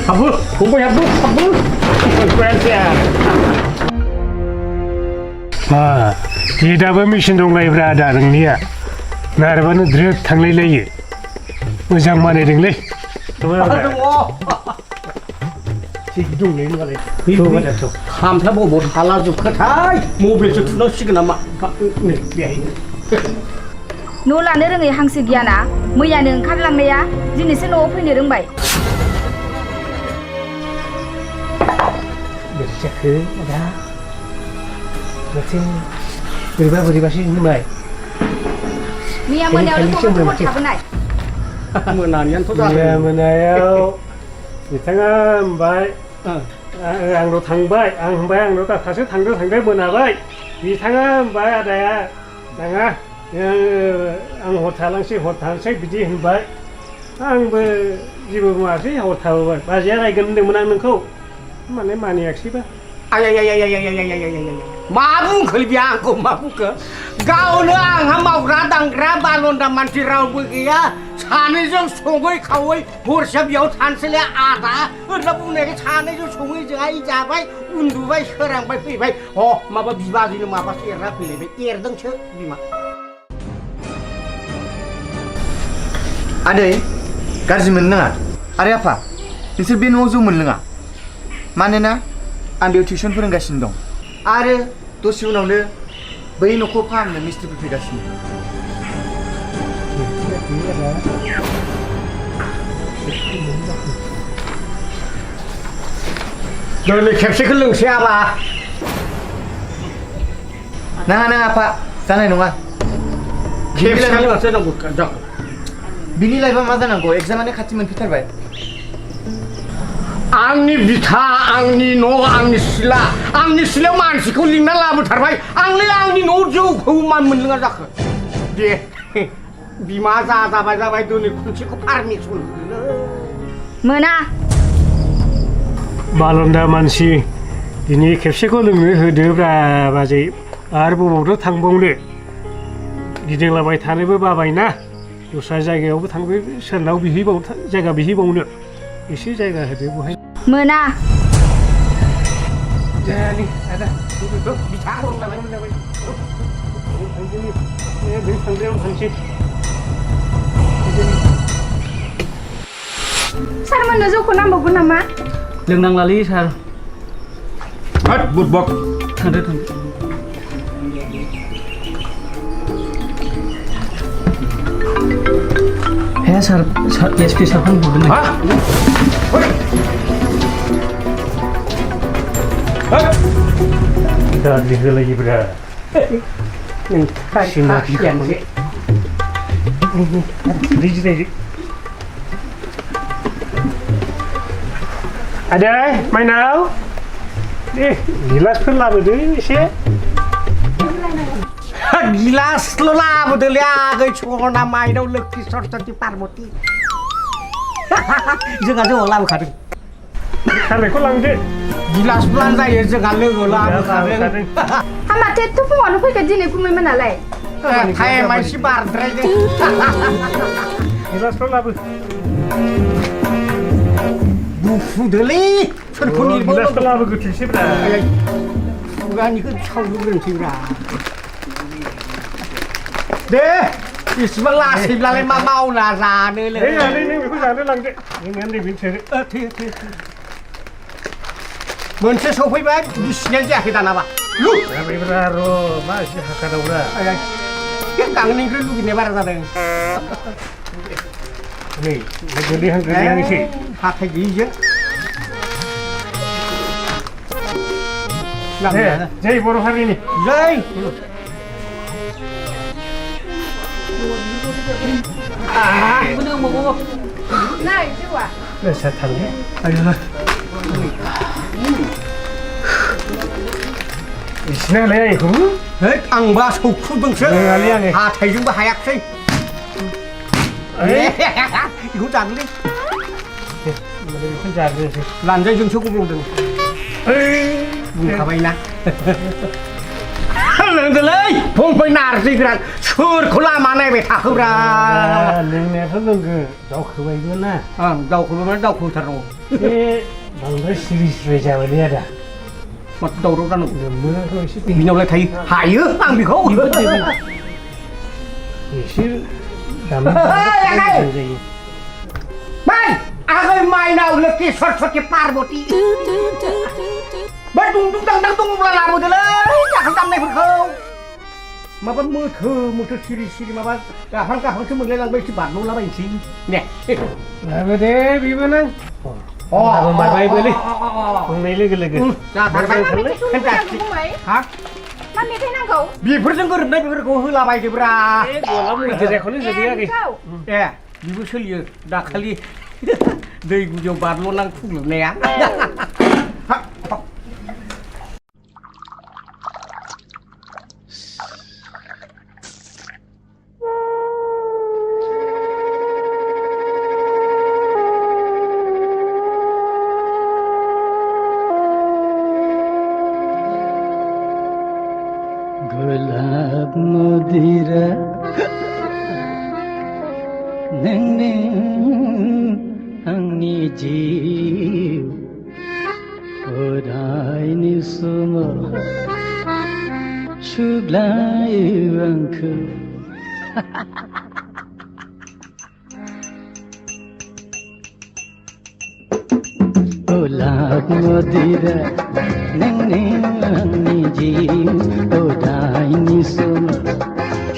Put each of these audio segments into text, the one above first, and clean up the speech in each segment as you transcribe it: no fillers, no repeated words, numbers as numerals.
Habu, kumpul habu. Gracias. Daबो machine दंलायब्रा आदा नोंनिया नारबानो द्रोग थांलायलायो मोजां बानायदोंलै थिग दंलै होनबालाय खामफ्ला बबाव थाला जोबखोथाय मबाइलसो थुनांसिगोन नामा नै बेहाय न' लानो रोङै हांसो गियाना मैयानो ओंखारलांनाया दिनैसो न'आव फैनो रोंबाय जाखो आदा माथो बोरैबासो होनबाय मैया मोनायावनो खबर थाबोनाय मोनानियानोथ' जादों मोनायाव बिथाङा होनबाय आंनाव थांबाय आं होनबाय आंनाव दाखासो थांदों मोनाबाय बिथाङा होनबाय आदाया नाङा आं हर थानोसै बिदि होनबाय आंबो जेबो बुङासै हर थाबोबाय बाजैया रायगोन होनदोंमोन आं नोंखौ माने मानियाखैसैबा मा बुंखोलै बे आंखौ मा बुंखो गावनो आंहा मावग्रा दांग्रा बालन्दा मानसि रावबो गैया सानैजों सङै खावै हरसे बेयाव थानोसैलाय आदा होनना बुंनायखाय सानैजों सङै जायै जाबाय उन्दुबाय सोरांबाय फैबाय माबा बिबाजैनो माबासो एरना फैलायबाय एरदोंसो बिमा आदै गाज्रि मोननो नाङा आरे आफा नोंसोर बे न'आव जौ मोनलोङा मानोना आं बेयाव टिउसन फोरोंगासिनो दं आरो दसे उनावनो बै न'खौ फाहामनो मिस्ट्रिफोर फैगासिनो दिनै खेबसेखौ लोंसै आबा नाङा आफा जानाय नङा खेबसे लोंसै नांगौ बिनि लाइफआ मा जानांगौ एग्जामानो खाथि मोनफैथारबाय आंनि बिथा आंनि न' आंनि सिलायाव मानसिखौ लिंना लाबोथारबाय आंलाय आंनि न'आव जौखौ मान मोनलोङा जाखो दे बिमा जाबाय दिनै खनसेखौ पारमिसन मोना बालन्दा मानसि दिनै खेबसेखौ लोंनो होदोब्रा बाजै आरो बबावथ' थांबावनो गिदिंलाबाय थानोबो बाबायना दस्रा जायगायावबो थांबाय सोरनाव जायगा बिहैबावनो एसे जायगा होदो बहाय मोना जायालै आदा बिथा थांसै सारमोननो जौखौ नांबावगोन नामा लोंनांलालै सार बुदबक थांदो हे सार एसपि सारखौ बुदों गाज्रि होलायोब्रा आदै माइनाव दे गिलासफोर लाबोदो एसे गिलासल' लाबोदोलै आगै सना माइनाव लोखि सरस्वती पार्बती जोंहा जौआव लाबोखादों खारनायखौ लांदो गिलासब्लान जायो जोंहा लोगो लाबोखादों माथो एथ' फुङावनो फैखो दिनै गुमैमोन नालाय टाइमा एसे बारद्रायदों गिलासफोर लाबो गुफुदोलै सोरखौ गिलासफोर लाबो गोथैसैब्रा खुगानिखौ सावग्रोनोसैब्रा दे इसिबां लासैब्लालाय मा मावना जानोलै नों बेखौ जानो लांदो नों नैबेनो थोरो मोनसे सफैबाय बिसिनायानो जायाखै दानाबा जाबायब्रा र' मा एसे हाखादावब्रा गांनायनिख्रुइ लुगैनाया बारा जादों नै गोलैहां गोलैहां एसे हाथाय गैयिजों जै बर' हारिनि जै Này, chứ quả. Sao thằng đấy? Isna lấy hú. Hết ăn ba sụp phun bưng sữa. Hà thầy chúng ba hạt xí. Hú đàn đi. Làm dây dương số cũng đừng. Vùng khả bay nè. Lần từ lấy phong bay nà gì kìa sửa khổ la mà này phải thả khâu ra lần này không được đau khâu bay luôn nè đau khâu nó đau khâu thật rồi thế bằng cái series về chào đi à mặt đầu đâu ra nụ mưa thôi chứ mình đâu lại thấy hại ư ăn bị khổ thì chứ làm gì bay ơi mai nào là cái sọt sọt cái par một tí bắt tung đang tung là làm một cái lấy cả thằng đâm này phải không mà vẫn mưa thơ một chút xí mà bắt cả hàng chúng mình lên là bây giờ bản luôn là bây xí nè làm thế bị bên anh mà bay bên đi không lấy lên cái ra thằng bay Anh trả hả Làm gì thế nào cậu? Vì phút dân có được đây có hư là bay thì ra của lắm người chơi không biết gì kì vì phút xử lý đã khali đây cũng nhiều bạn luôn đang không được né Gulab Mudira Nene Angni Jiv Odai Nisuma Shuglai Vanku Gulab Mudira Nene Angni Jiv Odai Nisuma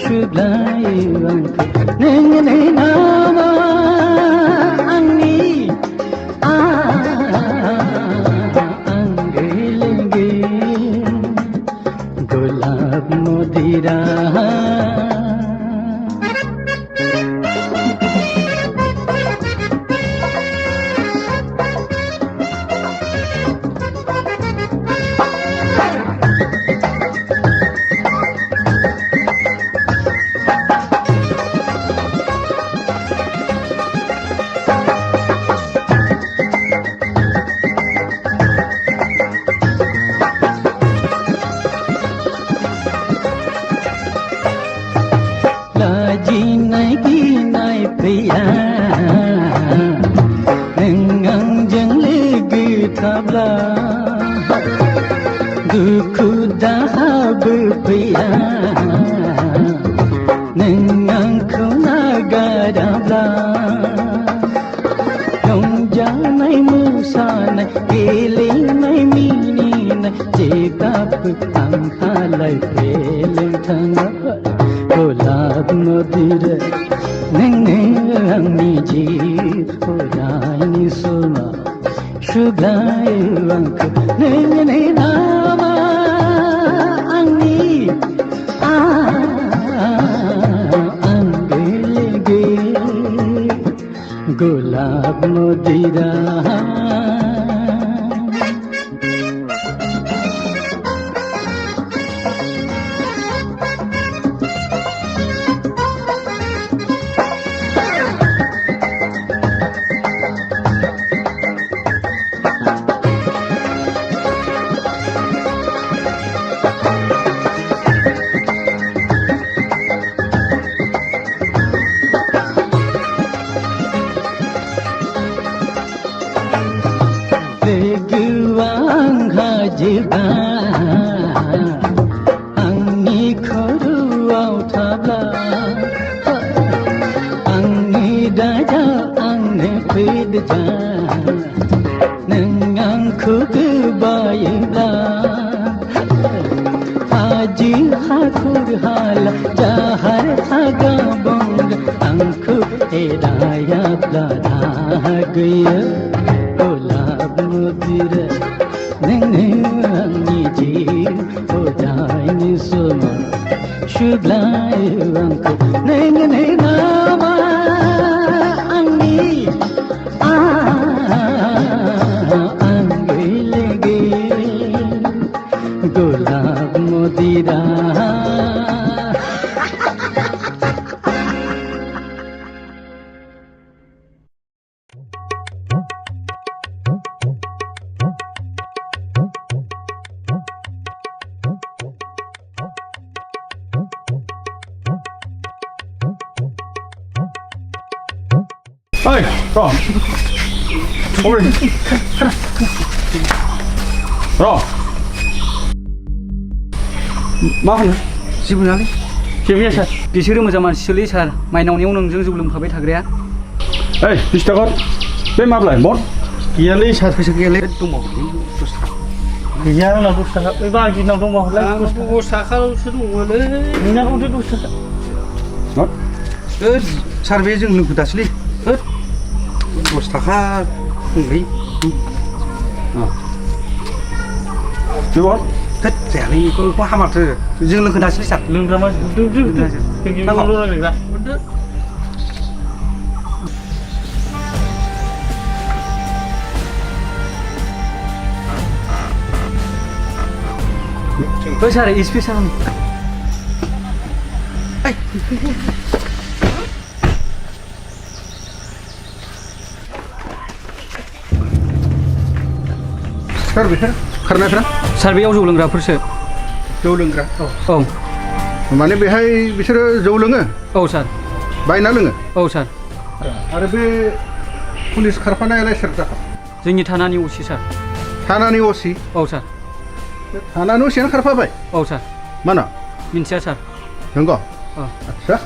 Shuglai Vanku Nene Nama Angni Angelenge Gulab Mudira Duku dahab priya Nengang kuna gadabla Yong janai musanai Kelinai mininai Jekap anghalai peleng thanga Gulab Mudira Nengang niji Odai nisuma Shuglai vanku Nene nama Angni Angelege Gulab Mudira Jiba Angni khoruau thabla Angni daja Angni pidja Nengang khuku bayibla Haji hakur ha माला जहर धागा बंग आंखौ एरायाब्ला रागैयो गलाब मदिरा नोङो आंनि जिउ अजायनि समाव सुग्लायो आंखौ नोङो नामा आंनि आंगै लेगे गलाब मदिरा Oi, Ro. Oi. Ro. मा होनो जेबो नङालै जेबो गैया सार बिसोरो मोजां मानसिलै सार माइनावनियाव नोंजों जौ लोंफाबाय थाग्राया ओइ बिस्ताकर बे माब्लाय मद गैयालै सार फैसा गैयालै दंबावो गैया आंनाव 10 थाखा बे बागिनाव दंबावलाय 10 थाखाल'सो दङलै नोंनावथ' 10 थाखा मद होद सार बे जों लोंखो दासैलै होद 10 थाखा होनलै बे मद होद जायालै बेखौ हामाथो जों लोंखो दासैलै सार लोंग्रा मानसि जोंनियाव रायलायग्रा ओइ सार एसपि सार सोर बिसोर खारनायफ्रा सार बेयाव जौ लोंग्राफोरसो जौ लोंग्रा औ माने बेहाय बिसोरो जौ लोङो औ सार बायना लोङो औ सार आरो बे पुलिस खारफानायालाय सोर जाखा जोंनि थानानि असि सार थानानि असि औ सार थानानि असियानो खारफाबाय औ सार माना मिन्थिया सार नंगौ औ आच्छा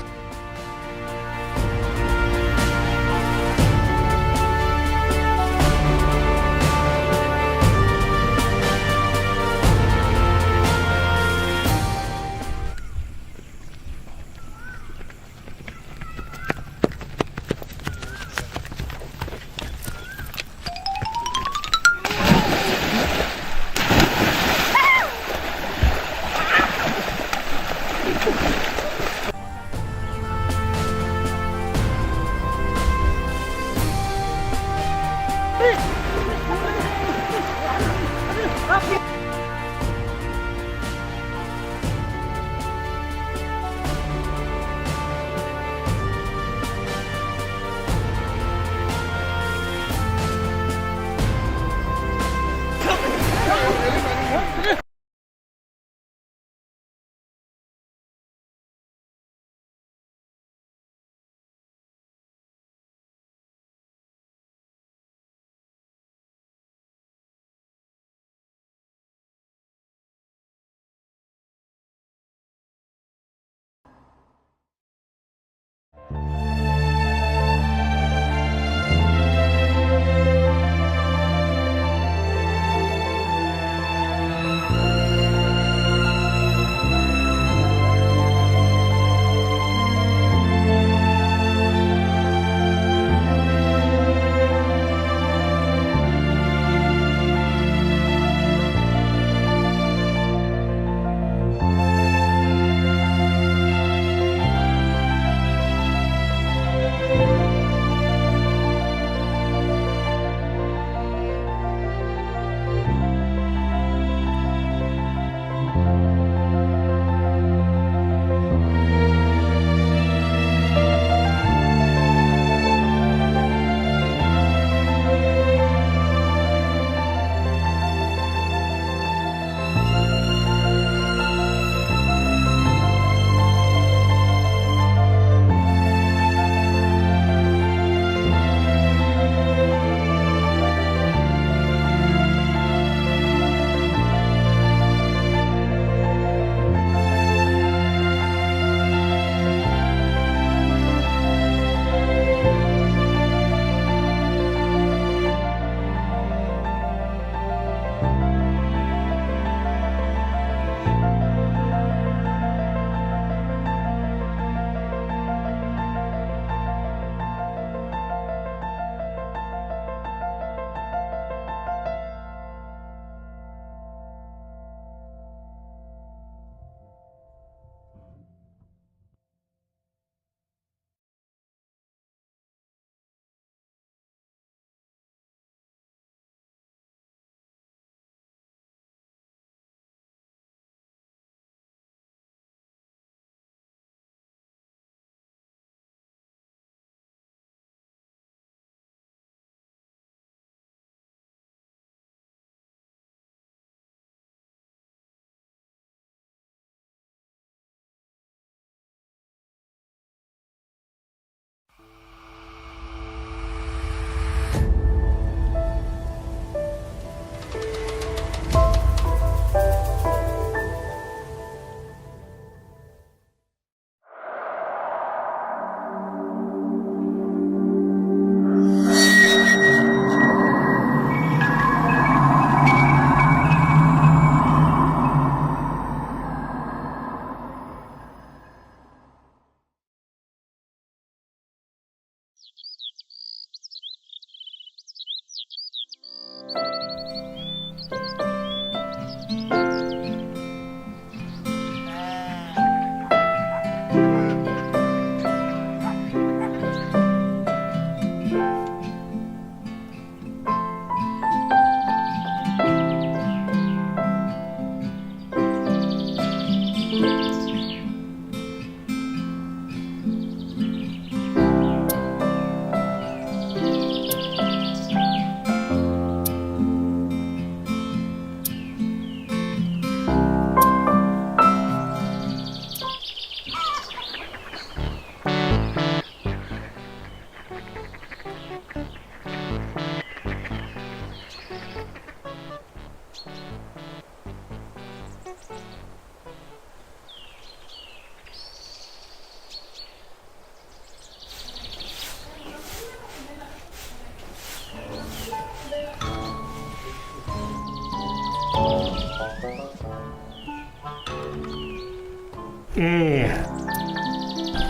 ए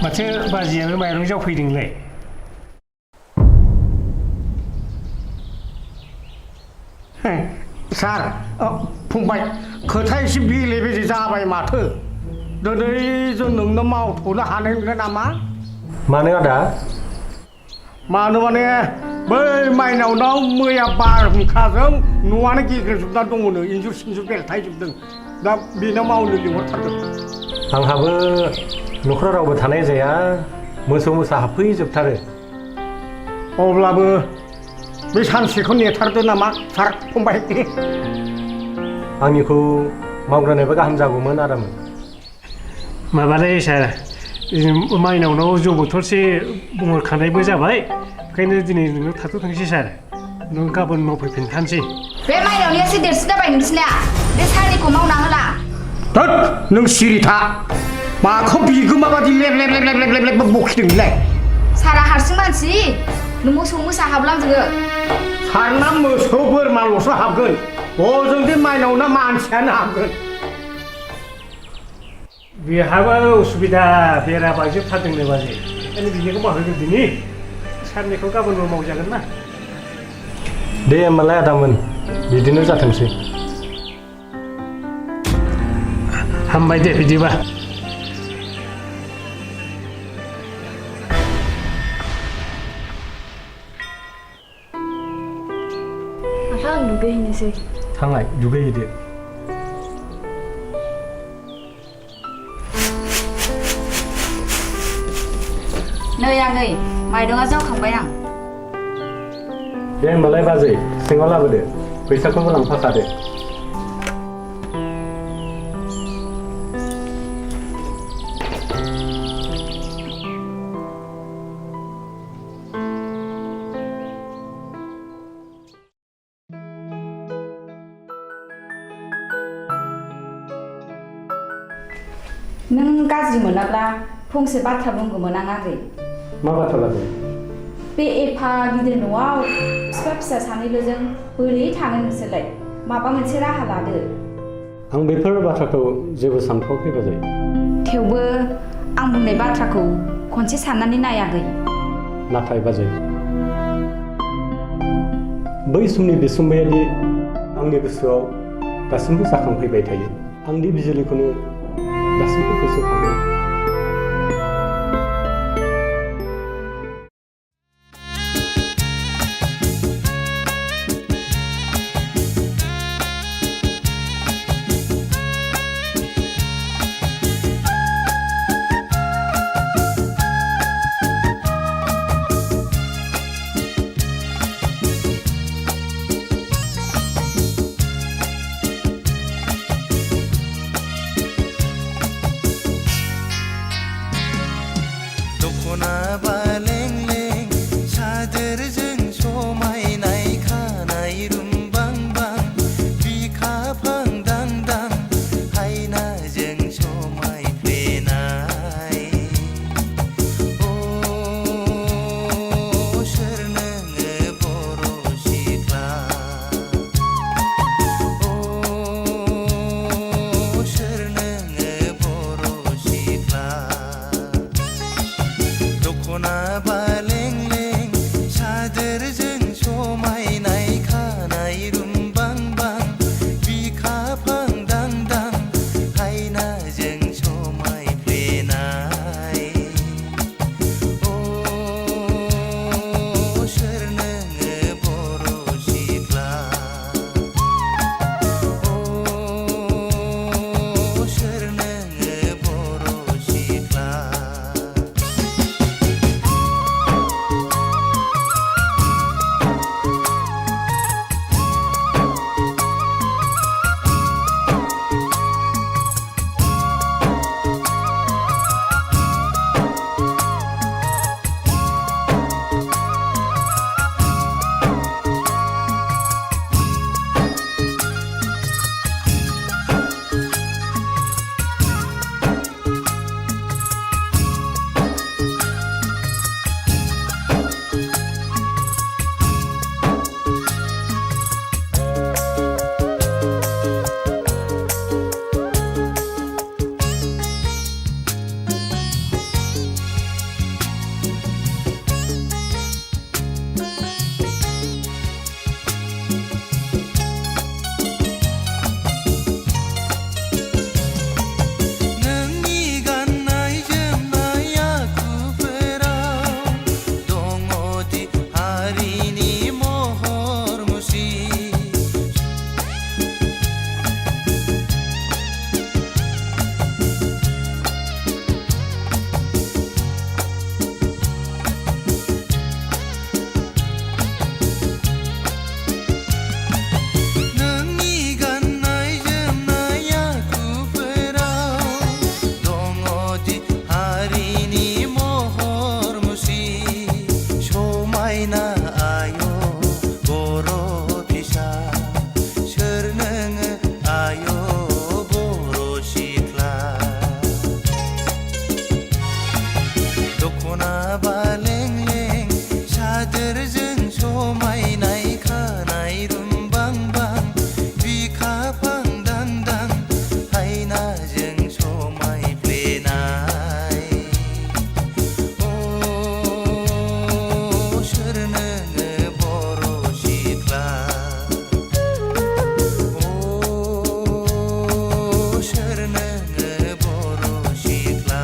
माथो बाजियाबो माइरं जावफैदोंलाय सार फंबाय खोथाया एसे बेले बेजे जाबाय माथो दिनै जों नोंनो मावथ'नो हानाय नङा नामा मानो आदा मानो माने बै माइनावनाव मैया बारहुंखाजों न'आनो गेग्रेजोबना दङनो इन्जुर सिन्जुर बेलथायजोबदों दा बेनाव मावनो लिंहरथारदों आंहाबो न'खराव रावबो थानाय जाया मोसौ मोसा हाबफैजोबथारो अब्लाबो बे सानसेखौ नेथारदो नामा सार फंबाय आंनिखौ मावग्रोनायबा गाहाम जागौमोन आदामोन माबालै सार माइनावनाव जौ बथलसे बुंहरखानायबो जाबाय ओंखायनो दिनै नोंनाव थाथ'थोंसै सार नों गाबोन मावफैफिनखानोसै बे माइनावनियासो देरसिन जाबाय नोंसिना बे सारनिखौ मावना होला थोद नों सिरि था माखौ बिगोमा बादि लेब लेब लेब लेब लेब लेब बखिदों नोंलाय सारा हारसिं मानसि नों मोसौ मोसा हाबलांजोबो सारना मोसौ बोरमाल'सो हाबगोन हजों दे माइनावना मानसियानो हाबगोन बेहाबो उसुबिदा बेरा बायजोबथारदोंनो बाजै ओंखायनो बिनिखौ मावहैगोन दिनै सारनिखौ गाबोनबो मावजागोन ना दे होमबालाय आदामोन बिदिनो जाथोंसै हामबाय दे बिदिबा आं दुगैहैनोसै थांलाय दुगैहैदो नै आगै माइरङा जावखांबाय आं दे होमबालाय बाजै सिङाव लाबोदो फैसाखौबो लांफाखादो नों गाज्रि मोनाब्ला फंसे बाथ्रा बुंगौमोन आं आगै मा बाथ्रा लादों बे एफा गिदिर न'आव फिसा फिसा सानैल'जों बोरै थानो नोंसोरलाय माबा मोनसे राहा लादो आं बेफोर बाथ्राखौ जेबो सानथ'वाखै बाजै थेवबो आं बुंनाय बाथ्राखौ खनसे साननानै नाय आगै नाथाय बाजै बै समनि बिसुम्बायादि आंनि गोसोआव दासिमबो जाखांफैबाय थायो आंनि बिजुलिखौनो दासिमबो गोसोखाङो दखना बालें-लें सादोरजों समायनाय खानाय रुमबां-बां बिखा फांदां-दां हायनाजों समायफ्लेनाय अ सोर नोङो बर' सिख्ला सोर नोङो बर' सिख्ला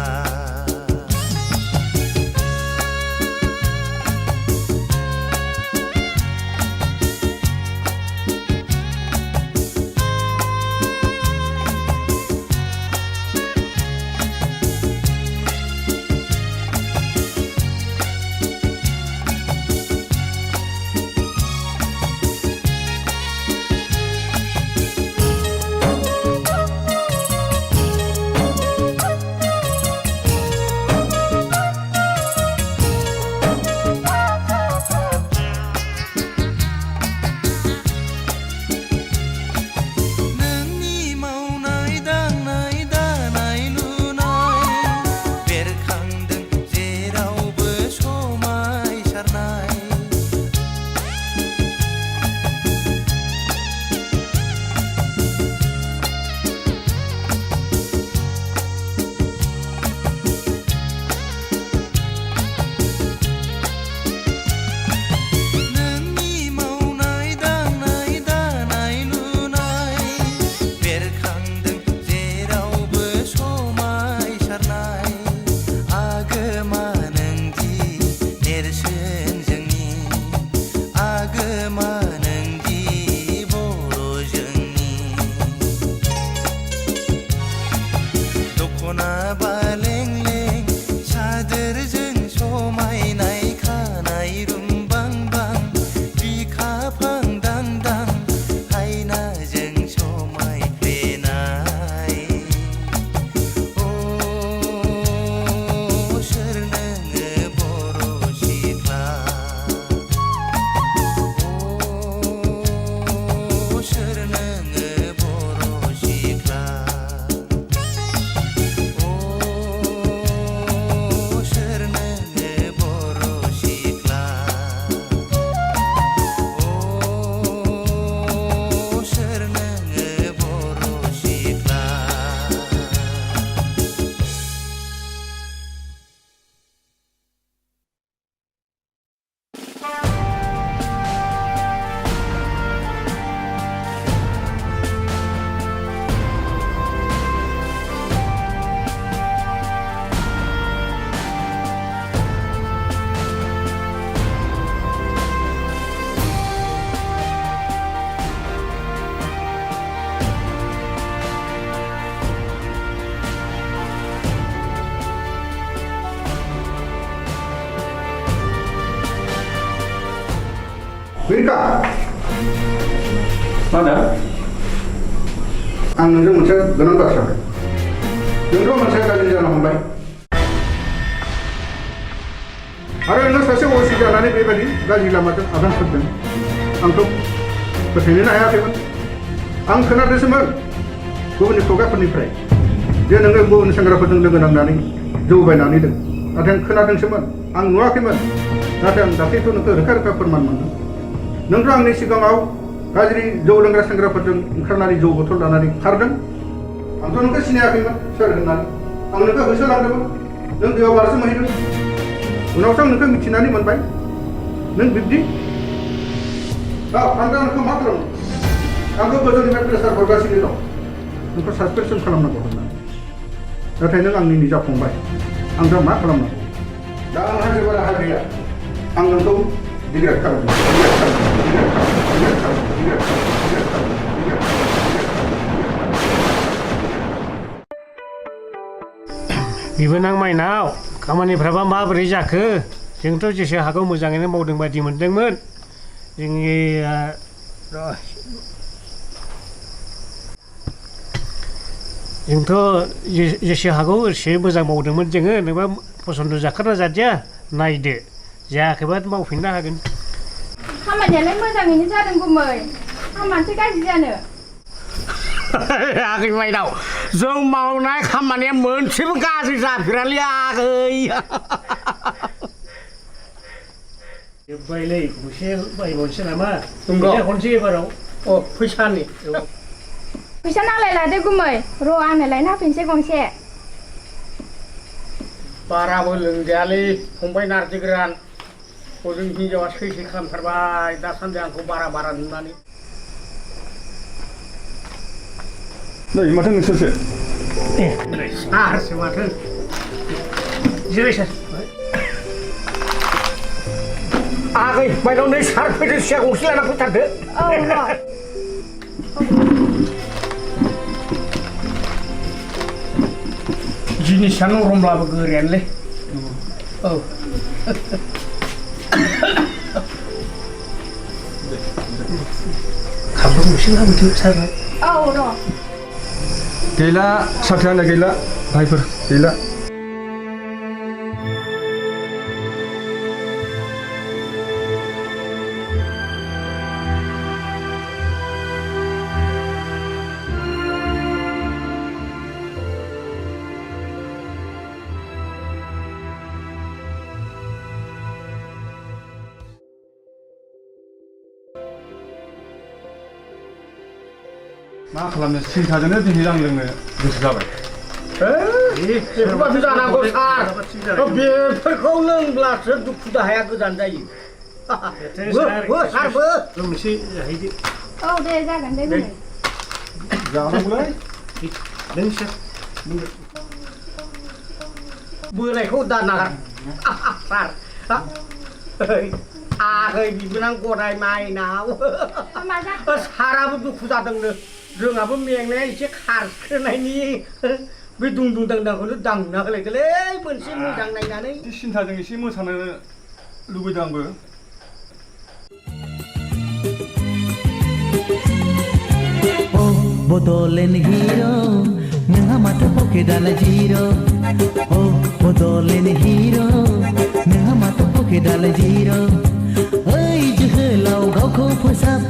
नोंनि मावनाय दांनाय दानाय लुनाय बेरखांदों जेरावबो समायसारनाय नोंनि मावनाय दांनाय दानाय लुनाय बेरखांदों जेरावबो समायसारनाय आगोमा नोंदि नेरसोन जोंनि आगोमा नोंदि बर' जोंनि दखना बालें-लें सादोरजों समायनाय खानाय रुमबां-बां बिखा फांदां-दां हायनाजों समायफ्लेनाय अ सोर नोङो बर' सिख्ला सोर नोङो बर' सिख्ला सोर नोङो बर' सिख्ला सोर नोङो बर' सिख्ला Wirka mana आं नोंजों मोनसे गोनां बाथ्रा नोंथ' मोनसे गाज्रि जानो हमबाय आरो नोङो सासे असि जानानै बेबायदि गाज्रि लामाजों आगान सुरदों आंथ' फोथायनोनो हायाखैमोन आं खोनादोंसोमोन गुबुननि खुगाफोरनिफ्राय जे नोङो गुबुन सेंग्राफोरजों लोगो नांनानै जौ बायनानै दं नाथाय आं खोनादोंसोमोन आं नुवाखैमोन नाथाय आं दाख्लैथ' नोंखौ रोखा रोखा फोरमान मोनदों नोंथ' आंनि सिगाङाव गाज्रि जौ लोंग्रा सेंग्राफोरजों ओंखारनानै जौ बथल लानानै खारदों आंथ' नोंखौ सिनायाखैमोन सोर होननानै आं नोंखौ होसोलांदोंमोन नों दैयाव बारसोमहैदों उनावसो आं नोंखौ मिथिनानै मोनबाय नों बिब्दि आं दा नोंखौ मा खालामनो आंखौ गोजौनिफ्राय प्रेसार हरगासिनो दं नोंखौ सासपेनसन खालामनांगौ होननानै नाथाय नों आंनि निजा फंबाय आं दा मा खालामनांगौ दा आंहा जेबो राहा गैया आं नोंखौ डिग्रेड खालामदों बिबोनां माइनाव खामानिफ्राबा माबोरै जाखो जोंथ' जेसे हागौ मोजाङैनो मावदों बायदि मोनदोंमोन जोंनि जोंथ' जेसे हागौ एसे मोजां मावदोंमोन जोङो नोंबा पसन्द जाखाना जादिया नायदो जायाखैबा मावफिननो हागोन खामानियालाय मोजाङैनो जादों गुमै खामानिसो गाज्रि जानो आगै माइनाव जों मावनाय खामानिया मोनसेबो गाज्रि जाफेरालै आगै जोब्बायलै गंसे बायबावनोसै नामा नंगौ। बे खनसे एबाराव अ फैसानि फैसा नांलाय लादो गुमै र' आंनो लायना होफिनसै गंसे बाराबो लोंजायालै फंबाय नारजि गोरान हजों हिनजावा सैसै खालामथारबाय दासान्दि आंखौ बारा बारा नुनानै नै माथो नोंसोरसो सारसो माथो जिराय सार आगै माइनाव नै सार फैदो सिया गंसे लाना फैथारदो औ र' जिनिसा नरमब्लाबो गोरायानोलै औ खामबो गंसे लाबोदो सार औ र' गैला साख्रियानो गैला भाइफोर गैला मा खालामनो सिन्थाजोंनो दिनै आं लोंनो गोसो जाबाय बेफोरबायदि जानांगौ सार बेफोरखौ लोंब्लासो दुखु दाहाया गोजान जायो सारबो लोंनोसै जाहैदो औ दे जागोन दे गुमै जानांगौलै लों सार बोरायखौ दा नागार सार आगै बिबोनां गदाय माइनाव मा जाखो साराबो दुखु जादोंनो जोंहाबो मेंनाया एसे खारस्रोनायनि बे दुंदुं दांदांखौनो दांना होलायदोलै मोनसे मोजां नायनानै सिन्थाजों एसे मोसानो लुबैदों आंबो बड'लेण्ड हिर' नोंहा माथो पकेटआलाय जिर' अ बड'लेण्ड हिर' नोंहा माथो पकेटआलाय जिर' ओइ जोहोलाव गावखौ फोसाब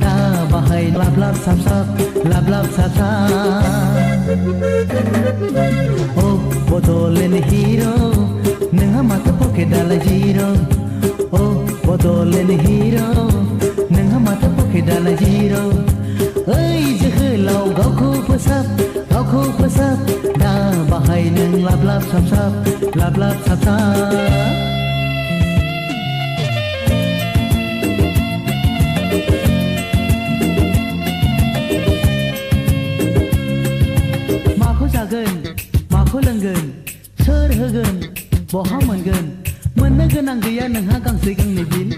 दा बाहाय लाब लाब साब साब अ बड'लेण्ड हिर' नोंहा माथो पकेटआलाय जिर' अ बड'लेण्ड हिर' नोंहा माथो पकेटआलाय जिर' ओइ जोहोलाव गावखौ फोसाब दा बाहाय नों लाब लाब साब साब माखौ जागोन माखौ लोंगोन सोर होगोन बहा मोनगोन मोननो गोनां गैया नोंहा गांसे गांनै बिल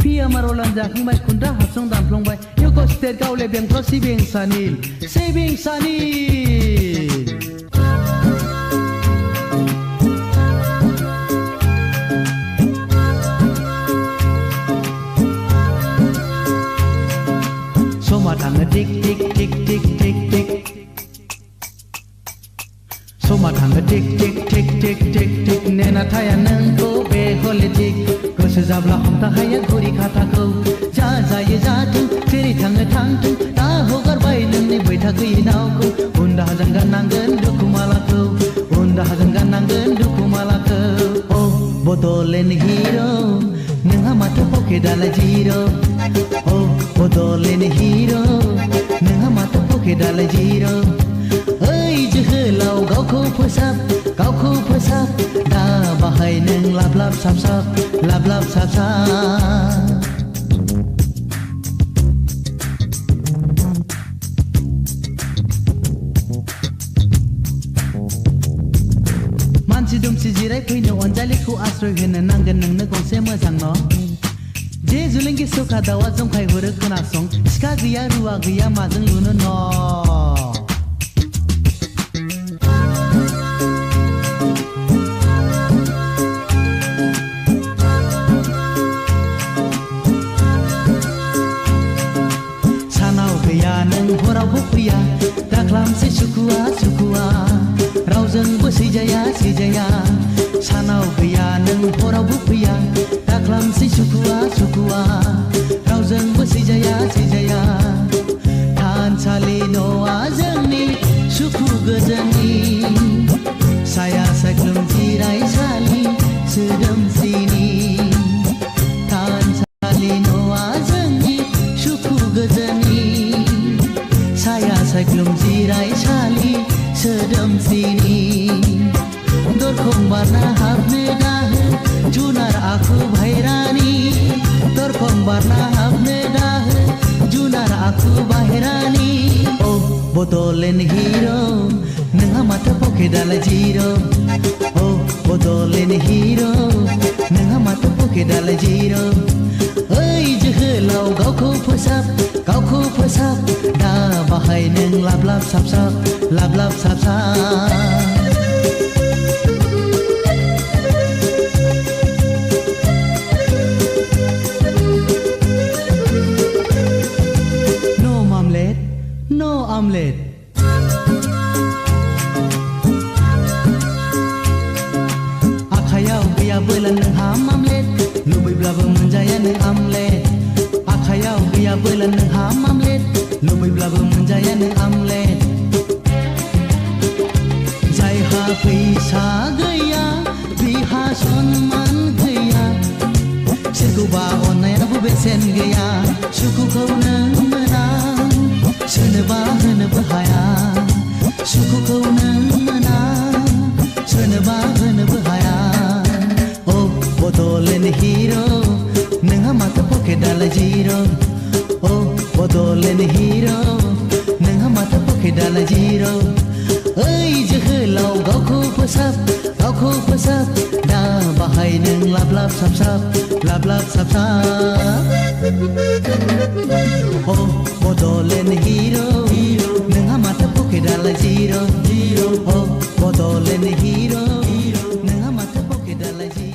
पिएमआर अलान जाखांबाय खुन्था हाबसं दानफ्लंबाय इउक' स्टेट गावले बेंफ्राव सिबिं सानिल समा थाङो teak teak teak teak teak teak समा थाङो teak teak teak teak teak teak नेना थाया नोंखौ बे हलिटिक गोसो जाब्ला हमथा हाया घुरि खाथाखौ जा जायो जाथों जेरै थाङो थांथों दा हगारबाय नोंनि बैथा गैयि नावखौ उनदाहाजों गाननांगोन दुखु मालाखौ अ बड'लेण्ड हिर' नोंहा माथो पकेटआलाय जिर' अ बड'लेण्ड हिर' नोंहा माथो पकेटआलाय जिर' ओइ जोहोलाव गावखौ फोसाब दा बाहाय नों लाब लाब साब साब मानसि दुमसि जिराय फैनो अनजालिखौ आश्रय होनो नांगोन नोंनो गंसे मोजां न' जे जुलिंगि सखा दाउआ जंखाय हरो खोनासं सिखा गैया रुवा गैया माजों लुनो न' हरावबो फैया दाख्लामसै सुखुआ रावजोंबो सैजाया सानाव गैया नों हरावबो फैया दाख्लामसै सुखुआ रावजोंबो सैजाया थानसालि न'आ जोंनि सुखु गोजोननि साया सायख्लुम जिरायसालि सोदोमस्रिनि बारना हाबने दाहो जुनार आखु भाइरानी दरखं बारना हाबने दाहो जुनार आखु बाहेरानी ओ बड'लेण्ड हिरो नोंहा माथो पकेटआलाय जिरो ओ बड'लेण्ड हिरो नोंहा माथो पकेटआलाय जिरो ओइ जोहोलाव गावखौ फोसाब दा बाहाय नों लाब लाब साब साब No omelet आखायाव गैयाबोला नोंहा मामलेट लुबैब्लाबो मोनजाया नों आमलेट आखायाव गैयाबोला नोंहा मामलेट लुबैब्लाबो मोनजाया नों आमलेट जायहा फैसा गैया बिहा सनमान गैया सोरखौबा अननायाबो बेसेन गैया सुखुखौ नों मोना सोरनोबा होनोबो हाया सुखुखौ नों मोना सोरनोबा होनोबो हाया ओ बड'लेण्ड हिरो नोंहा माथो पकेटआलाय जिरो ओ बड'लेण्ड हिरो नोंहा माथो पकेटआलाय जिरो ओइ जोहोलाव गावखौ फोसाब दा बाहाय नों लाब लाब साब साब ओ बड'लेण्ड हिरो नोंहा माथो पकेटआलाय जिरो ओ बड'लेण्ड हिरो नोंहा माथो पकेटआलाय जिरो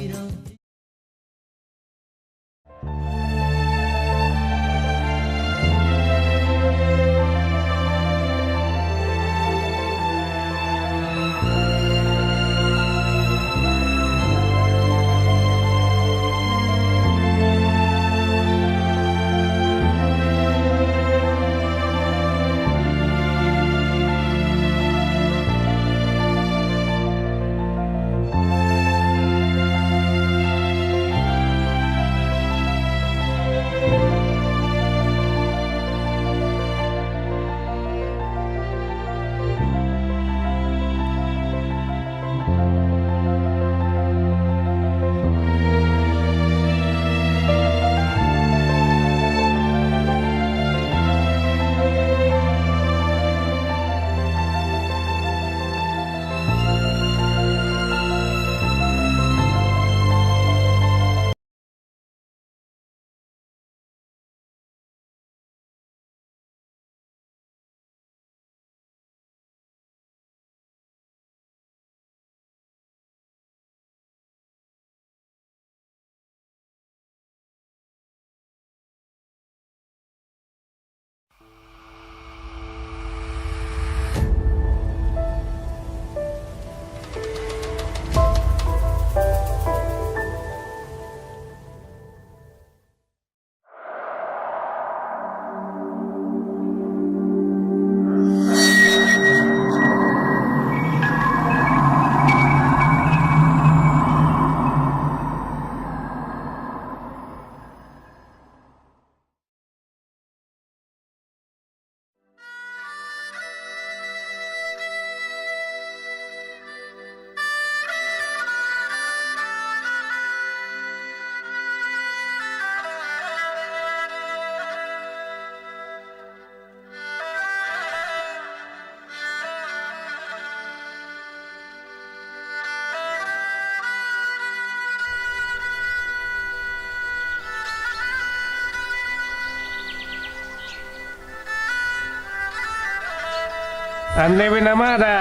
नैबे नामा आदा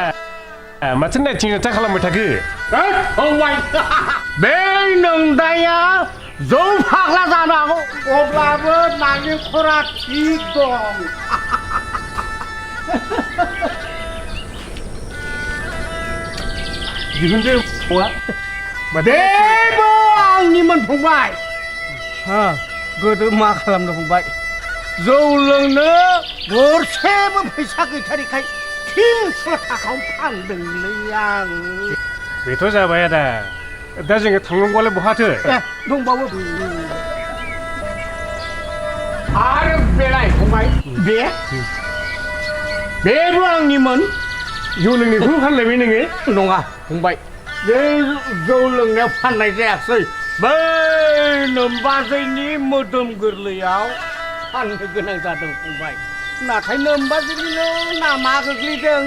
माथो नायथिं नोंथा खालामबाय थाखो फंबाय बे नोंदाया जौ फाग्ला जानो हागौ अब्लाबो नालेंखरा थिग दं दिहुनदो बेबो आंनिमोन फंबाय गोदो मा खालामनो फंबाय जौ लोंनो गरसेबो फैसा गैथारिखाय 300 थाखायाव फानदोंलै आं बेथ' जाबाय आदा दा जोङो थांनांगौआलाय बहाथो दंबावो आरो बेलाय फंबाय बेबो आंनिमोन जौ लोंनायखौबो फानलायबाय नोङो नङा फंबाय बे जौ लोंनायाव फाननाय जायाखै बै नोमबाजैनि मोदोम गोरलैयाव फाननो गोनां जादों फंबाय नाथाय नोमबाजैनिनो नामा गोग्लैदों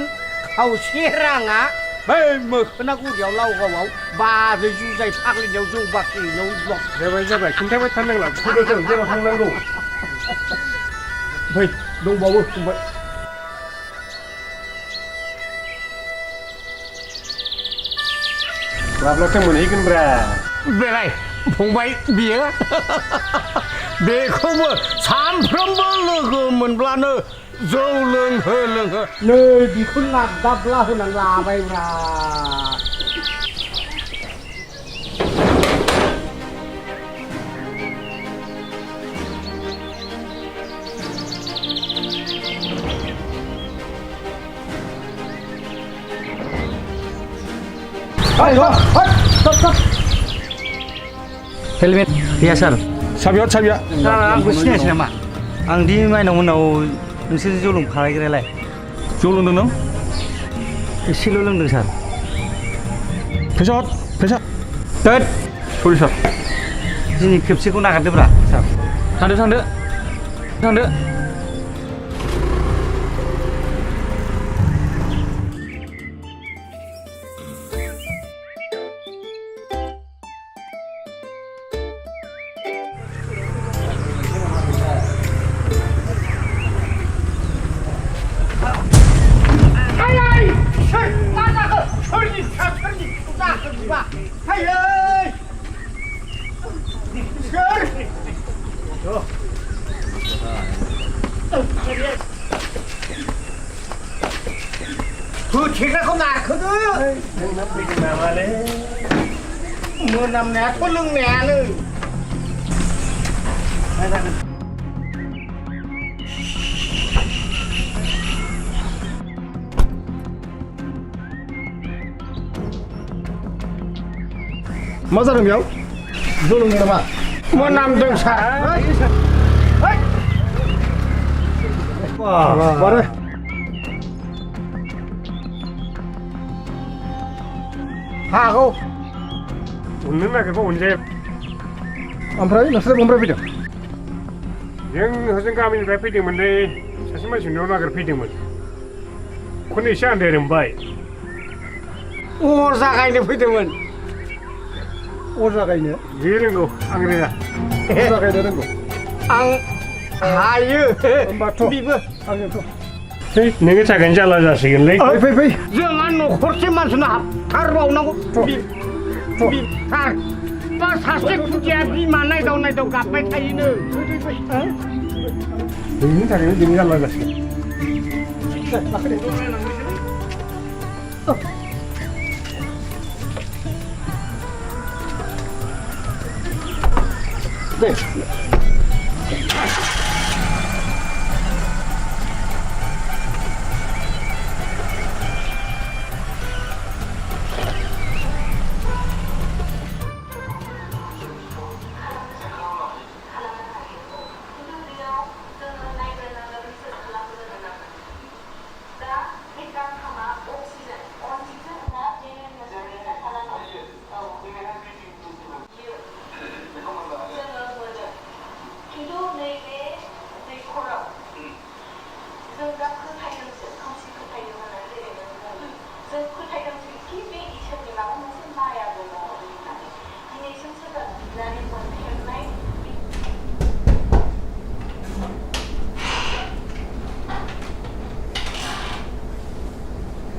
खावसे राङा बै मोखोना गुरियाव लावगावआव बाजै जुजाय फाग्लिनायाव जौ बाख्रिनायाव जाबाय जाबाय खिन्थाबाय थानांला फैदो जों जेराव थांनांगौ फै दंबावो फंबाय माब्लाथो मोनहैगोनब्रा बेलाय फंबाय बियो बेखौबो सानफ्रोमबो लोगो मोनब्लानो जौ लोंहो लोंहो नै बिखौ नागदाबला होनानै लाबायब्रा हेलमेट गैया सार साबिया साबिया सार आंखौ सिनायासै नामा आं दि माइनाव मोनाव नोंसोर जौ लोंफालायग्रालाय जौ लोंदों नों एसेल' लोंदों सार फैसा हर फैसा दोद सरि सार दिनै खेबसेखौ नागारदोब्रा सार थांदो होथेग्राखौ नारखोदो मोनामनायाथ' लोंनायानो मा जादों बेयाव जौ लोंदों नामा मोनामदों सार बारे हागौ अननो नागिरबा अनजाया ओमफ्राय नोंसोर बबेनिफ्राय फैदों जों हजों गामिनिफ्राय फैदोंमोनलै सासे मानसिनाव नागिरफैदोंमोन खौनो एसे आन्दायरोंबाय अजा गायनो फैदोंमोन अजा गायनो बे रोंगौ आं रोङा अजा गायनो रोंगौ आं हायो होमबाथ' बिबो आंजोंथ' है नोङो थाखायनो जाला जासिगोनलै फै जोंहा न'खरसे मानसिनो हाबथारबावनांगौ सार बा सासे खुदिया बिमा नायदाव गाबबाय थायोनो नोंनि थाखायनो दिनै जाला जासिगोन दे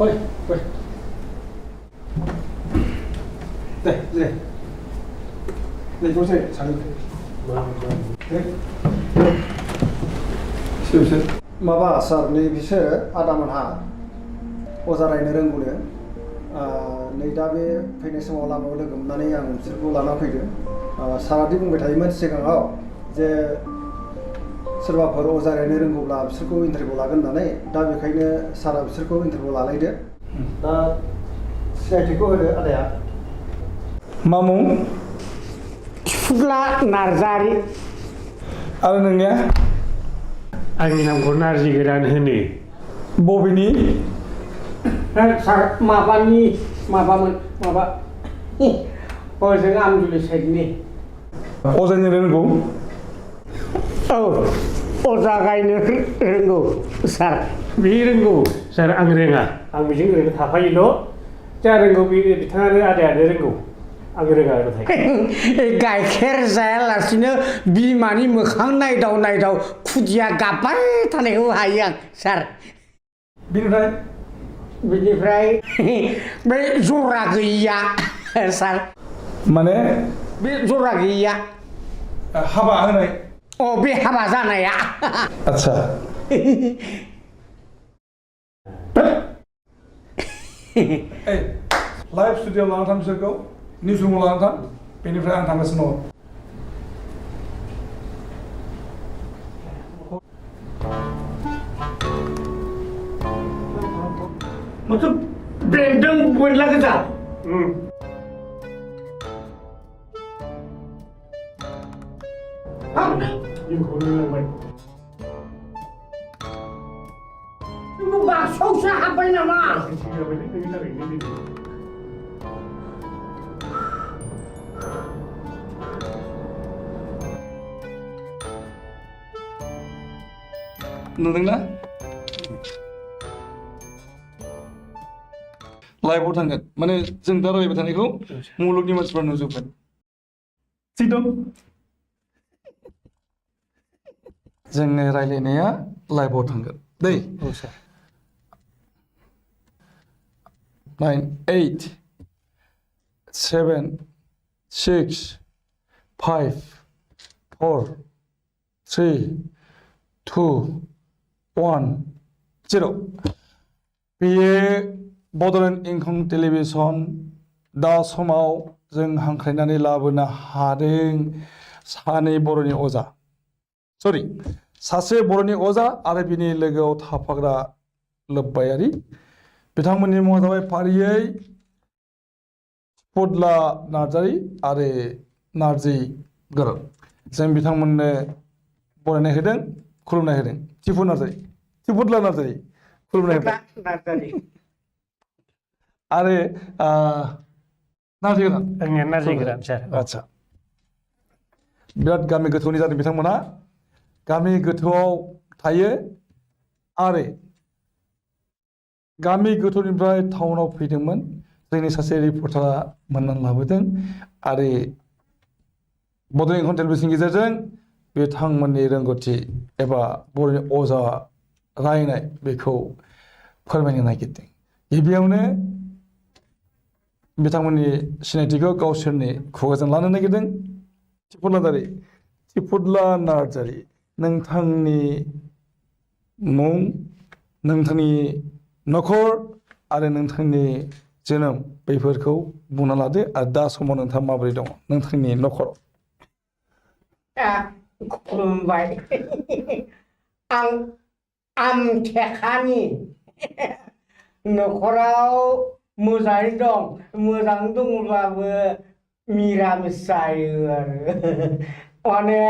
Ôi, ôi. Đây, đây. Đây có thể sáng được. Đấy. Siêu siêu. माबा सारनि बिसोर आदामोनहा अजा रायनो रोंगौनो नै दा बे फैनाय समाव लामायाव लोगो मोननानै आं बिसोरखौ लाना फैदों सारादि बुंबाय थायोमोन सिगाङाव जे सोरबाफोर अजा रायनो रोंगौब्ला बिसोरखौ इन्टारभिउ लागोन होननानै दा बेखायनो सारा बिसोरखौ इन्टारभिउ लालायदो दा सिनायथिखौ होदो आदाया मा मुं फुग्ला नार्जारि आरो नोंनिया आंनि नामखौ नारजि गोरान होनो बबेनि सार माबानि माबामोन माबा ओजों आमजुलि साइडनि अजानि रोंगौ औ अजा गायनो रोंगौ सार बे रोंगौ सार आं रोङा आं बेजों ओरैनो थाफायोल' जा रोंगौ बिथाङानो आदायानो रोंगौ आं रोङा नाथाय गाइखेर जायालासिनो बिमानि मोखां नायदाव नायदाव खुदिया गाबबाय थानायखौ हायो आं सार बिनिफ्राय बै जरा गैयिया सार माने बे जरा गैयिया हाबा होनाय अ बे हाबा जानाया आच्छा लाइभ स्टुडिअ लाना थां बिसोरखौ निउस रुमाव लाना थां बेनिफ्राय आं थांगासिनो दङ मतलब बेन्दों बोनला गोजा बाक्सायावसो हाबबाय नामा नुदोंना लाइभआव थांगोन माने जों दा रायलायबाय थानायखौ मुलुगनि मानसिफ्रा नुजोबगोन थिग दं जोंनि रायलायनाया लाइभआव थांगोन दै 9 8 7 6 5 4 3 2 1 0 बेयो बड'लेण्ड इंखं टेलिभिजन दा समाव जों हांख्रायनानै लाबोनो हादों सानै बर'नि अजा सरि सासे बर'नि अजा आरो बिनि लोगोआव थाफाग्रा लोब्बायारि बिथांमोननि मुङा जाबाय फारियै फुदला नार्जारि आरो नार्जि गोरों जों बिथांमोननो बरायनाय होदों खुलुमनाय होदों थिफुदला नार्जारि खुलुमनाय होदों आरो नार्जि गोरान आंनिया नार्जि गोरान सार आच्छा बिराद गामि गोथौनि जादों बिथांमोना गामि गोथौआव थायो आरो गामि गोथौनिफ्राय टाउनाव फैदोंमोन जोंनि सासे रिपर्टारा मोननानै लाबोदों आरो बड'लेण्ड इंखं टेलिभिजननि गेजेरजों बिथांमोननि रोंगौथि एबा बर'नि अजा रायनाय बेखौ फोरमायनो नागिरदों गिबियावनो बिथांमोननि सिनायथिखौ गावसोरनि खुगाजों लानो नागिरदों थिफुदला नार्जारि नोंथांनि मुं नोंथांनि न'खर आरो नोंथांनि जोनोम बेफोरखौ बुंना लादो आरो दा समाव नोंथाङा माबोरै दङ नोंथांनि न'खराव खुलुमबाय आं आमथेखानि न'खराव मोजाङै दं मोजां दङब्लाबो मिरामिस जायो आरो माने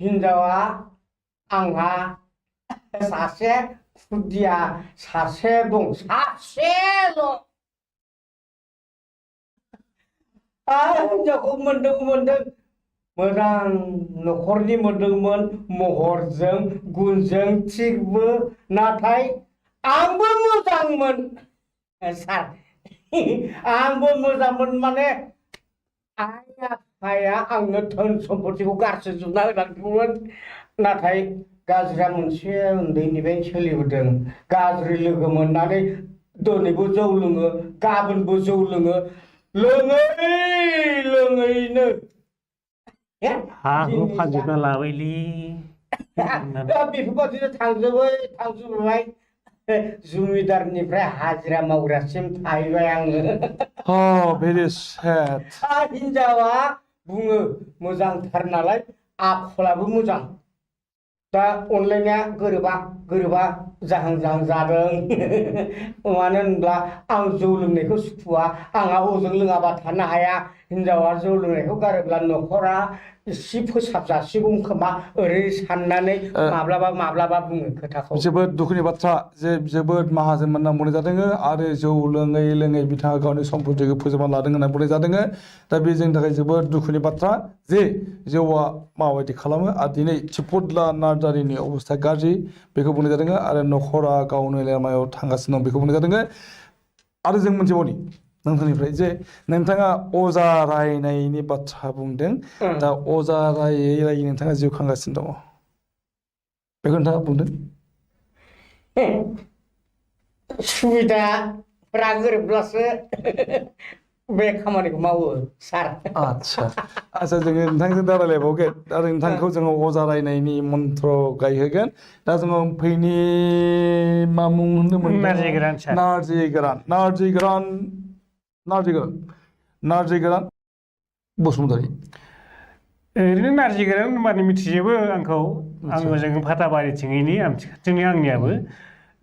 हिनजावा आंहा सासे खुदिया सासे दं सासेल' हिनजावखौ मोनदों मोजां न'खरनि मोनदोंमोन महरजों गुनजों थिगबो नाथाय आंबो मोजांमोन सार आंबो मोजांमोन माने आइ आफाया आंनो धोन सम्पतिखौ गारसोजोबना होलांदोंमोन नाथाय गाज्रिया मोनसे उन्दैनिफ्रायनो सोलिबोदों गाज्रि लोगो मोननानै दिनैबो जौ लोङो गाबोनबो जौ लोङो लोङैनो हा हु फानजोबना लाबायलै बेफोरबादिनो थांजोबबाय जुमिदारनिफ्राय हाजिरा मावग्रासिम थाहैबाय आङो भेरि सेड हिनजावा बुङो मोजांथार नालाय आखलाबो मोजां दा अनलायनाया गोरोबा जाहां जाहां जादों मानो होनब्ला आं जौ लोंनायखौ सुखुवा आंहा अजों लोङाबा थानो हाया हिनजावा जौ लोंनायखौ गारोब्ला न'खरा एसे फोसाबजासिगौ खोमा ओरै साननानै माब्लाबा बुङो खोथाखौ जोबोद दुखुनि बाथ्रा जे जोबोद माहाजोन होनना बुंनाय जादों आरो जौ लोङै लोङै बिथाङा गावनि सम्पतिखौ फोजोबना लादों होनना बुंनाय जादों दा बे जोंनि थाखाय जोबोद दुखुनि बाथ्रा जे जौआ माबायदि खालामो आरो दिनै चिपुदला नार्जारिनि अबस्था गाज्रि बेखौ बुंनाय जादों आरो न'खरा गावनो लामायाव थांगासिनो दं बेखौ बुंनाय जादों आरो जों मोनथिबावनि नोंथांनिफ्राय जे नोंथाङा अजा रायनायनि बाथ्रा बुंदों दा अजा रायै रायै नोंथाङा जिउ खांगासिनो दङ बेखौ नोंथाङा बुंदों सुबिदाफोरा गोरोबब्लासो बे खामानिखौ मावो सार आच्छा जोङो नोंथांजों दा रायलायबावगोन आरो नोंथांखौ जोङो अजा रायनायनि मन्त्र गायहोगोन दा जोङो फैनि मा मुं होनदोंमोन नारजि गोरान सार नारजि गोरान बसुमतारी ओरैनो नारजि गोरान होनबानो मिथिजोबो आंखौ आं ओजों फाथाबारिथिङैनि आमथिखाथिनि आंनियाबो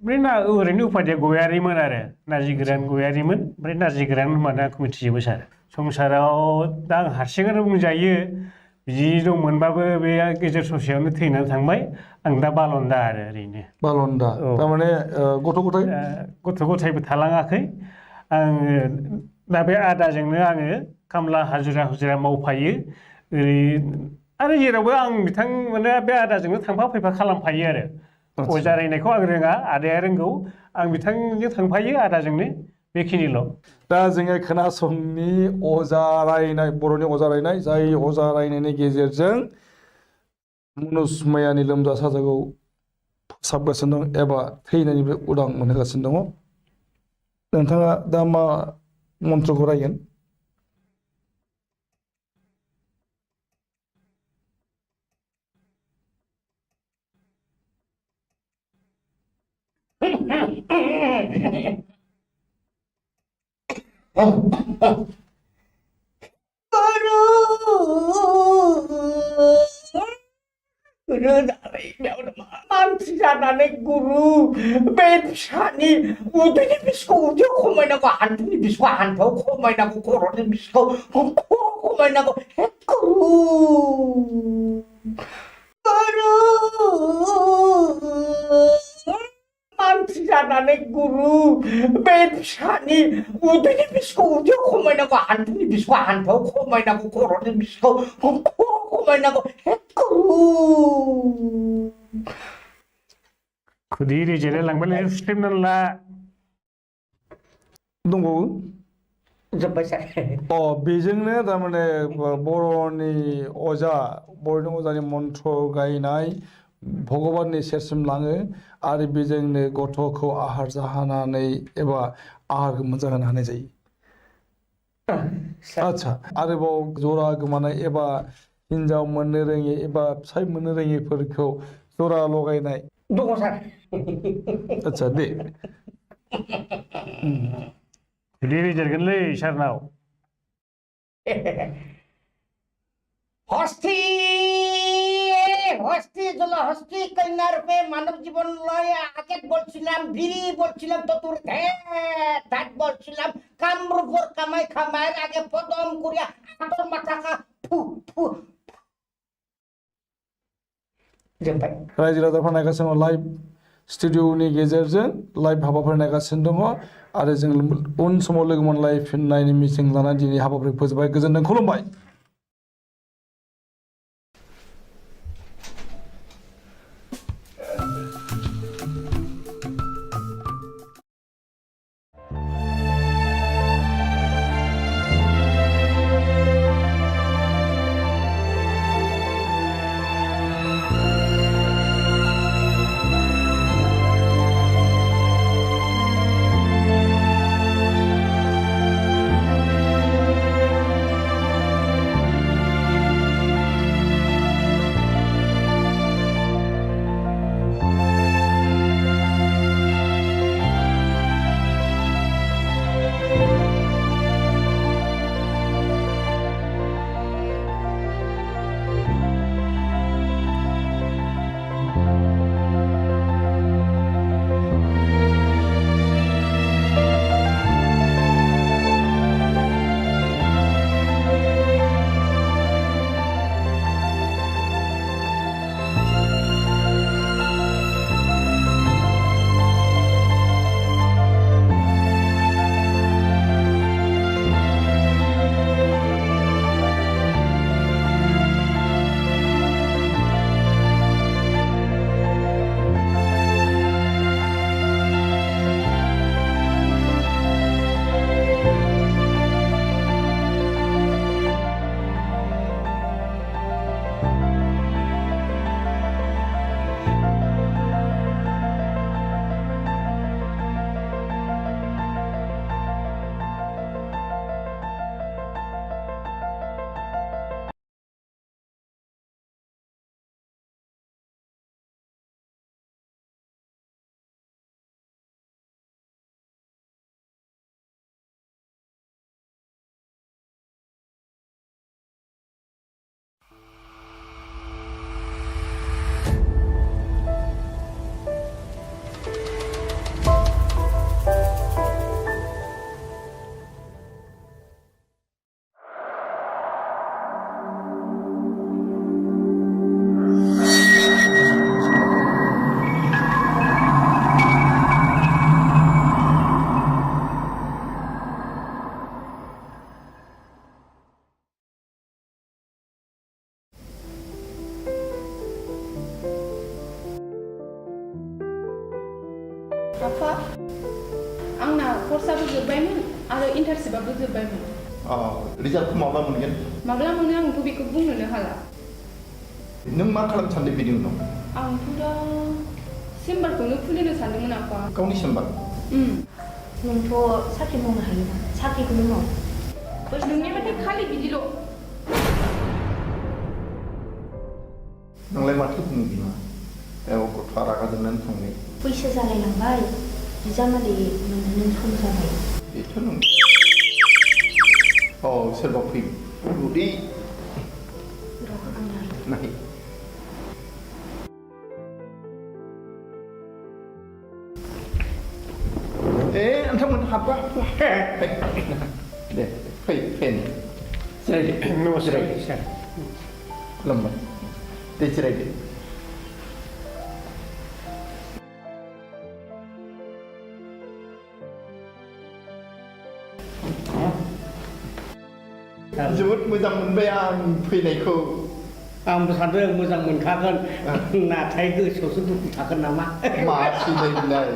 ओमफ्राय ओरैनो उपाधिया गयारिमोन आरो नारजि गोरान गयारिमोन ओमफ्राय नारजि गोरान होनबानो आंखौ मिथिजोबो सार संसाराव दा आं हारसिङैनो बुंजायो बिदि दंमोनबाबो बे गेजेर ससेयावनो थैनानै थांबाय आं दा बालन्दा आरो ओरैनो बालन्दा थारमाने गथ' गथायबो थालाङाखै आङो दा बे आदाजोंनो आङो खामला हाजिरा मावफायो ओरै आरो जेरावबो आं बिथांमोना बे आदाजोंनो थांफा फैफा खालामफायो आरो अजा रायनायखौ आं रोङा आदाया रोंगौ आं बिथांजों थांफायो आदाजोंनो बेखिनिल' दा जोङो खोनासंनि अजा रायनाय बर'नि अजा रायनाय जाय अजा रायनायनि गेजेरजों मुनुस मायानि लोमजा साजाखौ फोसाबगासिनो दं एबा थैनायनिफ्राय उदां मोनहोगासिनो दङ नोंथाङा दा मा मन्त्रखौ रायगोन मानसि जानानै गुरु बे फिसानि उदैनि बिसखौ उदैयाव खमायनांगौ हान्थुनि बिसखौ हान्थुआव खमायनांगौ खर'नि बिसखौ खमायनांगौ गुरु मानसि जानानै गुरु बे फिसानि उदैनि बिसखौ उदैयाव खमायनांगौ हान्थुनि बिसखौ हान्थुआव खमायनांगौ खर'नि बिसखौ खमायनांगौ गुरु खुदै रेजेलाय लांबाय सुस्लेमनानै ला दंबावो जोब्बाय सार बेजोंनो थारमाने बर'नि अजानि मन्त्र गायनाय भगबाननि सेरसिम लाङो आरो बेजोंनो गथ'खौ आहार जाहोनानै एबा आहारखौ मोनजाहोनो हानाय जायो आच्छा आरोबाव जरा गोमानाय एबा हिनजाव मोननो रोङि एबा फिसाय मोननो रोङिफोरखौ जरा लगायनाय दङ सार आच्छा दे खुदै रेजेरगोनलै सारनाव हस्ती জলহস্তি কন্যা রূপে মানব জীবন লয় আগে বলছিলাম বিড়ি বলছিলাম তোর ধাত বলছিলাম কামরূপর কামাই খামায়ের আগে পদম করিয়া আতর মাথাকা ফু ফু रायजो राजाफोरा नायगासिनो दङ लाइभ स्टुडिअनि गेजेरजों लाइभ हाबाफारि नायगासिनो दङ आरो जों उन समाव लोगो मोनलायफिननायनि मिजिं लानानै दिनै हाबाफारि फोजोबबाय गोजोनथों खुलुमबाय आफा आंना कर्सआबो जोब्बायमोन आरो इन्टार्नशिपआबो जोब्बायमोन रिजाल्टखौ माब्ला मोनगोन माब्ला मोनो आंथ' बेखौ बुंनोनो हाला नों मा खालामनो सानदों बिनि उनाव आंथ' दा चेम्बारखौनो खुलिनो सानदोंमोन आफा गावनि चेम्बार नोंथ' साख्रि मावनो हायोना साख्रिखौनो माव नोंनि माथो खालि बिदिल' नोंलाय माथो बुङो बिमा गथ'आ रागा जोंनानै थांनाय बैसो जालायलांबाय बिजामादै मोननो सम जाबाय बेथ' नंगौ सोरबा फैयो उदै नाय नोंथांमोन हाबबा दे फै नमस्कार सार खुलुमबाय दे जिरायदो जोबोद मोजां मोनबाय आं फैनायखौ आंबो सानदों मोजां मोनखागोन नाथाय गोसोआवसो दुखु थागोन नामा मा फैनायलाय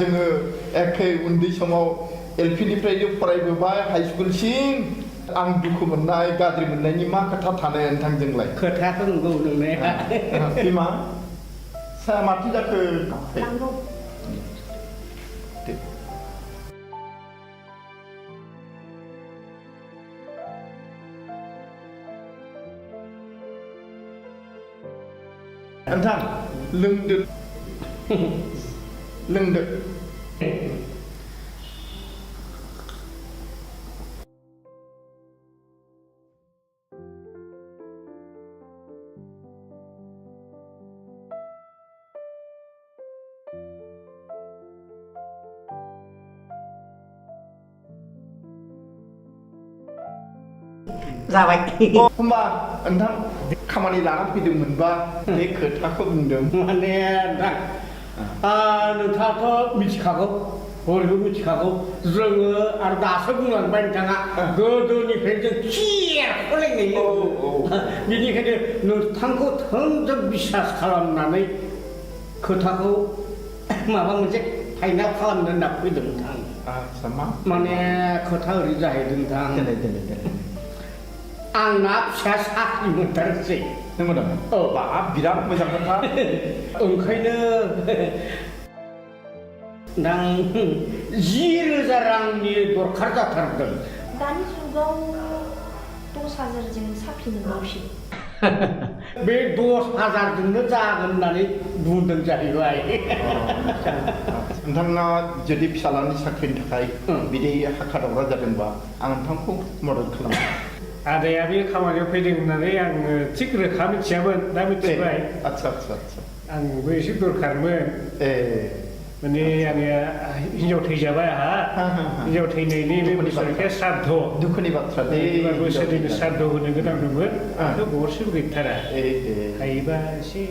जोङो एखे उन्दै समाव एलपिनिफ्रायनो फरायबोबाय हाइ स्कुलसिम आं दुखु मोननाय गाज्रि मोननायनि मा खोथा थानो नोंथांजोंलाय खोथायाथ' नंगौ नोंनाया बिमा सा माथो जाखो नांगौ नोंथां लोंदो लोंदो जाबाय होमबा नोंथां खामानि लाना फैदोंमोनबा बे खोथाखौ बुंदों माने नोंथाङाथ' मिथिखागौ बयबो मिथिखागौ जोङो आरो दासो बुंलांबाय नोंथाङा गोदोनिफ्राय जों खियाखलायनाय बेनिखायनो नोंथांखौ थोंजों बिसास खालामनानै खोथाखौ माबा मोनसे फाइनाल खालामनो होनना फैदों नोंथां माने खोथा ओरै जाहैदों नोंथां आंना फिसा साख्रि मोनथारसै नंगौ नामा बाब बिराद मोजां खोथा ओंखायनो नों 10,000 रांनि दरखार जाथारदों दानि जुगाव 10,000जों साख्रि मोनबावसै बे 10,000जोंनो जागोन होननानै बुंदों जाहैबाय नोंथाङा जुदि फिसालानि साख्रिनि थाखाय बिदि हाखा दावरा जादोंबा आं नोंथांखौ मदद खालामो आदाया बे खामानियाव फैदों होननानै आङो थिग रोखा मिथियामोन दा मिथिबाय आच्छा आंबो एसे दरखारमोन माने आङो हिन्जाव थैजाबाय आंहा हिन्जाव थैनायनि बे बोसोरखे श्राद्ध दुखुनि बाथ्रा दे बोसोरनि श्राद्ध होनो गोनां दंमोन आंथ' गरसेबो गैथारा हायोबा एसे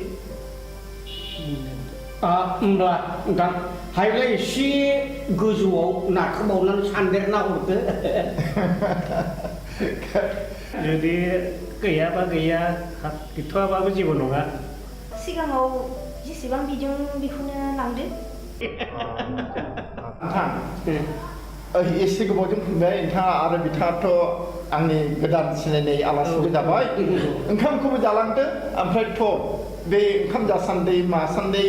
होमब्ला नोंथां हायोब्ला एसे गोजौआव नारखोबावनानै सानदेरना हरदो जुदि गैयाबा गैया गैथ'आबाबो जेबो नङा सिगाङाव जेसेबां बिदों बेखौनो लांदो नोंथां एसे गोबावजों फैबाय नोंथाङा आरो बिथाङाथ' आंनि गोदान सिनायनाय आलासिबो जाबाय ओंखामखौबो जालांदो ओमफ्रायथ' बे ओंखाम जासान्दै मासान्दै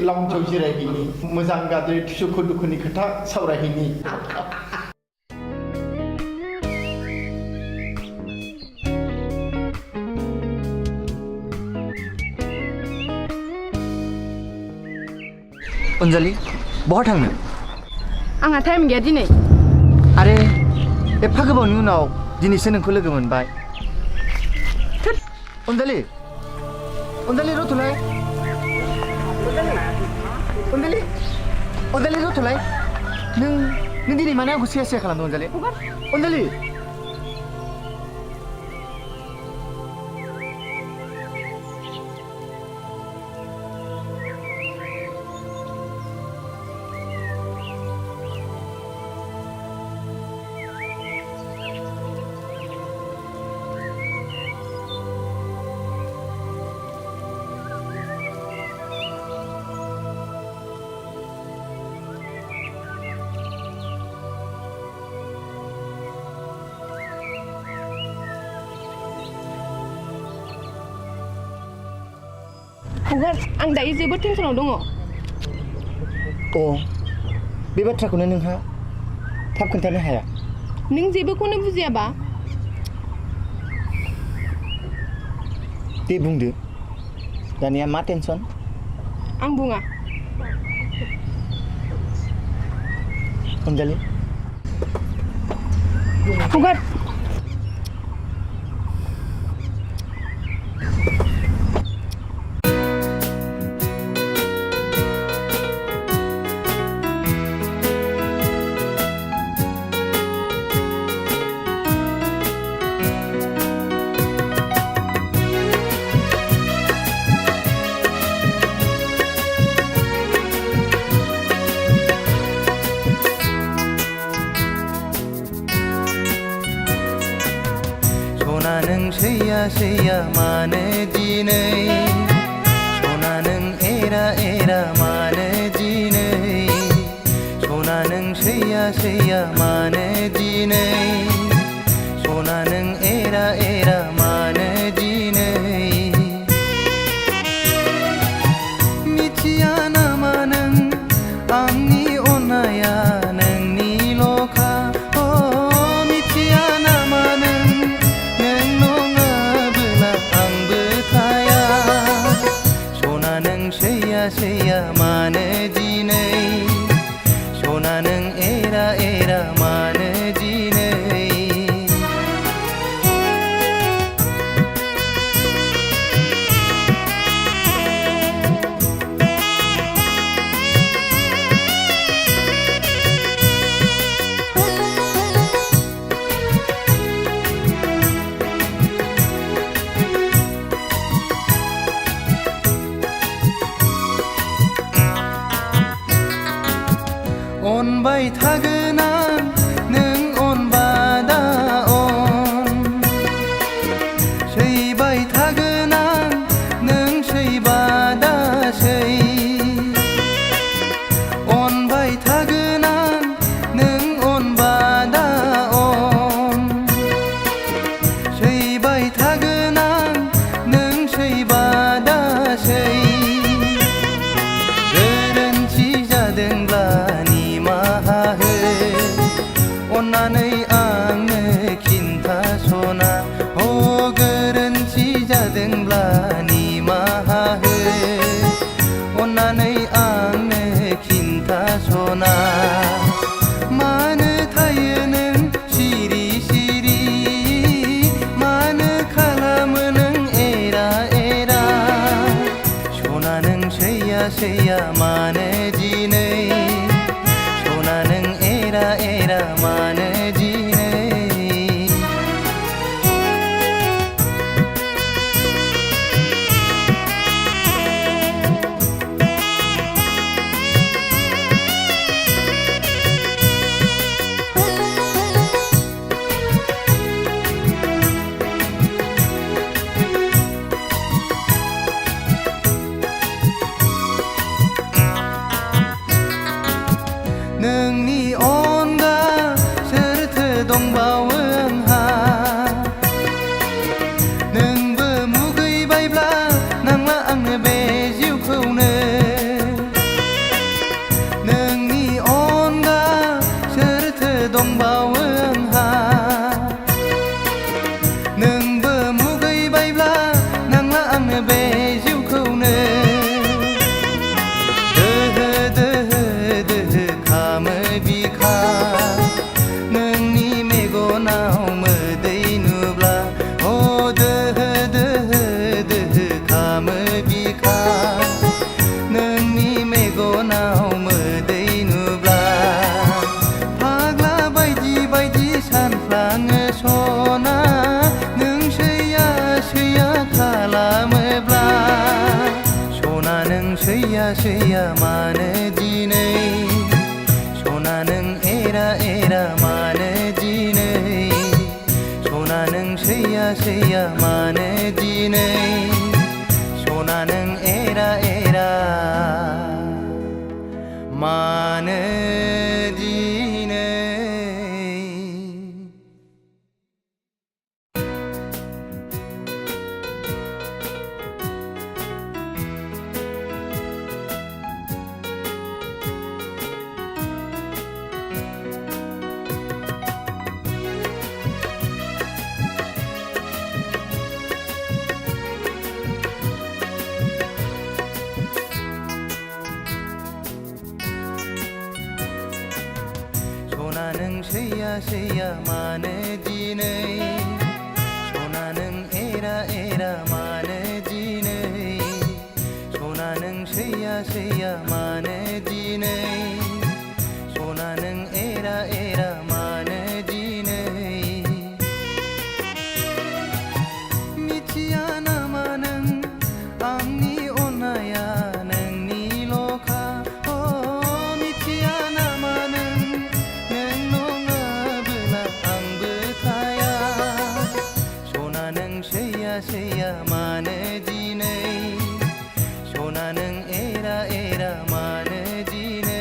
लाउन्जआव जिरायहैनि मोजां गाज्रि सुखु दुखुनि खोथा सावरायहैनि अनजालि बहा थांनो आंहा टाइम गैया दिनै आरे एफा गोबावनि उनाव दिनैसो नोंखौ लोगो मोनबाय अनजालि रथ'लाय अनजालि रथ'लाय नों दिनै मानो आंखौ सिया खालामदों अनजालि फुगार आं दायो जोबोद टेनसनाव दङ अ बे बाथ्राखौनो नोंहा थाब खोन्थानो हाया नों जेबोखौनो बुजियाबा दे बुंदो दानिया मा टेनसन आं बुङा अनजालि फुगार सना नों सैया मानो दिनै सना नों एरा मानो दिनै सना नों सैया मानो दिनै सना नों एरा मानो दिनै मिथिया नामा नों आंनि अननाया नोंनिल'खा मिथिया नामा नों नङाबोला आंबो थाया सना नों सैया मानो दिनै सना नों एरा मानो दिनै अनबाय थागोन आं नों अनबादा अन सैबाय थागोन आं नों सैबादा सै अनबाय थागोन आं नों अनबादा अन सैबाय थागोन आं नों सैबादा सै गोरोन्थि जादोंब्ला अन्नानै आंनो खिन्थासना गोरोन्थि जादोंब्ला निमाहा हो अन्नानै आंनो खिन्थासना मानो थायो नों सिरि सिरि मानो खालामो नों एरा सना नों सैया मानो दिनै सना नों एरा मानो दिनै नोंनि अनगा सोरथो दंबावो आंहा नोंबो मुगैबायब्ला नांला आंनो बे जिउखौनो नोंनि अनगा सोरथो दंबावो आंहा नोंबो मुगैबायब्ला नांला आंनो बे जिउखौनो खामो बिखा नोंनि मेगनाव मोदै नुब्ला दोहो खामो बिखा नोंनि मेगनाव मोदै नुब्ला फाग्ला बायदि सानफ्लाङो सना नों सैया खालामोब्ला सना नों सैया मानो दिनै सना नों एरा मानो दिनै सना नों सैया मानो दिनै सना नों एरा मानो दिनै सैया मानो दिनै सना नों एरा एरा मानो दिनै सना नों सैया मानो दिनै सना नों एरा एरा मानो दिनै मिथिया नामा नों आंनि अननाया नोंनिल'खा मिथिया नामा नों नङाबोला आंबो थाया सना नों सैया मानो दिनै सना नों एरा एरा मानो दिनै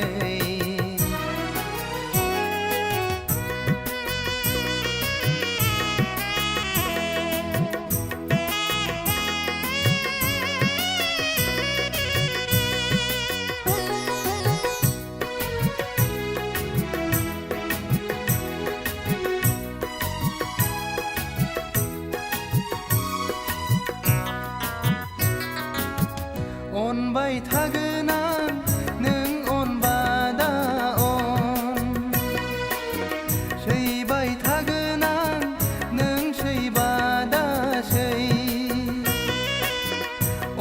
अनबाय थागोन आं नों अनबादा अन सैबाय थागोन आं नों सैबादा सै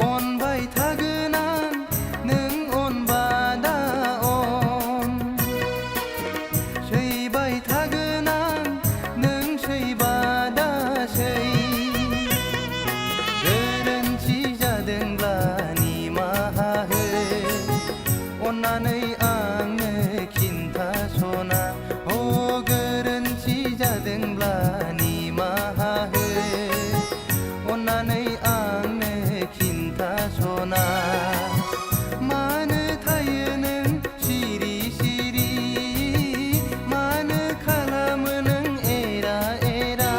अनबाय थागोन आं नों अनबादा अन सैबाय थागोन आं नों सैबादा सै गोरोन्थि जादोंब्ला अन्नानै आंनो खिन्थासना गोरोन्थि जादोंब्ला निमाहा हो अन्नानै आंनो खिन्थासना मानो थायो नों सिरि सिरि मानो खालामो नों एरा एरा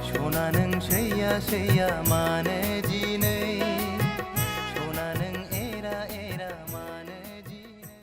सना नों सैया मानो दिनै सना नों एरा एरा मानो दिनै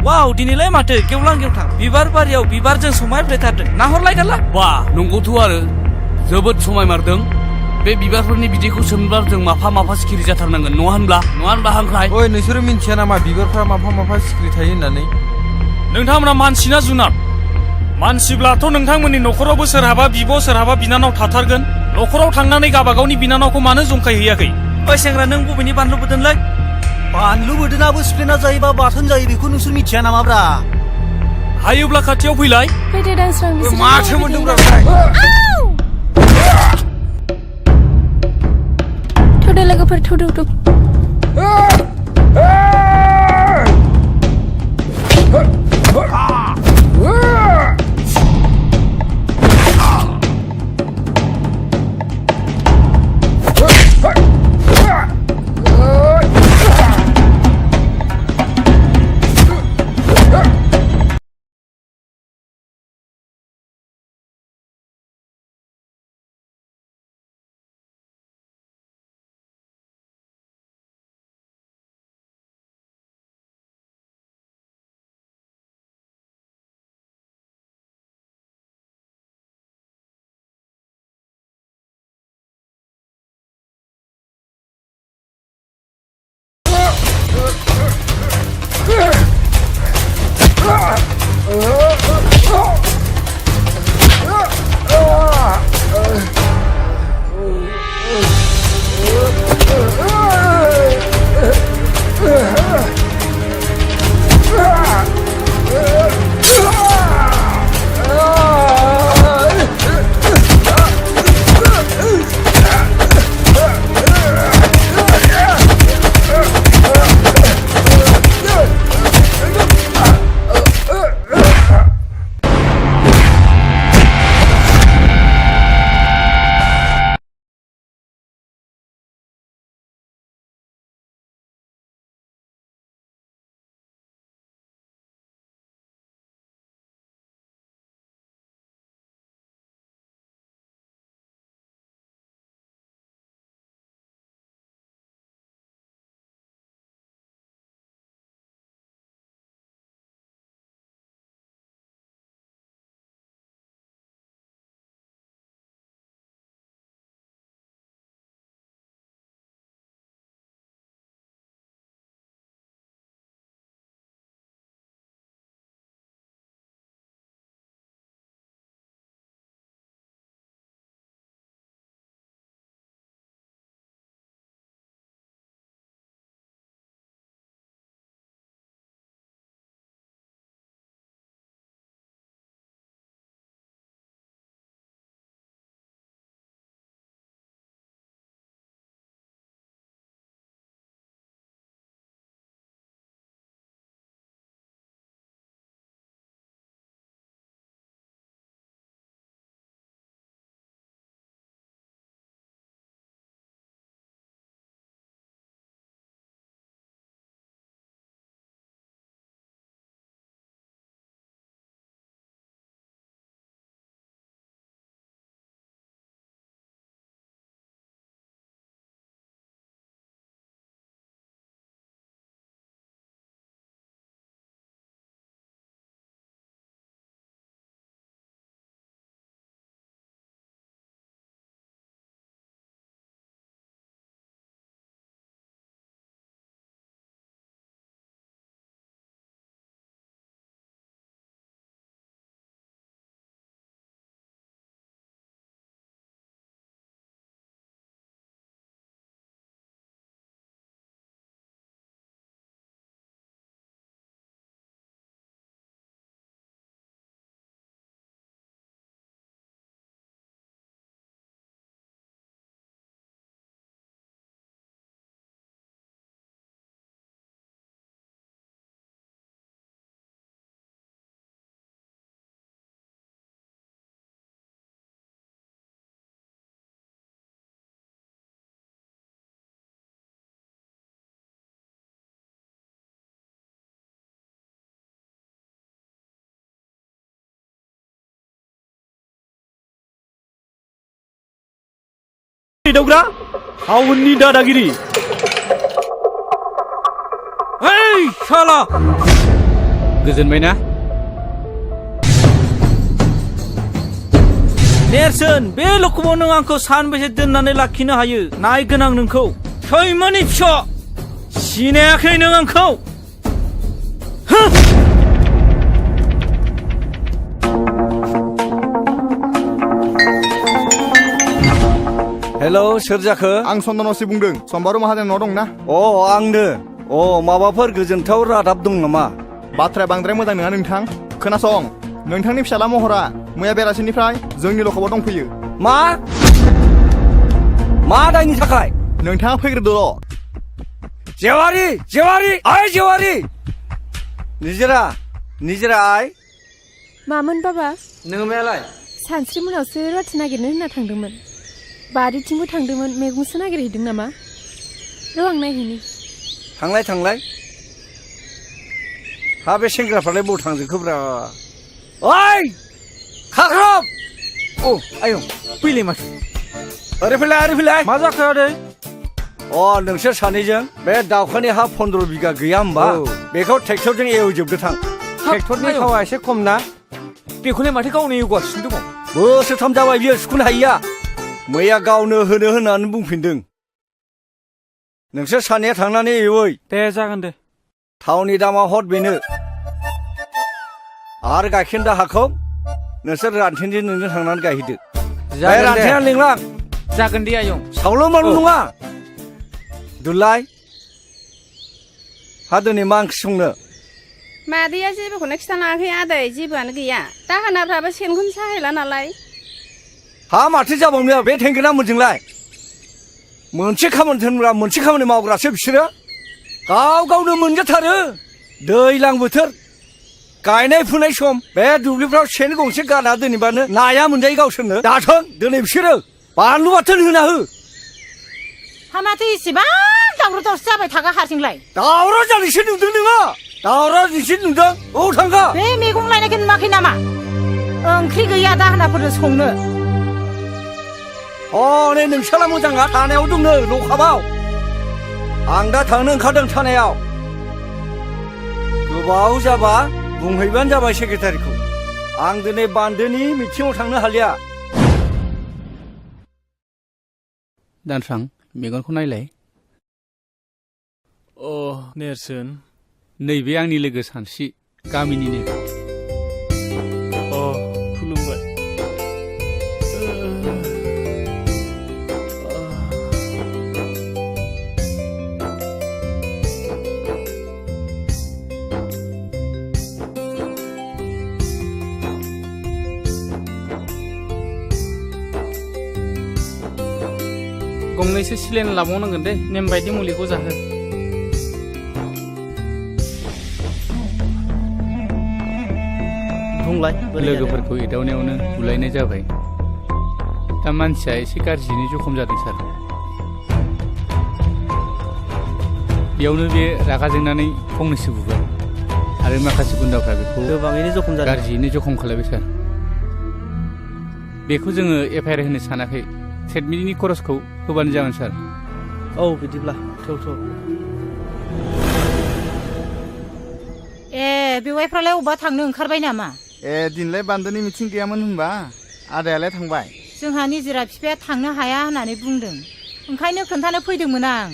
वाव दिनैलाय माथो गेवलां गेवथां बिबार बारियाव बिबारजों समायफ्लेथारदों नाहरलाय दाला वाह नंगौथ' आरो जोबोद समायमारदों बे बिबारफोरनि बिदैखौ सोमब्ला जों माफा सिखिरि जाथारनांगोन नङा होनब्ला हांख्राय ओइ नोंसोरो मिन्थिया नामा बिबारफ्रा माफा सिखिरि थायो होननानै नोंथांमोना मानसि ना जुनार मानसिब्लाथ' नोंथांमोननि न'खरावबो सोरहाबा बिब' सोरहाबा बिनानाव थाथारगोन न'खराव थांनानै गाबागावनि बिनानावखौ मानो जंखायहैयाखै ओइ सेंग्रा नों बबेनि बानलु बोदोनलै बानलु बोदोनाबो सिफ्लेना जायोबा बाथोन जायो बेखौ नोंसोर मिथिया नामाब्रा हायोब्ला खाथियाव फैलाय फैदो दांस्रां माथो मोनदोंब्रा थौदो लोगोफोर थौदो एदावग्रा हाउननि दादागिरि ओइ शाला गोजोनबायना नेरसोन बे लखमाव नों आंखौ सानबेसे दोननानै लाखिनो हायो नायगोन आं नोंखौ सैमानि फिसा सिनायाखै नों आंखौ हेलौ सोर जाखो आं चन्दनसि बुंदों सम्बारु माहाजोन न' दंना अ आंनो अ माबाफोर गोजोनथाव रादाब दं नामा बाथ्राया बांद्राय मोजां नङा नोंथां खोनासं नोंथांनि फिसाला महरा मैया बेलासिनिफ्राय जोंनि लखबाव दंफैयो मा दायनि थाखाय नोंथाङा फैग्रोदोल' जेवारि जेवारि आइ जेवारि निजिरा आइ मामोन बाबा नोङो मायालाय सानस्रि मोनावसो रुवाथि नागिरनो होनना थांदोंमोन बारिथिंबो थांदोंमोन मैगंसो नागिरहैदों नामा र' आं नायहैनि थांलाय हा बे सेंग्राफ्रालाय बबाव थांजोबखोब्रा ओइ खाख्रब अ आयं फैलाय माथो ओरै फैलाय मा जाखो आदै अ नोंसोर सानैजों बे दाउखानि हा 15 बिगा गैया होमबा बेखौ ट्रेक्टरजों एवजोबदो थां ट्रेक्टरनि थावा एसे खम ना बेखौलाय माथो गावनो एवगासिनो दङ बोसोरथाम जाबाय बियो सुखुनो हायिया मैया गावनो होनो होननानै बुंफिनदों नोंसोर सानैया थांनानै एवै दे जागोन दे थावनि दामा हर बेनो आरो गाइखेर दाहाखौ नोंसोर रानथेनजों नोंजों थांनानै गायहैदो रानथेना लिंलां जागोन दे आयं सावल' माल नङा दुलाय हा दिनै मा ओंख्रि संनो मादैया जेबोखौनो खिथानाङाखै आदै जेबोआनो गैया दाहोनाफ्राबो सेनखौनो साहैला नालाय हा माथो जाबावनो बे थेंगोना मोनजोंलाय मोनसे खामानि थोनग्रा मोनसे खामानि मावग्रासो बिसोरो गावनो मोनजाथारो दैज्लां बोथोर गायनाय फुनाय सम बे दुब्लिफ्राव सेन गंसे गाना दोनैबानो नाया मोनजायो गावसोरनो दाथों दिनै बिसोरो बानलु बाथोन होना हो हा माथो इसेबां दावराव दावसि जाबाय थागा हारसिंलाय दावराव जानायसो नुदों नोङो दावराव नोंसो नुदों औ थांगा बे मैगं लायनायखौ नुवाखै नामा ओंख्रि गैया दाहोनाफोरनो संनो हनै नोंसाला मोजाङा थानायाव दंनो लकाबाव आं दा थांनो ओंखारदों थानायाव गोबाव जाबा बुंहैबानो जाबाय सेक्रेटारिखौ आं दिनै बान्दोनि मिथिङाव थांनो हालिया दानस्रां मेगनखौ नायलाय अ नेरसोन नैबे आंनि लोगो सानस्रि गामिनिनो अ खुलुमबाय गंनैसो सिलेन लाबावनांगोन दे नेम बायदि मुलिखौ जाहो बुंलाय लोगोफोरखौ एदावनायावनो बुलायनाय जाबाय दा मानसिया एसे गाज्रियैनो जखम जादों सार बेयावनो बे रागा जोंनानै फंनैसो बुबाय आरो माखासे गुन्दाफ्रा बेखौ गोबाङैनो जखम जादों गाज्रियैनो जखम खालायबाय सार बेखौ जोङो एफआइआर होनो सानाखै ट्रिटमेन्टनि खरसखौ होबानो जागोन सार औ बिदिब्ला थौ ए बेवाइफ्रालाय अबा थांनो ओंखारबाय नामा ए दिनलाय बान्दोनि मिथिं गैयामोन होनबा आदायालाय थांबाय जोंहा निजिरा बिफाया थांनो हाया होननानै बुंदों ओंखायनो खोन्थानो फैदोंमोन आं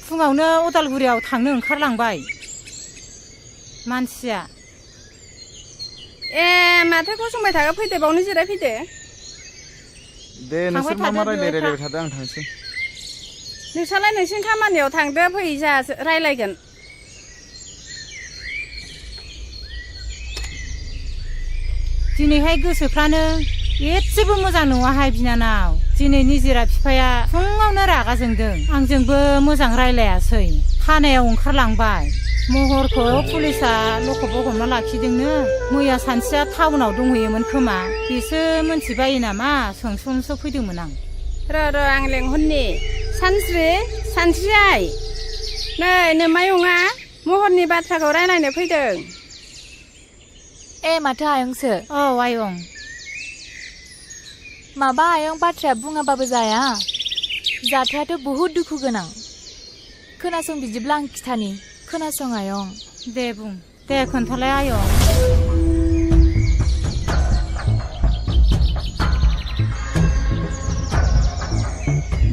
फुङावनो अदालगुरियाव थांनो ओंखारलांबाय मानसिया ए माथो गसंबाय थागा फैदो बावनो जिरायफैदो दे नोंसोर मा रायलायबाय थादो आं थांसै नोंसालाय नोंसिनि खामानियाव थांदो फै जा रायलायगोन दिनैहाय गोसोफ्रानो एसेबो मोजां नङाहाय बिनानाव दिनै निजिरा बिफाया फुङावनो रागा जोंदों आंजोंबो मोजां रायलायासै थानायाव ओंखारलांबाय महरखौ पुलिसा लकबाव हमना लाखिदोंनो मैया सानसेया टाउनाव दंहैयोमोन खोमा बेसो मोनथिबायो नामा सोंसनसो फैदोंमोन आं र' आं लेंहरनि सानस्रि आइ नै नोमायंआ महरनि बाथ्राखौ रायलायनो फैदों ए माथो आयंसो औ आयं माबा आयं बाथ्राया बुङाबाबो जाया जाथायाथ' बहुद दुखु गोनां खोनासं बिदिब्ला आं खिथानि खोनासं आयं दे बुं दे खोन्थालाय आयं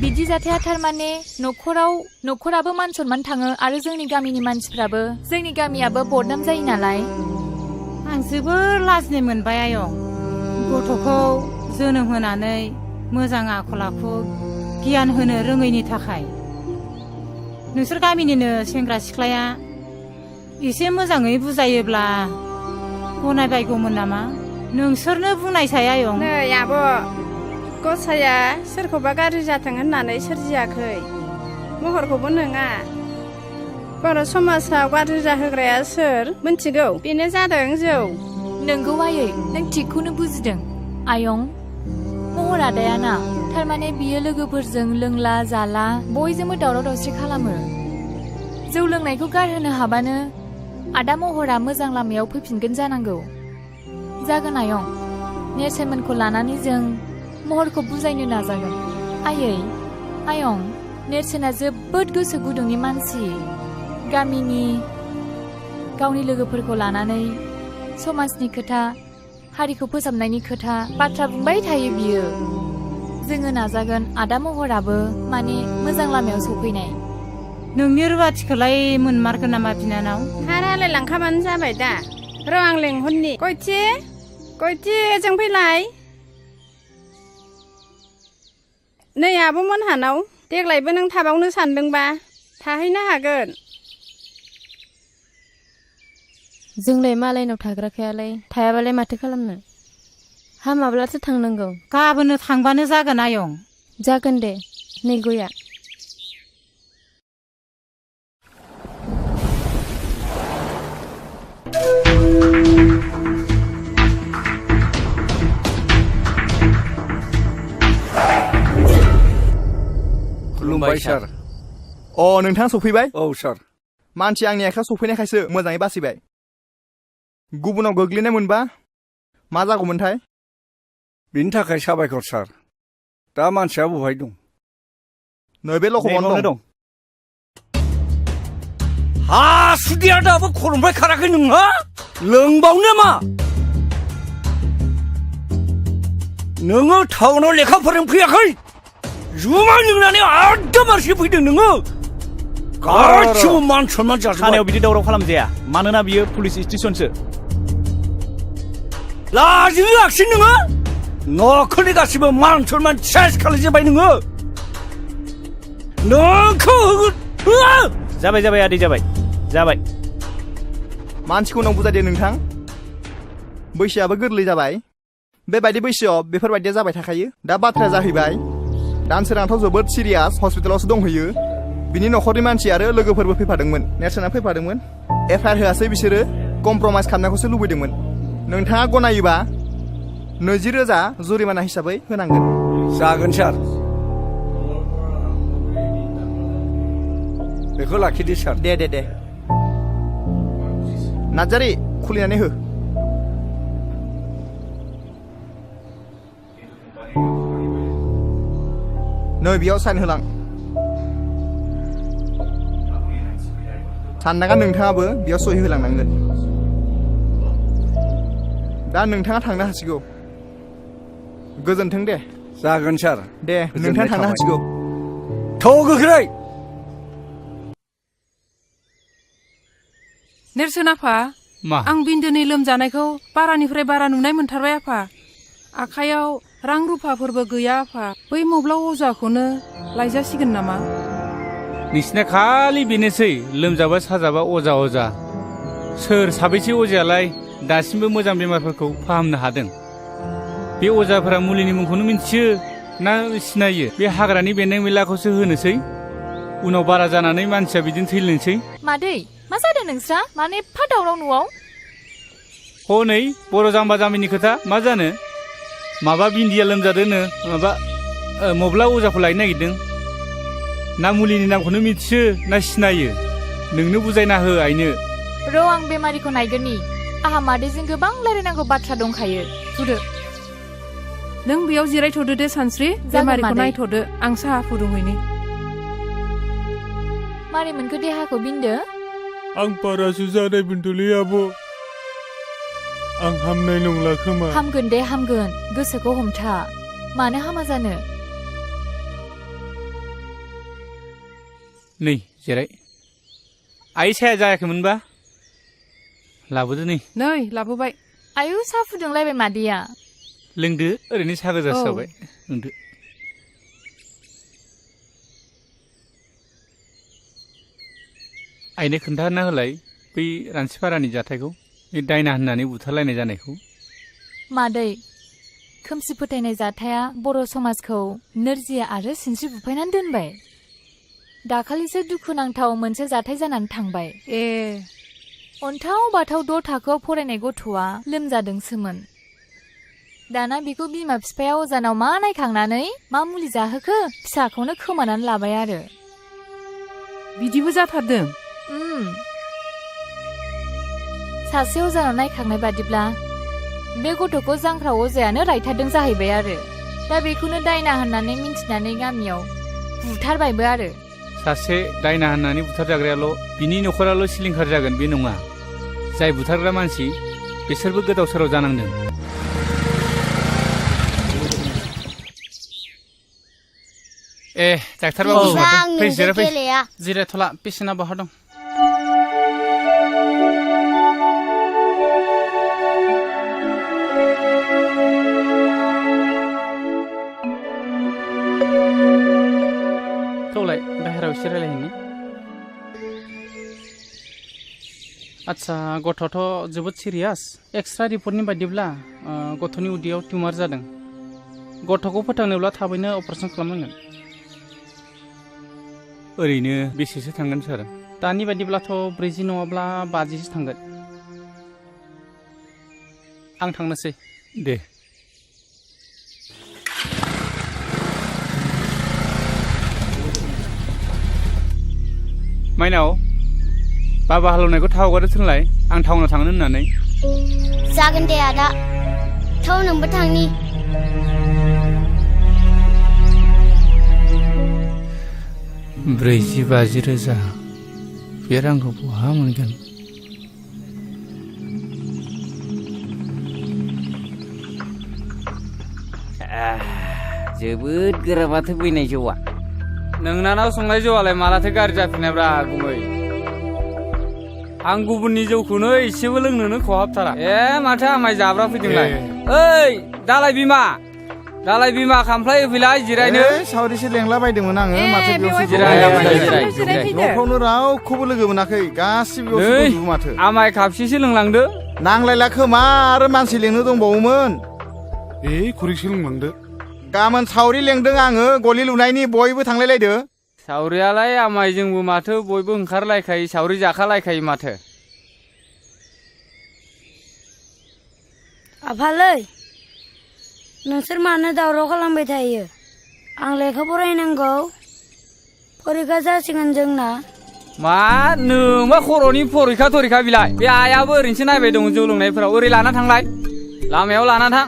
बिदि जाथाया थारमाने न'खराबो मान सनमान थाङो आरो जोंनि गामिनि मानसिफ्राबो जोंनि गामियाबो बदनाम जायो नालाय आं जोबोर लाजिनाय मोनबाय आयं गथ'खौ जोनोम होनानै मोजां आखल आखु गियान होनो रोङैनि थाखाय नोंसोर गामिनिनो सेंग्रा सिख्लाया एसे मोजाङै बुजायोब्ला गनायबायगौमोन नामा नोंसोरनो बुंनायसाय आयं नै आब' गसाया सोरखौबा गाज्रि जाथों होननानै सोरजियाखै महरखौबो नङा बर' समाजाव गाज्रि जाहोग्राया सोर मिन्थिगौ बेनो जादों जौ नोंगौ आयै नों थिगखौनो बुजिदों आयं महर आदायाना थारमाने बियो लोगोफोरजों लोंला जाला बयजोंबो दावराव दावसि खालामो जौ लोंनायखौ गारहोनो हाबानो आदा महरा मोजां लामायाव फैफिनगोन जानांगौ जागोन आयं नेरसोनमोनखौ लानानै जों महरखौ बुजायनो नाजागोन आयं नेरसोना जोबोद गोसो गुदुंनि मानसि गामिनि गावनि लोगोफोरखौ लानानै समाजनि खोथा हारिखौ फोसाबनायनि खोथा बाथ्रा बुंबाय थायो बियो जोङो नाजागोन आदा महराबो माने मोजां लामायाव सफैनाय नोंनि रुवाथिखौलाय मोनमारगोन नामा बिनानाव हारालाय लांखाबानो जाबाय दा र' आं लेंहरनि गयथि जों फैलाय नै आब'मोनहानाव देग्लायबो नों थाबावनो सानदोंबा थाहैनो हागोन जोंलाय मालायनाव थाग्राखायालाय थायाबालाय माथो खालामनो हामाब्लासो थांनांगौ गाबोननो थांबानो जागोन आयं जागोन दे नै गया खुलुमबाय सार नोंथाङा सफैबाय औ सार मानसि आंनि आखायाव सफैनायखायसो मोजाङै बासिबाय गुबुनाव गोग्लैनाय मोनबा मा जागौमोनथाय बिनि थाखाय साबायखर सार दा मानसिया बहाय दं नैबे लखबावनो दं हासुदिया दाबो खर'निफ्राय खाराखै नोंहा लोंबावनो मा नोङो टाउनाव लेखा फोरों फैयाखै जुमाय लोंनानै आददा मानसि फैदों नोङो गासिबो मान सनमान जाजोब्बाय थानायाव बिदि दावराव खालामजाया मानोना बियो पुलिस स्टेशनसो लाजिनो लाखिन नोङो न'खरनि गासिबो मान सनमान सेस खालामजोब्बाय नोङो नोंखौ जाबाय आदै जाबाय मानसिखौ उनाव बुजायदो नोंथां बैसोआबो गोरलै जाबाय बेबायदि बैसोआव बेफोरबायदिया जाबाय थाखायो दा बाथ्राया जाहैबाय दानसोरांथ' जोबोद सिरियास हस्पिटालावसो दंहैयो बिनि न'खरनि मानसि आरो लोगोफोरबो फैफादोंमोन नेरसोना फैफादोंमोन एफआइआर होआसै बिसोरो कमप्रमाइस खालामनायखौसो लुबैदोंमोन नोंथाङा गनायोबा 20,000 जुरिमाना हिसाबै होनांगोन जागोन सार बेखौ लाखिदो सार दे नार्जारि खुलिनानै हो नै बेयाव साइन होलां साननाङा नोंथाङाबो बेयाव सहि होलांनांगोन दा नोंथाङा थांनो हासिगौ गोजोन्थों दे जागोन सार दे नोंथाङा थांनो हासिगौ थौ गोख्रै नेरसोन आफा मा आं बिन्दोनि लोमजानायखौ बारानिफ्राय बारा नुनाय मोनथारबाय आफा आखायाव रां रुफाफोरबो गैया आफा बै मब्लाव अजाखौनो लायजासिगोन नामा नोंसिना खालि बेनोसै लोमजाबा साजाबा अजा सोर साबैसे अजायालाय दासिमबो मोजां बेमारफोरखौ फाहामनो हादों बे अजाफोरा मुलिनि मुंखौनो मिन्थियो ना सिनायो बे हाग्रानि बेन्दों बेनलाखौसो होनोसै उनाव बारा जानानै मानसिया बिदिनो थैलांसै मादै मा जादों नोंस्रा माने एफा दावराव न'आव हनै बर' जाम्बा जाम्बिनि खोथा मा जानो माबा बिन्दिया लोमजादोंनो माबा मब्ला अजाखौ लायनो नागिरदों ना मुलिनि नामखौनो मिथियो ना सिनायो नोंनो बुजायना हो आइनो र' आं बेमारिखौ नायगोननि आहा मादैजों गोबां रायलायनांगौ बाथ्रा दंखायो थुदो नों बेयाव जिरायथ'दो दे सानस्रि बेमारिखौ नायथ'दो आं साहा फुदुंहैनि मारै मोनखो देहाखौ बिन्दो आं बारासो जानाय बिन्दुलै आब' आं हामनाय नंला खोमा हामगोन दे हामगोन गोसोखौ हमथा मानो हामा जानो नै जिराय आइ साया जायाखैमोनबा लाबोदो नै लाबोबाय आयु साहा फुदुंलायबाय मादैया लोंदो ओरैनो साहा गोजासो जाबाय लोंदो आइनो खोन्थाना होलाय बै रानसिपारानि जाथायखौ बे दायना होननानै बुथारलायनाय जानायखौ मादै खोमसि फोथायनाय जाथाया बर' समाजखौ नोरजिया आरो सिनस्रि बुफायनानै दोनबाय दाखालिसो दुखुनांथाव मोनसे जाथाय जानानै थांबाय अन्थाव बाथाव 6 थाखोआव फरायनाय गथ'आ लोमजादोंसोमोन दाना बिखौ बिमा बिफाया अजानाव मा नायखांनानै मा मुलि जाहोखो फिसाखौनो खोमानानै लाबाय आरो बिदिबो जाथारदों सासे अजानाव नायखांनाय बादिब्ला बे गथ'खौ जांख्रा अजायानो रायथारदों जाहैबाय आरो दा बेखौनो दायना होननानै मिन्थिनानै गामियाव बुथारबायबो आरो सासे दायना होननानै बुथारजाग्रायाल' बिनि न'खराल' सिलिंखार जागोन बे नङा जाय बुथारग्रा मानसि बिसोरबो गोदाव सोराव जानांदों डाक्टार बाबु फै जिरायफै जिरायथ'ला पेसेन्टआ बहा दं थौलाय बाहेरायाव एसे रायलायहैनि आच्छा गथ'थ' जोबोद सिरियास एक्सरे रिपर्टनि बायदिब्ला गथ'नि उदैयाव टिउमार जादों गथ'खौ फोथांनोब्ला थाबैनो अपारेसन खालामनांगोन ओरैनो बेसेसो थांगोन सार दानि बायदिब्लाथ' 40 नङाब्ला 50सो थांगोन आं थांनोसै दे माइनाव बाबा हालेवनायखौ थाव हगारदो थोनलाय आं टाउनाव थांनो होननानै जागोन दे आदा थाव नोंबो थांनि 40-50 रोजा बे रांखौ बहा मोनगोन जोबोद गोरा माथो बैनाय जौआ नोंनानाव संनाय जौआलाय मालाथो गाज्रि जाफिननायब्रा गुमै आं गुबुननि जौखौनो एसेबो लोंनोनो खहाबथारा माथो आमाय जाब्रा फैदोंलाय ओइ दालाय बिमा खामफ्लाय होफैलाय जिरायनो सावरिसो लेंला बायदोंमोन आङो माथो बेयावसो जिराय न'फ्रावनो रावखौबो लोगो मोनाखै गासिबो बेयावसो माथो आमाय खापसेसो लोंलांदो नांलायला खोमा आरो मानसि लेंनो दंबावोमोन खुरैसो लोंलांदो गाबोन सावरि लेंदों आङो गलि लुनायनि बयबो थांलायलायदो सावरियालाय आमाय जोंबो माथो बयबो ओंखारलायखायो सावरि जाखालायखायो माथो आफालै नोंसोर मानो दावराव खालामबाय थायो आं लेखा फरायनांगौ फरिखा जासिगोन जोंना मा नोंबा खर'नि फरिखा बिलाय बे आइयाबो ओरैनोसो नायबाय दं जौ लोंनायफोराव ओरै लाना थांलाय लामायाव लाना थां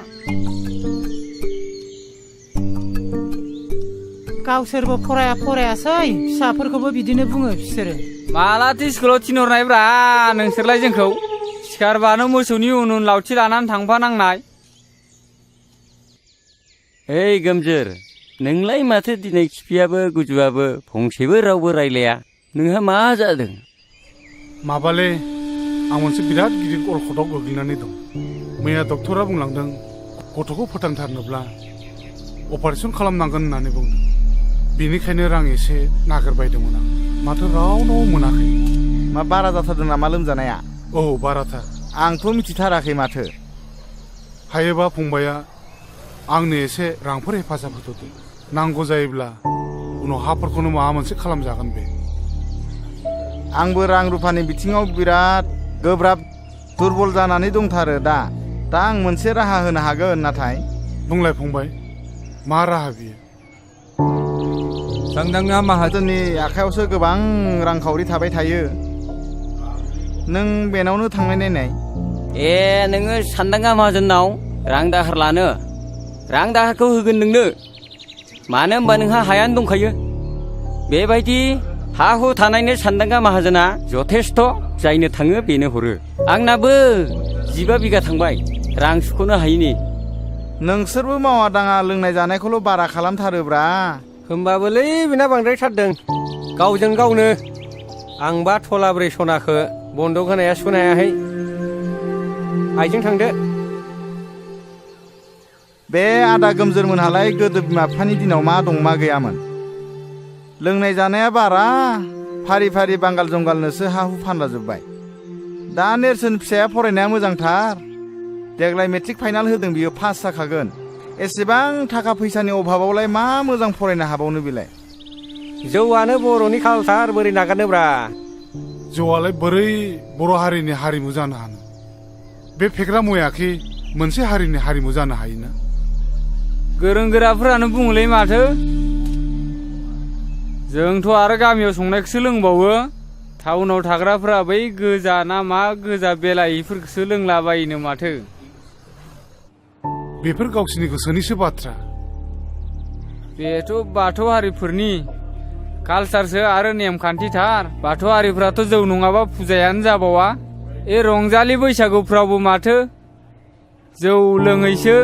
गावसोरबो फरायासै फिसाफोरखौबो बिदिनो बुङो बिसोरो मालाथो स्कुलाव थिनहरनायब्रा नोंसोरलाय जोंखौ सिखारबानो मोसौनि उन लावथि लानानै थांफानांनाय ओइ गोमजोर नोंलाय माथो दिनै खिफियाबो गुजुआबो फंसेबो रावबो रायलाया नोंहा मा जादों माबाले आं मोनसे बिराद गिदिर अलखदाव गोग्लैनानै दं मैया डक्टरा बुंलांदों गथ'खौ फोथांथारनोब्ला अपारेसन खालामनांगोन होननानै बुंदों बेनिखायनो रां एसे नागिरबायदोंमोन आं माथो रावनाव मोनाखै मा बारा जाथारदों नामा लोमजानाया औ बाराथार आंथ' मिथिथाराखै माथो हायोबा फंबाया आंनो एसे रांफोर हेफाजाब होथ'दो नांगौ जायोब्ला उनाव हाफोरखौनो माबा मोनसे खालामजागोन बे आंबो रां रुफानि बिथिङाव बिराद गोब्राब दुरबल जानानै दंथारो दा आं मोनसे राहा होनो हागोन नाथाय बुंलाय फंबाय मा राहा बियो सानदांगा माहाजोननि आखायावसो गोबां रांखावरि थाबाय थायो नों बेनावनो थांनाय नायनाय नोङो सानदांगा माहाजोननाव रां दाहार लानो रां दाहारखौ होगोन नोंनो मानो होनबा नोंहा हायानो दंखायो बेबायदि हा हु थानायनो सानदांगा माहाजोना जथेस्थ' जायनो थाङो बेनो हरो आंनाबो 15 बिगा थांबाय रां सुख'नो हायिनि नोंसोरबो मावा दाङा लोंनाय जानायखौल' बारा खालामथारोब्रा होमबाबोलै बेना बांद्रायथारदों गावजों गावनो आंबा थलाब्रै सनाखौ बन्दक होनाया सुख'नो हायाखै आइजों थांदो बे आदा गोमजोर मोनहालाय गोदो बिमा बिफानि दिनाव मा दं मा गैयामोन लोंनाय जानाया बारा फारि फारि बांगाल जंगालनोसो हा हु फानला जोब्बाय दा नेरसोन फिसाया फरायनाया मोजांथार देग्लाय मेट्रिक फाइनाल होदों बियो पास जाखागोन एसेबां थाखा फैसानि अभाबावलाय मा मोजां फरायनो हाबावनो बेलाय जौआनो बर'नि कालसार बोरै नागारनोब्रा जौआलाय बोरै बर' हारिनि हारिमु जानो हानो बे फेग्रा मुवायाखि मोनसे हारिनि हारिमु जानो हायोना गोरों गोराफोरानो बुङोलै माथो जोंथ' आरो गामियाव संनायखौसो लोंबावो टाउनाव थाग्राफोरा बै गोजा ना मा गोजा बेलायिफोरखौसो लोंलाबायोनो माथो बेफोर गावसिनि गोसोनिसो बाथ्रा बेथ' बाथौ हारिफोरनि कालसारसो आरो नेमखान्थिथार बाथौ हारिफ्राथ' जौ नङाबा फुजायानो जाबावा रंजालि बैसागुफ्रावबो माथो जौ लोङैसो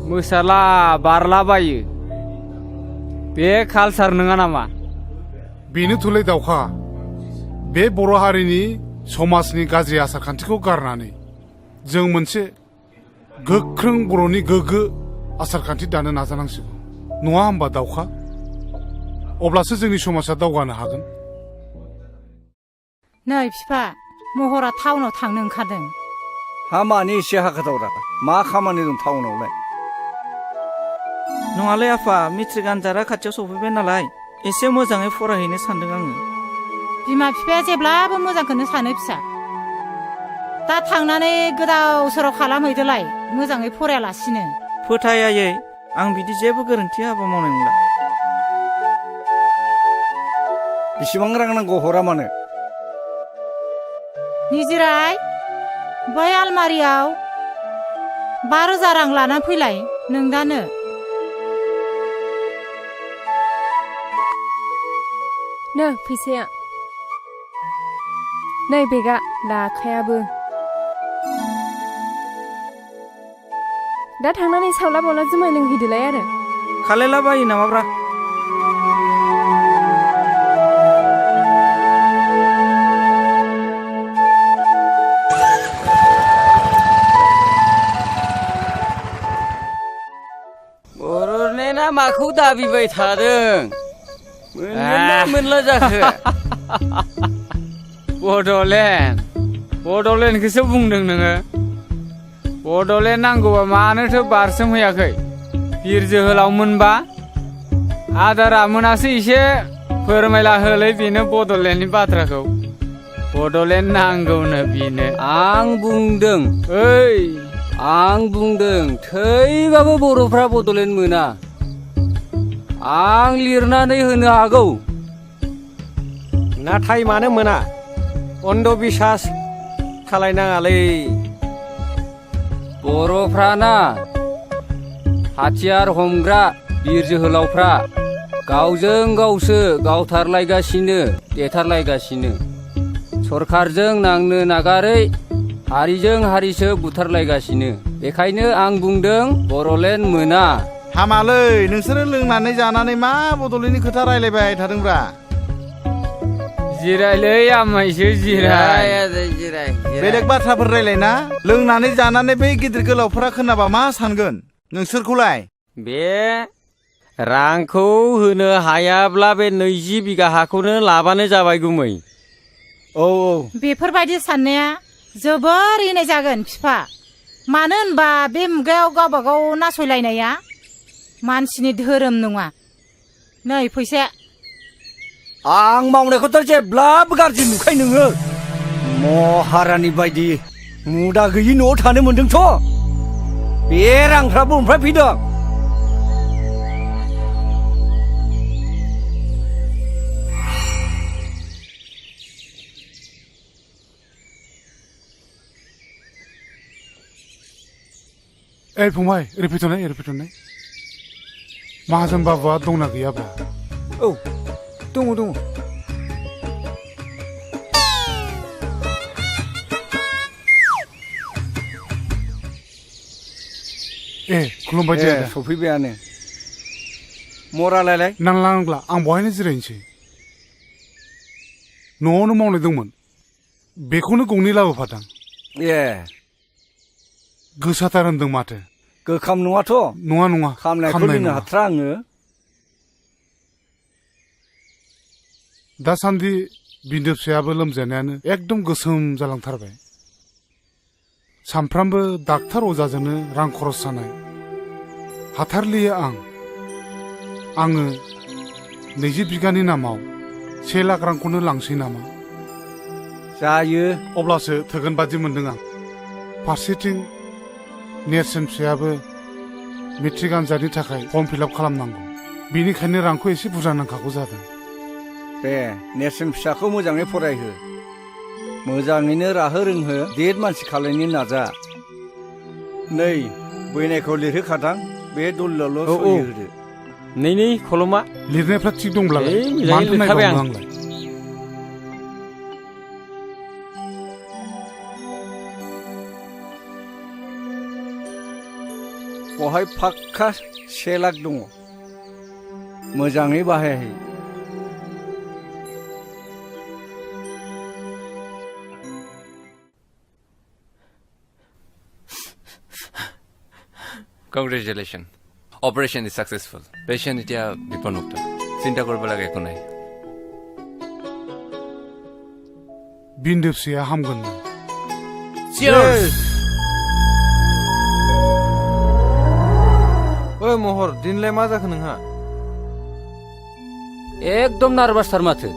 मोसाला बारलाबायो बे कालसार नङा नामा बेनोथ'लै दावखा बे बर' हारिनि समाजनि गाज्रि आसार खान्थिखौ गारनानै जों मोनसे गोख्रों बर'नि गोग्गो आसार खान्थि दानो नाजानांसिगौ नङा होमबा दावखा अब्लासो जोंनि समाजा दावगानो हागोन नै बिफा महरा टाउनाव थांनो ओंखारदों हा मानि एसे हाखोदावरा मा खामानि दं टाउनावलाय नङालै आफा मेट्रिक आनजादा खाथियाव सफैबाय नालाय एसे मोजाङै फरायहैनो सानदों आङो बिमा बिफाया जेब्लाबो मोजांखौनो सानो फिसा दा थांनानै गोदाव सोराव खालामहैदोलाय मोजाङै फरायालासिनो फोथायायै आं बिदि जेबो गोरोन्थि हाबा मावनाय नंला बेसेबां रां नांगौ हरा मानो निजिराय बै आलमारियाव 5,000 रां लानानै फैलाय नोंदानो नो फैसाया नै बेगा लाखायाबो दा थांनानै सावला बावला जुमाय लोंहैदोलाय आरो खालायला बायो नामाब्रा बर'लेण्डआ माखौ दाबिबाय थादों मोनला जाखो बड'लेण्डखौसो बुंदों नोङो बड'लेण्ड नांगौबा मानोथो बारसोमहैयाखै बिर जोहोलाव मोनबा आदारा मोनासो एसे फोरमायला होलै बेनो बड'लेण्डनि बाथ्राखौ बड'लेण्ड नांगौनो बेनो आं बुंदों थैबाबो बर'फ्रा बड'लेण्ड मोना आं लिरनानै होनो हागौ नाथाय मानो मोना अन्धबिसास खालायनाङालै बर'फ्राना हाथियार हमग्रा बिर जोहोलावफ्रा गावजों गावसो गावथारलायगासिनो देथारलायगासिनो सरखारजों नांनो नागारै हारिजों हारिसो बुथारलायगासिनो बेखायनो आं बुंदों बर'लेण्ड मोना हामालै नोंसोरो लोंनानै जानानै मा बड'लेण्डनि खोथा रायलायबाय थादोंब्रा जिरायलै आमायसो जिराय बेलेग बाथ्राफोर रायलायना लोंनानै जानानै बै गिदिर गोलावफोरा खोनाबा मा सानगोन नोंसोरखौलाय बे रांखौ होनो हायाब्ला बे 20 बिगा हाखौनो लाबानो जाबाय गुमै औ बेफोरबायदि साननाया जोबोर इनाय जागोन बिफा मानो होनबा बे मुगायाव गावबा गाव नासयलायनाया मानसिनि धोरोम नङा नै फैसा आं मावनायखौथ' जेब्लाबो गाज्रि नुखाय नोङो महारानि बायदि मुदा गैयि न'आव थानो मोन्दोंथ' बे रांफ्राबो ओमफ्राय फैदों ओइ फंबाय ओरै फैथ'नाय माहाजोन बाबुआ दंना गैयाब्रा? औ दङ ए खुलुमबाय दे आदा। सफैबायानो मरालायलाय नांला आं बहायनो जिरायनोसै। न'आवनो मावनाय दंमोन बेखौनो गंनै लाबोफादां। ए गोसाथार होनदों माथो। गोखाम नङाथ'? नङा खामनायखौ लोंनो हाथ्रा आङो। दासान्दि बिन्दो फिसायाबो लोमजानायानो एकदम गोसोम जालांथारबाय। सानफ्रामबो डाक्टार अजाजोंनो रां खरस जानाय हाथारलियो आङो 20 बिगानि नामाव 1 लाख रांखौनो लांसै नामा? जायो अब्लासो थोगोन बादि मोनदों आं। फारसेथिं नेरसोन फिसायाबो मेट्रिक आनजादनि थाखाय फर्म फिलआप खालामनांगौ। बेनिखायनो रांखौ एसे बुरजा नांखागौ जादों। दे नेरसोन फिसाखौ मोजाङै फरायहो, मोजाङैनो राहो रोंहो, देर मानसि खालायनो नाजा। नै बैनायखौ लिरहोखादां, बे दलिलावल' सहि होदो। नै खलमा लिरनायफ्रा थिग दंब्लालाय मानोथो नायबावनो आंलाय? बहाय फाक्का 1 लाख दङ, मोजाङै बाहायाखै। Congratulations. Operation is successful. Patient এতিয়া বিপদমুক্ত। চিন্তা কৰিব লাগে একো নাই। बिन्दो फिसाया हामगोन। Cheers! ओइ महर दिनलाय मा जाखो नोंहा? एकदम नार्भासथार माथो।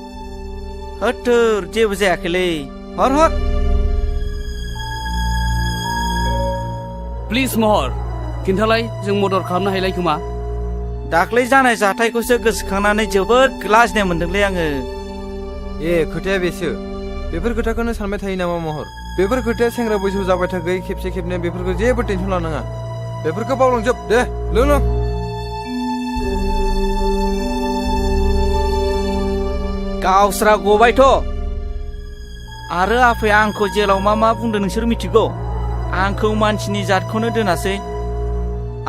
होथोर जेबो जायाखैलै। हर प्लिज महर खिन्थालाय जों मदद खालामनो हायलाय खोमा। दाख्लै जानाय जाथायखौसो गोसोखांनानै जोबोद लाजिनाय मोनदोंलै आङो। ए खोथाया बेसो। बेफोर खोथाखौनो सानबाय थायो नामा महर? बेफोर खोथाया सेंग्रा बैसोआव जाबाय थागै खेबसे खेबनै बेफोरखौ जेबो टेनसन लानाङा। बेफोरखौ बावलांजोब दे लों। गावस्रा गबायथ'। आरो आफाया आंखौ जेलाव मा बुंदों नोंसोर मिथिगौ? आंखौ मानसिनि जातखौनो दोनासै।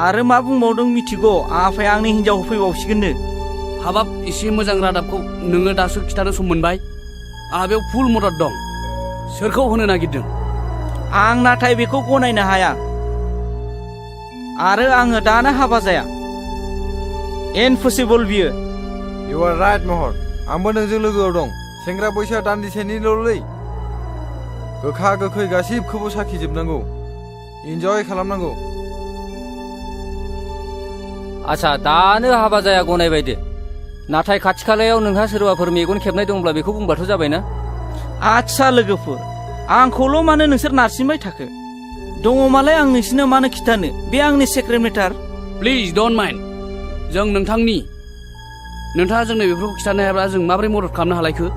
आरो मा बुंबावदों मिथिगौ? आफाया आंनि हिन्जाव फैबावसिगोननो। हाबाब एसे मोजां रादाबखौ नोङो दासो खिथानो सम मोनबाय। आंहा बेयाव फुल मदद दं। सोरखौ होनो नागिरदों? आं नाथाय बेखौ गनायनो हाया। आरो आङो दानो हाबा जाया। इम्पसिबल बियो। इउ आर राइट महर। आंबो नोंजों लोगोआव दं। सेंग्रा बैसोआ दान्दिसेनिल'लै। गोखा गोखै गासिबखौबो साखिजोबनांगौ, इन्जय खालामनांगौ। आच्छा दानो हाबा जाया गनायबाय दे। नाथाय खाथि खालायाव नोंहा सोरबाफोर मेगन खेबनाय दंब्ला बेखौ बुंबाथ' जाबायना। आच्छा लोगोफोर, आंखौल' मानो नोंसोर नारसिनबाय थाखो? दङमालाय आं नोंसिनो मानो खिथानो? बे आंनि secret matter. Please don't mind. जों नोंथाङा जोंनो बेफोरखौ खिथानो हायाब्ला जों माबोरै मदद खालामनो हालायखो?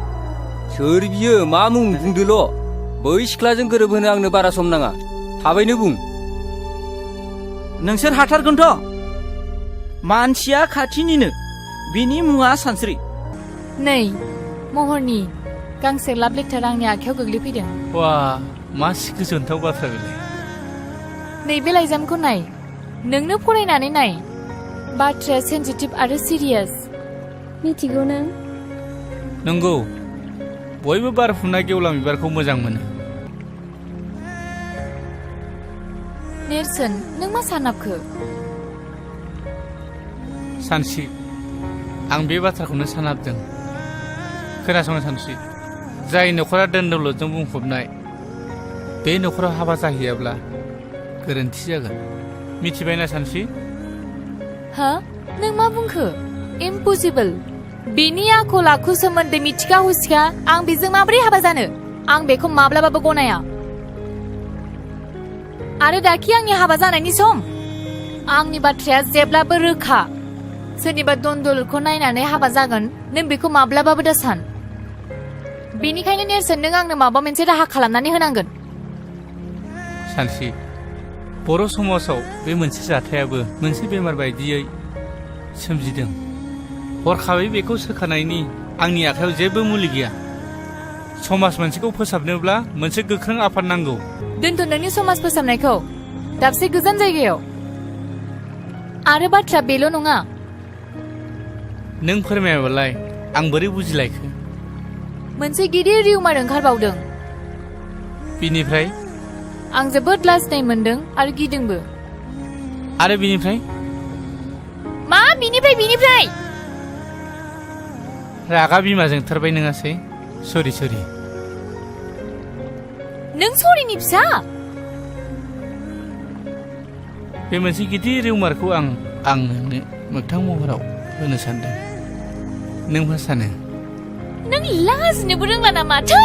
सोर बियो? मा मुं बुंदोल'। बै सिख्लाजों गोरोबहोनो आंनो बारा सम नाङा। थाबैनो बुं। नोंसोर हाथारगोनथ'। मानसिया खाथिनिनो। बिनि मुङा सानस्रि। नै महरनि गांसे लाभ लेटार आंनि आखायाव गोग्लैफैदों। वा मा गोजोनथाव बाथ्रा बेलाय। नैबे लाइजामखौ नाय, नोंनो फरायनानै नाय। बाथ्राया सेन्सिटिभ आरो सिरियास। मिथिगौ नों? नंगौ, बयबो बारफुनाय गेवलां बिबारखौ मोजां मोनो। नेरसोन, नों मा सानाबखो? सानस्रि, आं बे बाथ्राखौनो सानहाबदों। खोनासं सानस्रि, जाय न'खरा धोन दौलतजों बुंफबनाय बे न'खराव हाबा जाहैयाब्ला गोरोन्थि जागोन। मिथिबायना सानस्रि? हा? नों मा बुंखो? इम्पसिबल। बेनि आखल आखु सोमोन्दै मिथिखा हुसिखा आं बेजों माबोरै हाबा जानो? आं बेखौ माब्लाबाबो गनाया। आरो दाखि आंनि हाबा जानायनि सम? आंनि बाथ्राया जेब्लाबो रोखा। सोरनिबा दन्दलखौ नायनानै हाबा जागोन नों बेखौ माब्लाबाबो दा सान। बेनिखायनो नेरसोन, नों आंनो माबा मोनसे राहा खालामनानै होनांगोन। सानस्रि, बर' समाजाव बे मोनसे जाथायाबो मोनसे बेमार बायदियै सोमजिदों। हरखाबै बेखौ सोखानायनि आंनि आखायाव जेबो मुलि गैया। समाज मोनसेखौ फोसाबनोब्ला मोनसे गोख्रों आफाद नांगौ। दोनथ' नोंनि समाज फोसाबनायखौ दाबसे गोजान जायगायाव। आरो बाथ्रा बेल' नङा। नों फोरमायाबालाय आं बोरै बुजिलायखो? मोनसे गिदिर रिउमार ओंखारबावदों। बिनिफ्राय? आं जोबोद लाजिनाय मोनदों आरो गिदोंबो। आरो बिनिफ्राय? मा बिनिफ्राय? रागा बिमाजों थारबाय नङासै? सरि। नों सरिनि फिसा? बे मोनसे गिदिर रिउमारखौ आं नोंनो मोगथां महराव होनो सानदों। नों मा सानो? नों लाजिनोबो रोंला नामा? थै!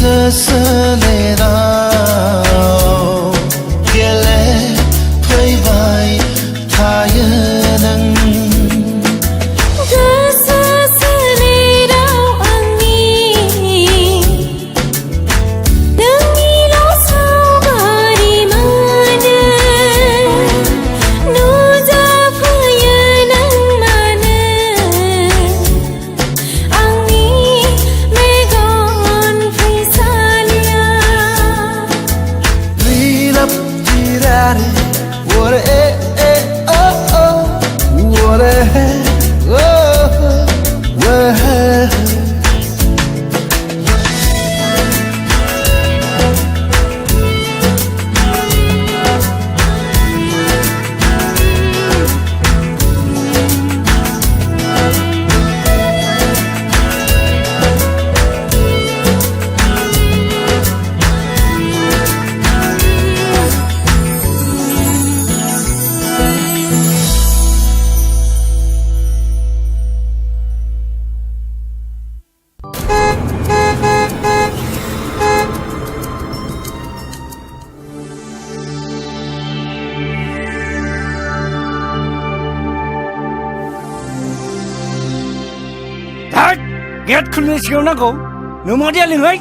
Seseleran गेट खुलिनाय सिगाङाव नांगौ नों मा देया लिंहै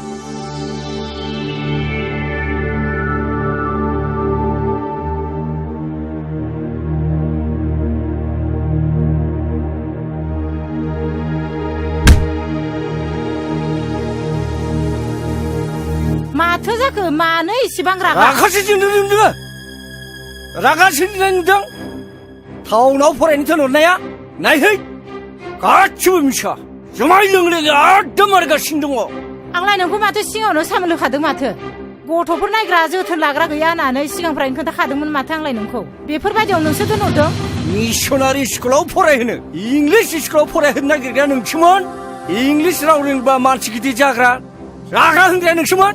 माथो जाखो मानो इसेबां रागा रागासो जोंदों नोङो रागा सोंनाय नुदों टाउनाव फरायनो थिनहरनाया नायहै गासिबो मिसा जुमाय लोंलोङो एकदम मारगासिनो दङ आंलाय नोंखौ माथो सिगाङावनो सामोल होखादों माथो गथ'फोर नायग्रा जोथोन लाग्रा गैया होननानै सिगांफ्रायनो खोन्थाखादोंमोन माथो आंलाय नोंखौ बेफोरबायदियाव नोंसो दोनहरदों मिसनारि स्कुलाव फरायहोनो इंलिस स्कुलाव फरायहोनो नागिरग्राया नोंसोमोन इंलिस राव रोंबा मानसि गिदिर जाग्रा रागा होनग्राया नोंसोमोन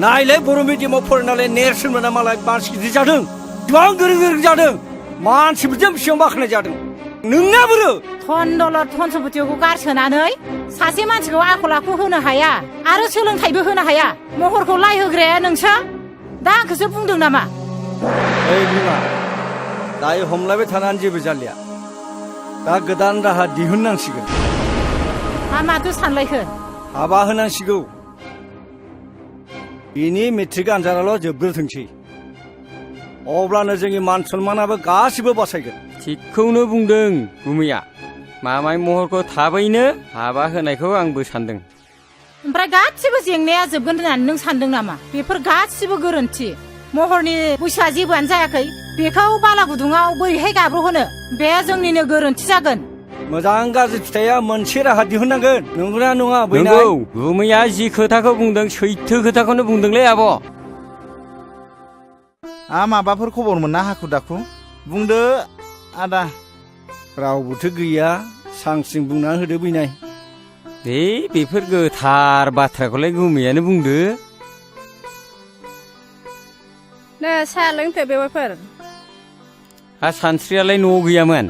नायलाय बर' मिडियामाव फरायनानै नेरसोन मोना मालाय मानसि गिदिर जादों गोबां गोरों गोरों जादों मानसिफोरजों बेसेबां बाख्नाय जादों नोंना बोरो धनदौलत धन सम्पतिखौ गारसोनानै सासे मानसिखौ आखल आखु होनो हाया आरो सोलोंथाइबो होनो हाया महरखौ लाय होग्राया नोंसो दा आंखौसो बुंदों नामा ओइ बिमा दायो हमलायबाय थानानै जेबो जालिया दा गोदान राहा दिहुननांसिगोन माथो सानलायखो हाबा होनांसिगौ बिनि मेट्रिक आनजादाल' जोबग्रोथोंसै अब्लानो जोंनि मान सन्मानाबो गासिबो बासायगोन थिगखौनो बुंदों गुमैया मामाय महरखौ थाबैनो हाबा होनायखौ आंबो सानदों ओमफ्राय गासिबो जेंनाया जोबगोन होननानै नों सानदों नामा बेफोर गासिबो गोरोन्थि महरनि बैसोआ जेबोआनो जायाखै बेखौ बाला गुदुङाव बोरैहाय गाब्र'होनो बे जोंनिनो गोरोन्थि जागोन मोजां गाज्रि फिथाइया मोनसे राहा दिहुननांगोन नंगौना नङा नंगौ गुमैया जि खोथाखौ बुंदों सैथो खोथाखौनो बुंदोंलै आब' माबाफोर खबर मोनना हाखु दाखु बुंदो आदा रावबोथ' गैया सांसिं बुंनानै होदो बैनाय दे बेफोर गोथार बाथ्राखौलाय गुमैयानो बुंदो नो साहा लोंथो बेवाइफोर सानस्रियालाय न'आव गैयामोन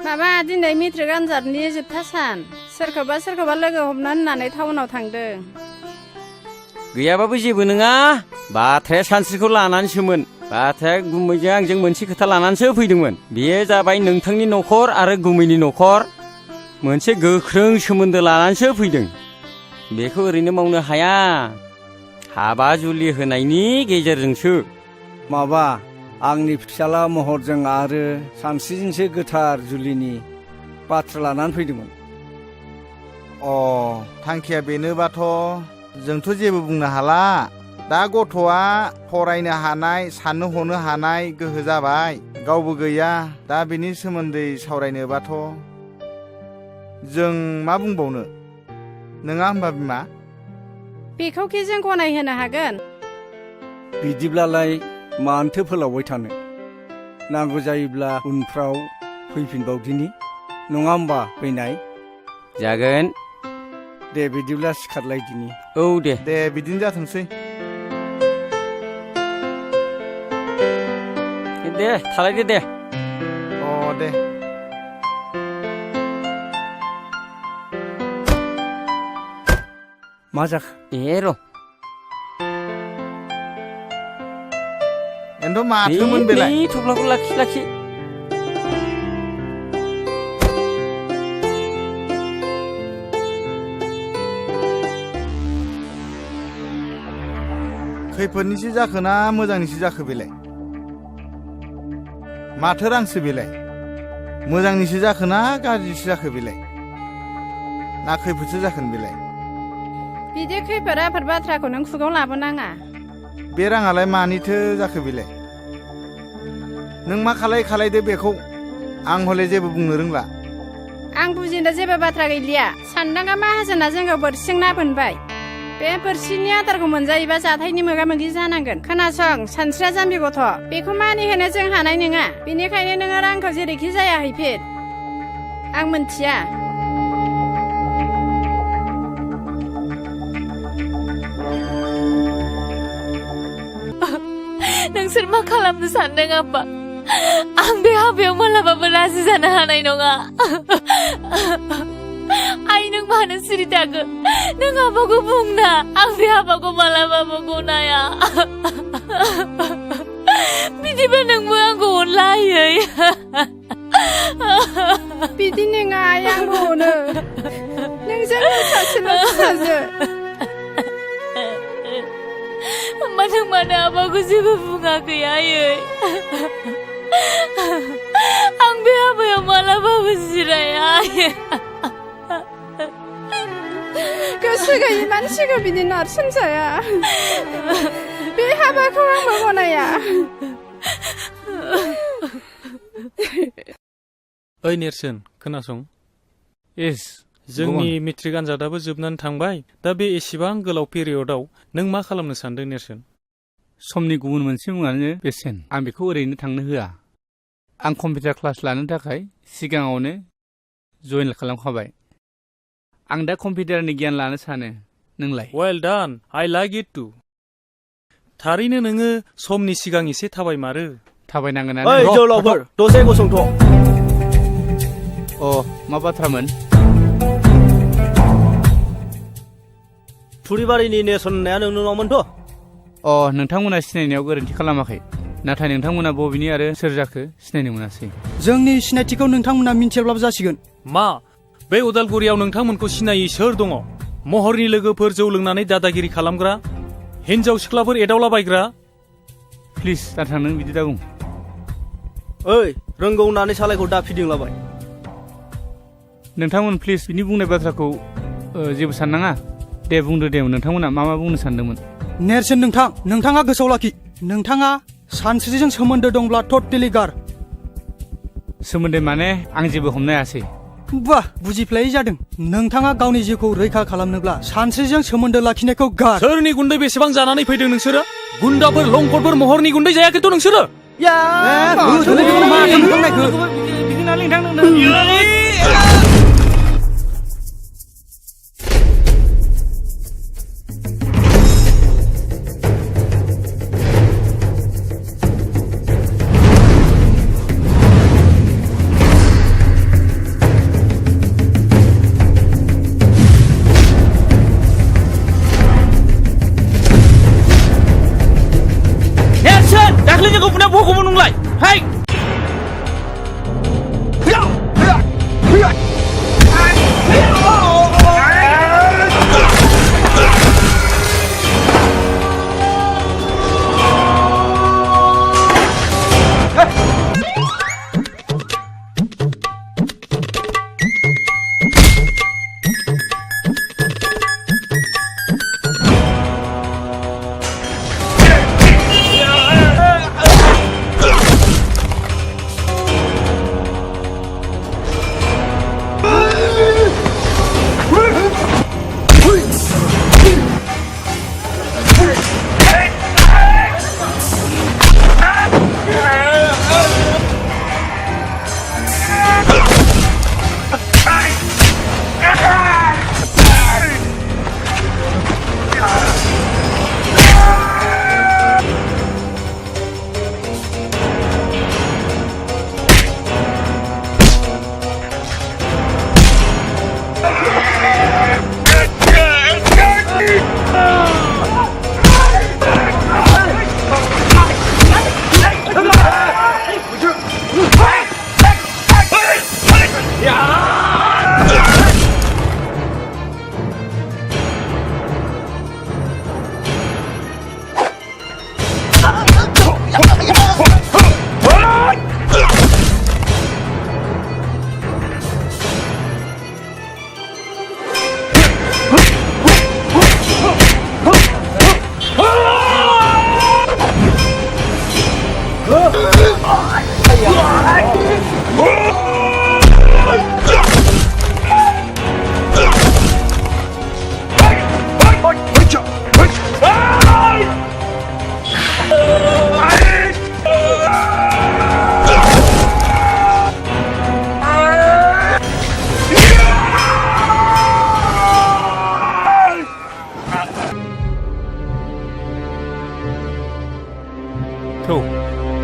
माबा दिनै मेट्रिक आनजादनि जोबथा सान सोरखौबा लोगो हमनो होननानै टाउनाव थांदों गैयाबाबो जेबो नङा बाथ्राया सानस्रिखौ लानानैसोमोन बाथ्राया गुमैजों आंजों मोनसे खोथा लानानैसो फैदोंमोन बेयो जाबाय नोंथांनि न'खर आरो गुमैनि न'खर मोनसे गोख्रों सोमोन्दो लानानैसो फैदों बेखौ ओरैनो मावनो हाया हाबा जुलि होनायनि गेजेरजोंसो माबा आंनि फिसाला महरजों आरो सानस्रिजोंसो गोथार जुलिनि बाथ्रा लानानै फैदोंमोन थांखिया बेनोबाथ' जोंथ' जेबो बुंनो हाला दा गथ'आ फरायनो हानाय साननो हनो हानाय गोहो जाबाय गावबो गैया दा बेनि सोमोन्दै सावरायनोबाथ' जों मा बुंबावनो नङा होमबा बिमा बेखौखि जों गनायहोनो हागोन बिदिब्लालाय मानोथो फोलावबाय थानो नांगौ जायोब्ला उनफ्राव फैफिनबावदिनि नङा होमबा फैनाय जागोन दे बिदिब्ला सिखारलायदिनि औ दे बिदिनो जाथोंसै दे थालायदो दे दे मा जाखो र' एन्थ' माथोमोन बेलाय थफ्लाखौ लाखि खैफोदनिसो जाखो ना मोजांनिसो जाखो बेलाय माथो रांसो बेलाय मोजांनिसो जाखो ना गाज्रिसो जाखो बेलाय ना खैफोदसो जाखोन बेलाय बिदि खैफोद आफोद बाथ्राखौ नों खुगाव लाबोनाङा बे राङालाय मानिथो जाखो बेलाय नों मा खालायदो बेखौ आं हले जेबो बुंनो रोंला आं बुजिनो जेबो बाथ्रा गैलिया सानदांगा माहाजोना जोंखौ बोरसिजों ना बोनबाय बे बोरसिनि आदारखौ मोनजायोबा जाथायनि मोगा मोगि जानांगोन खोनासं सानस्रिया जाम्बि गथ' बेखौ मानिहोनो जों हानाय नङा बेनिखायनो नोङो रांखौ जेरैखि जाया हैफिन आं मोनथिया नोंसोर मा खालामनो सानदों आब्बा आं बे हाबायाव मालाबाबो राजि जानो हानाय नङा आइ नों मानो सिरि थाखो नों हाबाखौ बुंना आं बे हाबाखौ मालाबाबो गनाया बिदिबा नोंबो आंखौ अनलायै बिदि नङा आइ आंबो अनो जोंनि सासेल' फिसाजो होमबा नों मानो आबाखौ जेबो बुङाखै आयै आं बे हाबायाव मालाबाबो जिराया आयै गोसो गैयि मानसिखौ बिदि नारसिनजाया बे हाबाखौ आंबो गनाया ओइ नेरसोन खोनासं इस जोंनि मेट्रिक आनजादाबो जोबनानै थांबाय दा बे एसेबां गोलाव पिरियडआव नों मा खालामनो सानदों नेरसोन समनि गुबुन मोनसे मुङानो बेसेन आं बेखौ ओरैनो थांनो होआ आं कम्पिउटार क्लास लानो थाखाय सिगाङावनो जइन खालामखाबाय आं दा कम्पिउटारनि गियान लानो सानो नोंलाय well done I like it to थारैनो नोङो समनि सिगां एसे थाबायमारो थाबायनांगोन ओइ जोहोलावफोर दसे गसंथ' अ मा बाथ्रामोन थुरिबारिनि नेरसोन होननाया नोंनावमोनथ' अ नोंथांमोना सिनायनायाव गोरोन्थि खालामाखै नाथाय नोंथांमोना बबेनि आरो सोर जाखो सिनायनो मोनासै जोंनि सिनायथिखौ नोंथांमोना मिन्थियाब्लाबो जासिगोन मा बे उदालगुरियाव नोंथांमोनखौ सिनायै सोर दङ महरनि लोगोफोर जौ लोंनानै दादागिरि खालामग्रा हिनजाव सिख्लाफोर एदावलाबायग्रा प्लिज दाथा नों बिदि दाबुं ओइ रोंगौ होननानै सालायखौ दा फिदिंलाबाय नोंथांमोन प्लिज बिनि बुंनाय बाथ्राखौ जेबो साननाङा दे बुंदो दे नोंथांमोना मा बुंनो सानदोंमोन नेरसोन नोंथाङा गोसोआव लाखि नोंथाङा सानस्रिजों सोमोन्दो दंब्ला टटेलि गार सोमोन्दो माने आं जेबो हमनो हायासै बाह बुजिफ्लायै जादों नोंथाङा गावनि जिउखौ रैखा खालामनोब्ला सानस्रिजों सोमोन्दो लाखिनायखौ गार सोरनि गुन्दै बेसेबां जानानै फैदों नोंसोरो गुन्दाफोर लंखरफोर महरनि गुन्दै जायाखैथ' नोंसोरो दाख्लैनिखौ बुंनाया बखौबो नंलाय हाय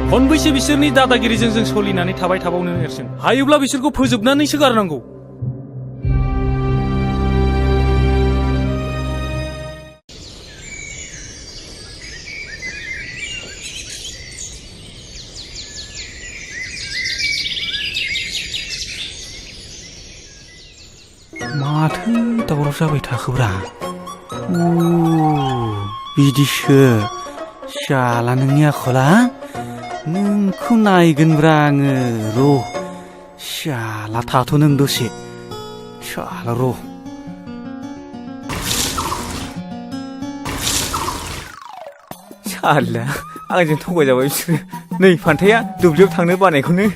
खनबैसे बिसोरनि दादागिरिजों जों सोलिनानै थाबाय थाबावनो नेरसोन हायोब्ला बिसोरखौ फोजोबनानैसो गारनांगौ माथो दावराव जाबाय थाखोब्रा बिदिसो शाला नोंनि आखला नोंखौ नायगोनब्रा आङो र' शाला थाथ' नों दसे शाला र' शाला आंजों थगायजाबाय बिसोरो नै फान्थाया दुब्लियाव थांनो बानायखौनो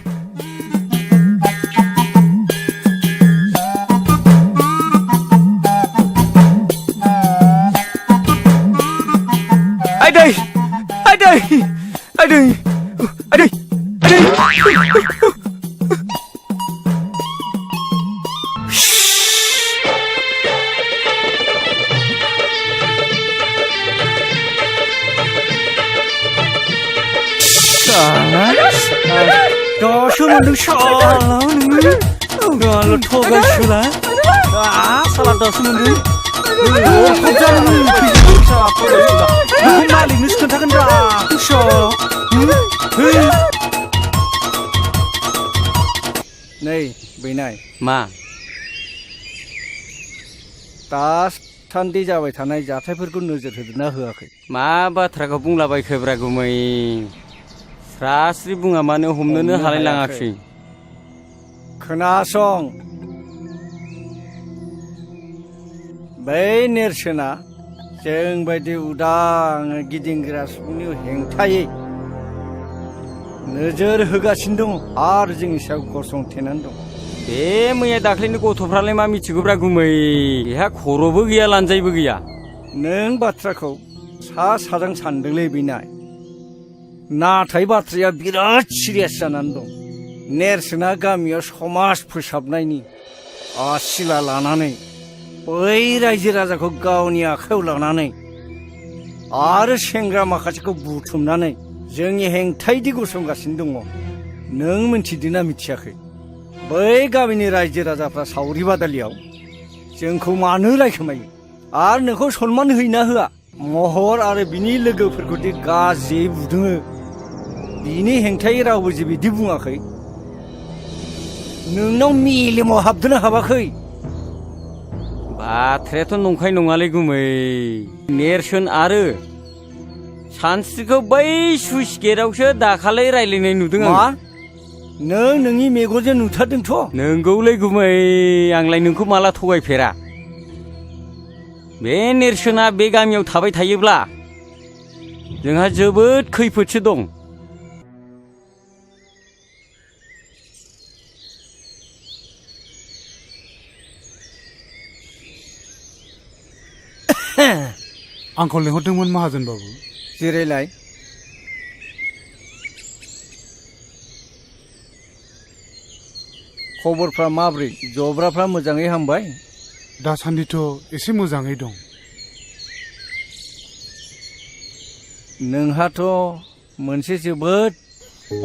Aday! Aday! Aday! Aday! Aday! दासो मोनदों साला नोङो गाल' थगायसुला साला दासो मोनदों मालिकनोसो खोन्थागोन रा नै बैनाय मा दासान्दि जाबाय थानाय जाथायफोरखौ नोजोर होदोंना होआखै मा बाथ्राखौ बुंलाबायखोब्रा गुमै स्रास्रि बुङा मानो हमनोनो हालाय लाङाखै खोनासं बै नेरसोना जों बायदि उदां गिदिंग्रा सुबुंनि हेंथायै नोजोर होगासिनो दं आरो जोंनि सायाव गसंथेनानै दं बे मैया दाख्लैनि गथ'फ्रालाय मा मिथिगौब्रा गुमै बेहा खर'बो गैया लानजायबो गैया नों बाथ्राखौ सा साजों सानदोंलै बैनाय नाथाय बाथ्राया बिराद सिरियास जानानै दं नेरसोना गामियाव समाज फोसाबनायनि आसिला लानानै बै रायजो राजाखौ गावनि आखायाव लानानै आरो सेंग्रा माखासेखौ बुथुमनानै जोंनि हेंथायदि गसंगासिनो दङ नों मिथिदोंना मिथियाखै बै गामिनि रायजो राजाफ्रा सावरि बादालियाव जोंखौ मानो रायखोमायो आरो नोंखौ सनमान होयोना होआ महर आरो बिनि लोगोफोरखौदि गाज्रियै बुदोङो बिनि हेंथायै रावबो जे बिदि बुङाखै नोंनाव मेलेमाव हाबदोंना हाबाखै बाथ्रायाथ' नंखाय नङालै गुमै नेरसोन आरो सानस्रिखौ बै सुइस गेटआवसो दाखालै रायलायनाय नुदों आं नों नोंनि मेगनजों नुथारदोंथ' नोंगौलै गुमै आंलाय नोंखौ माला थगायफेरा बे नेरसोना बे गामियाव थाबाय थायोब्ला जोंहा जोबोद खैफोदसो दं आंखौ लिंहरदोंमोन माहाजोन बाबु जिरायलाय खबरफ्रा माब्रै जब्राफ्रा मोजाङै हामबाय दासान्दिथ' एसे मोजाङै दं नोंहाथ' मोनसे जोबोद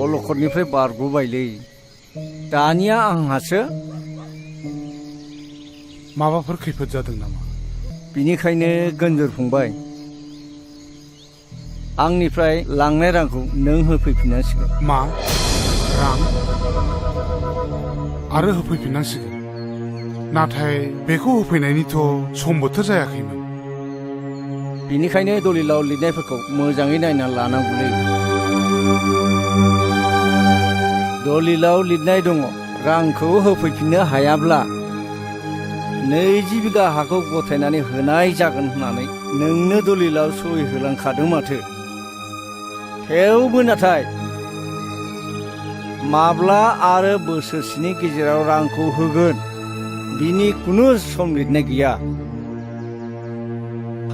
अलखदनिफ्राय बारग'बायलै दानिया आंहासो माबाफोर खैफोद जादों नामा बिनिखायनो गोनजोर फंबाय आंनिफ्राय लांनाय रांखौ नों होफैफिननांसिगोन मा रां आरो होफैफिननांसिगोन नाथाय बेखौ होफैनायनिथ' सम बोथोर जायाखैमोन बिनिखायनो दलिलाव लिरनायफोरखौ मोजाङै नायना लानांगौलै दलिलाव लिरनाय दङ रांखौ होफैफिननो हायाब्ला 20 बिगा हाखौ गथायनानै होनाय जागोन होननानै नोंनो दलिलाव सहि होलांखादों माथो थेवबो नाथाय माब्ला आरो बोसोरसेनि गेजेराव रांखौ होगोन बिनि खुनु सम लिरनाय गैया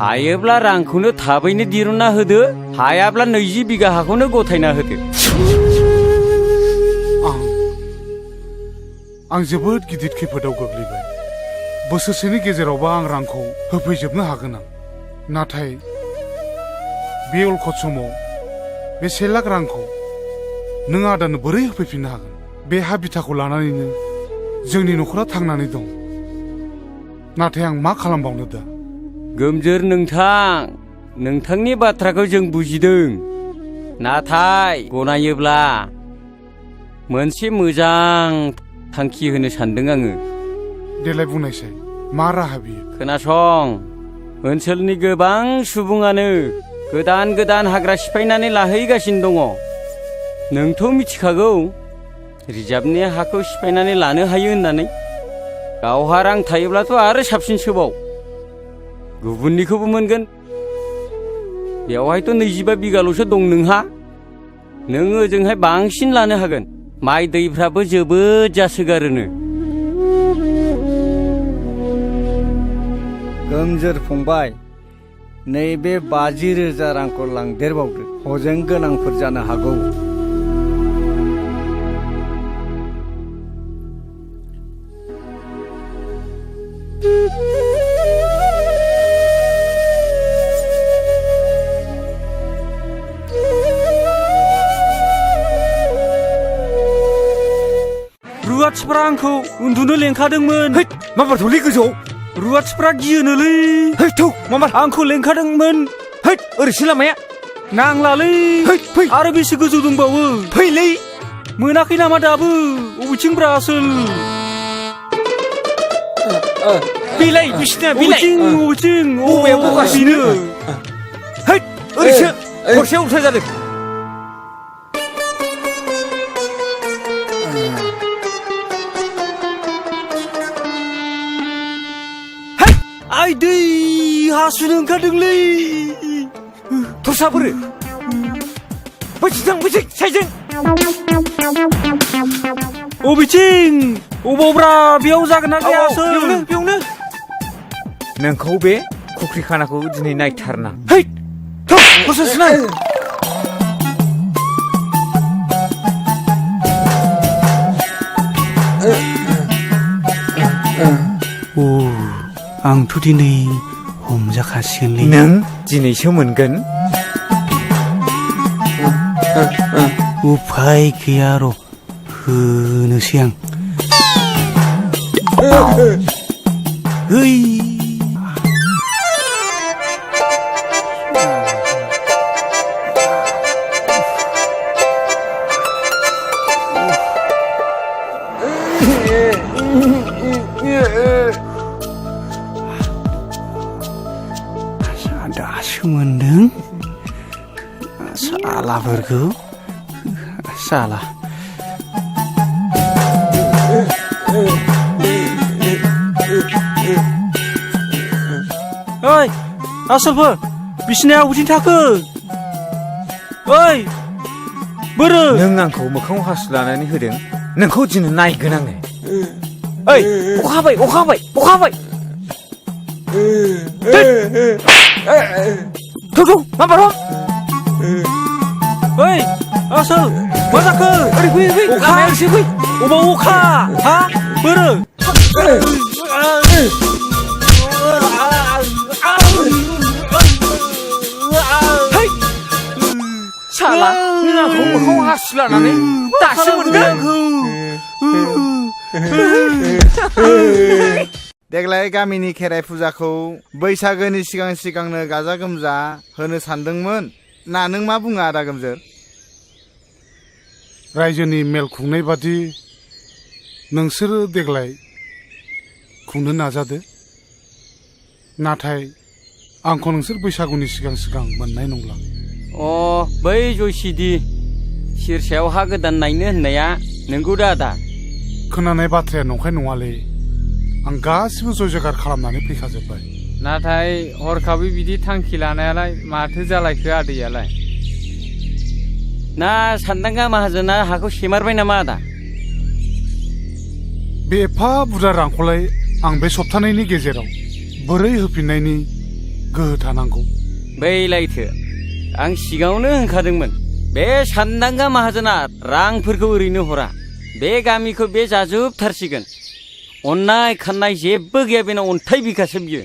हायोब्ला रांखौनो थाबैनो दिरुनना होदो हायाब्ला 20 बिगा हाखौनो गथायना होदो आं जोबोद गिदिर खैफोदाव गोग्लैबाय बोसोरसेनि गेजेरावबा आं रांखौ होफैजोबनो हागोन आं नाथाय बे अलखद समाव बे 1 लाख रांखौ नों आदानो बोरै होफैफिननो हागोन बे हा बिथाखौ लानानैनो जोंनि न'खरा थांनानै दं नाथाय आं मा खालामबावनो दा गोमजोर नोंथांनि बाथ्राखौ जों बुजिदों नाथाय गनायोब्ला मोनसे मोजां थांखि होनो सानदों आङो देलाय बुंनायसाय मा राहा बियो? खोनासं, ओनसोलनि गोबां सुबुङानो गोदान गोदान हाग्रा सिफायनानै लाहैगासिनो दङ। नोंथ' मिथिखागौ रिजार्भनि हाखौ सिफायनानै लानो हायो होननानै। गावहा रां थायोब्लाथ' आरो साबसिनसोबाव, गुबुननिखौबो मोनगोन। बेवहायथ' 25 बिगाल'सो दं नोंहा। नों ओजोंहाय बांसिन लानो हागोन। माइ दैफ्राबो जोबोद जासोगारोनो। गोमजोर फंबाय, नैबे 50,000 रांखौ लांदेरबावदो, हजों गोनांफोर जानो हागौ। रुवाथिफ्रा आंखौ उन्दुनो लेंखादोंमोन। माबार थौलै गोजौ। रुवाथिफ्रा गियोनोलै। थौ माबार आंखौ लेंखादोंमोन। ओरैसो लामाया। नांलालै। फै आरो बेसे गोजौ दंबावो? फैलै। मोनाखै नामा दाबो? अबेथिंब्रा आसोल? बिलाइ बिसिना बिलाइ। अबेथिं? बबेया बगासिनो? ओरैसो हरसे उल्था जादों। आइ दै हासुनो ओंखारदोंलै। थरसाफोर बैथिं साइजों। अबेथिं? अबावब्रा? बेयाव जागोन ना जाया? बेयावनो। नोंखौ बे खुख्रि खानाखौ दिनै नायथारनां। आंथ' दिनै हमजाखासिगोनलै। नों दिनैसो मोनगोन। उफाय गैया र', होनोसै आं। दासो मोनदों सालाफोरखौ। साला ओइ आसलफोर, बिसिनाया अबेथिं थाखो? ओइ बोरो? नों आंखौ मोखाङाव हासु लानानै होदों, नोंखौ दिनै नायगोन आङो। ओइ अखा हाबाय। थौ माबार। ओइ आसोल, मा जाखो? ओरै फै। अखा एसे फै। अबाव अखा? हा बोरो? साला नों आंखौ मोखाङाव हासु लानानै दासो मोनदों। देग्लाय गामिनि खेराइ फुजाखौ बैसागोनि सिगांनो गाजा गोमजा होनो सानदोंमोन ना नों मा बुङो आदा गोमजोर? रायजोनि मेल खुंनाय बादि नोंसोरो देग्लाय खुंनो नाजादो। नाथाय आंखौ नोंसोर बैसागुनि सिगां मोननाय नंला। बै जयसिदि सिरसायाव हा गोदान नायनो होननाया नोंगौ दा आदा? खोनानाय बाथ्राया नंखाय नङालै। आं गासिबो जय जयगार खालामनानै फैखाजोब्बाय। नाथाय हरखाबै बिदि थांखि लानायालाय माथो जालायखो आदैयालाय? ना सानदांगा माहाजोना हाखौ सेमारबाय नामा आदा? बे एफा बुरजा रांखौलाय आं बे सप्तानैनि गेजेराव बोरै होफिननायनि गोहो थानांगौ? बैलायथो आं सिगाङावनो होनखादोंमोन, बे सानदांगा माहाजोना रांफोरखौ ओरैनो हरा। बे गामिखौ बे जाजोबथारसिगोन। अननाय खाननाय जेबो गैया बेनाव, अन्थाइ बिखासो बियो।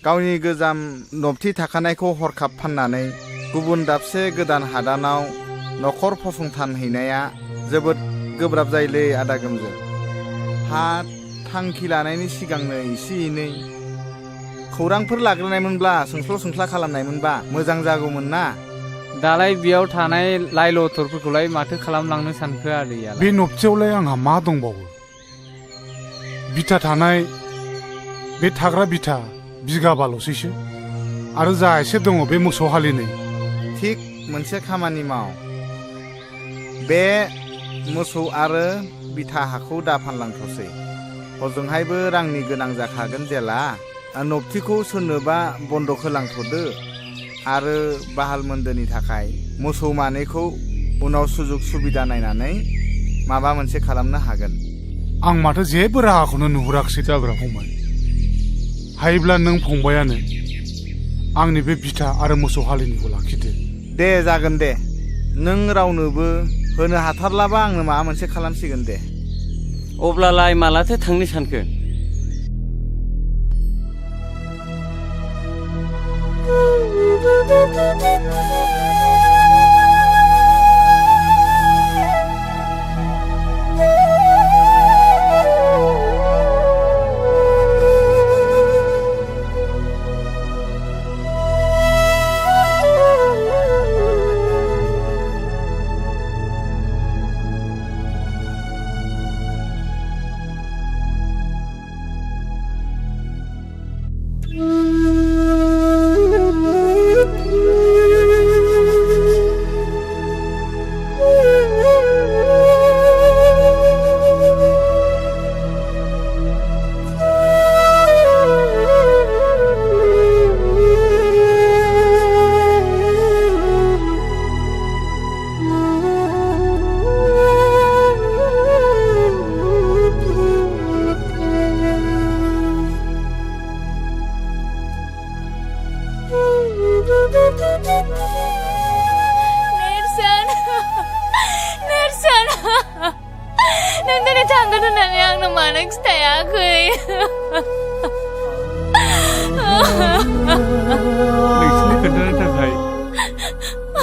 गावनि गोजाम नबथि थाखानायखौ हरखाब फाननानै गुबुन दाबसे गोदान हादानाव न'खर फसंथानहैनाया जोबोद गोब्राब जायोलै आदा गोमजोर। हा थांखि लानायनि सिगांनो एसे एनै खौरांफोर लाग्रोनायमोनब्ला, सोंस्ला खालामनायमोनबा मोजां जागौमोन ना। दालाय बेयाव थानाय लाइ लथरफोरखौलाय माथो खालामलांनो सानखो आदैया? बे नबथियावलाय आंहा मा दंबावो? बिथा थानाय बे थाग्रा बिथा बिगाबाल'सैसो आरो जा एसे दङ बे मोसौ हालिनै थिग मोनसे खामानि माव बे मोसौ आरो बिथा हाखौ दाफानलांथ'सै हजोंहायबो रांनि गोनां जाखागोन जेला नबथिखौ सोरनोबा बन्दक होलांथ'दो आरो बाहाल मोन्दोनि थाखाय मोसौ मानैखौ उनाव सुजुग सुबिदा नायनानै माबा मोनसे खालामनो हागोन आं माथो जेबो राहाखौनो नुहुराखसै जाग्रा फंबाय हायोब्ला नों फंबायानो आंनि बे बिथा आरो मोसौ हालिनिखौ लाखिदो दे जागोन दे नों रावनोबो होनो हाथारलाबा आंनो माबा मोनसे खालामसिगोन दे अब्लालाय मालाथो थांनो सानखो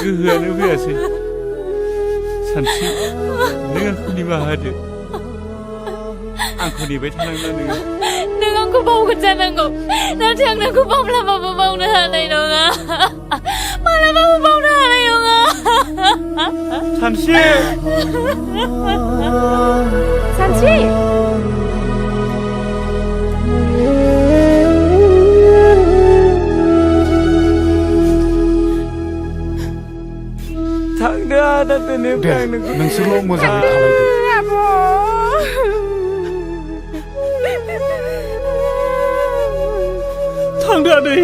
गोहोआनो फैयासै सानस्रि नों आंखौ निमाहा होदो आंखौ नेबाय थानांला नोङो नों आंखौ बावगोन जानांगौ नाथाय आं नोंखौ माब्लाबाबो बावनो हानाय नङा माब्लाबाबो बावनो हानाय नङा सानस्रि सानस्रि थांदो आदा दिनैफ्राय नोंसोरल' मोजाङै खालामदो थांदो आदै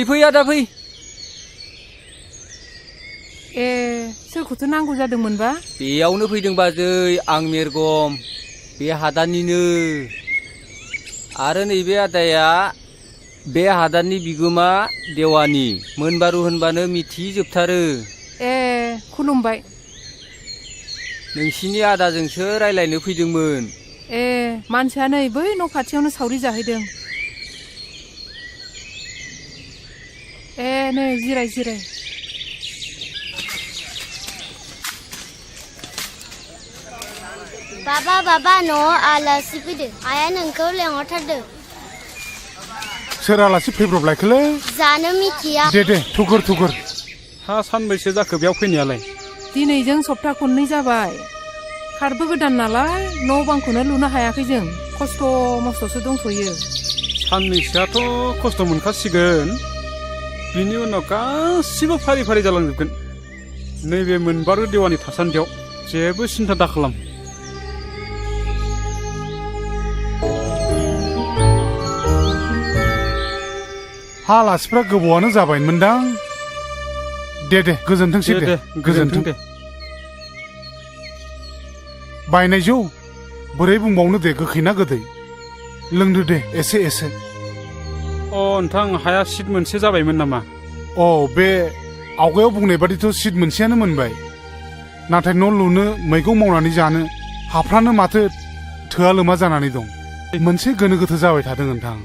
फै आदा फै ए सोरखौथो नांगौ जादोंमोनबा बेयावनो फैदों बाजै आं मेरगम बे हादाननिनो आरो नैबे आदाया बे हादाननि बिगोमा देवानि मोनबारु होनबानो मिथिजोबथारो ए खुलुमबाय नोंसिनि आदाजोंसो रायलायनो फैदोंमोन ए मानसिया नै बै न' खाथियावनो सावरि जाहैदों ए नै जिराय बाबा न'आव आलासि फैदो आइया नोंखौ लेंहरथारदों सोर आलासि फैब्रबलायखोलै जानो मिथिया दे थुगुर हा सानबैसे जाखो बेयाव फैनायालाय दिनैजों सप्ता खननै जाबाय खारबो गोदान नालाय न' बांखौनो लुनो हायाखै जों खस्थ' मस्थ'सो दंथ'यो साननैसोआथ' खस्थ' मोनखासिगोन बिनि उनाव गासिबो फारि फारि जालांजोबगोन नैबे मोनबारु देवानि थासान्दियाव जेबो सिन्था दाखालाम हा आलासिफ्रा गोबावानो जाबायमोनदां दे गोजोनथोंसै दे गोजोनथों दे बायनाय जौ बोरै बुंबावनो दे गोखै ना गोदै लोंदो दे एसे अ नोंथां हाया सिट मोनसे जाबायमोन नामा? बे आवगायाव बुंनाय बादिथ' सिट मोनसेयानो मोनबाय नाथाय न' लुनो मैगं मावनानै जानो हाफ्रानो माथो थोआ लोमा जानानै दं मोनसे गोनो गोथो जाबाय थादों नोंथां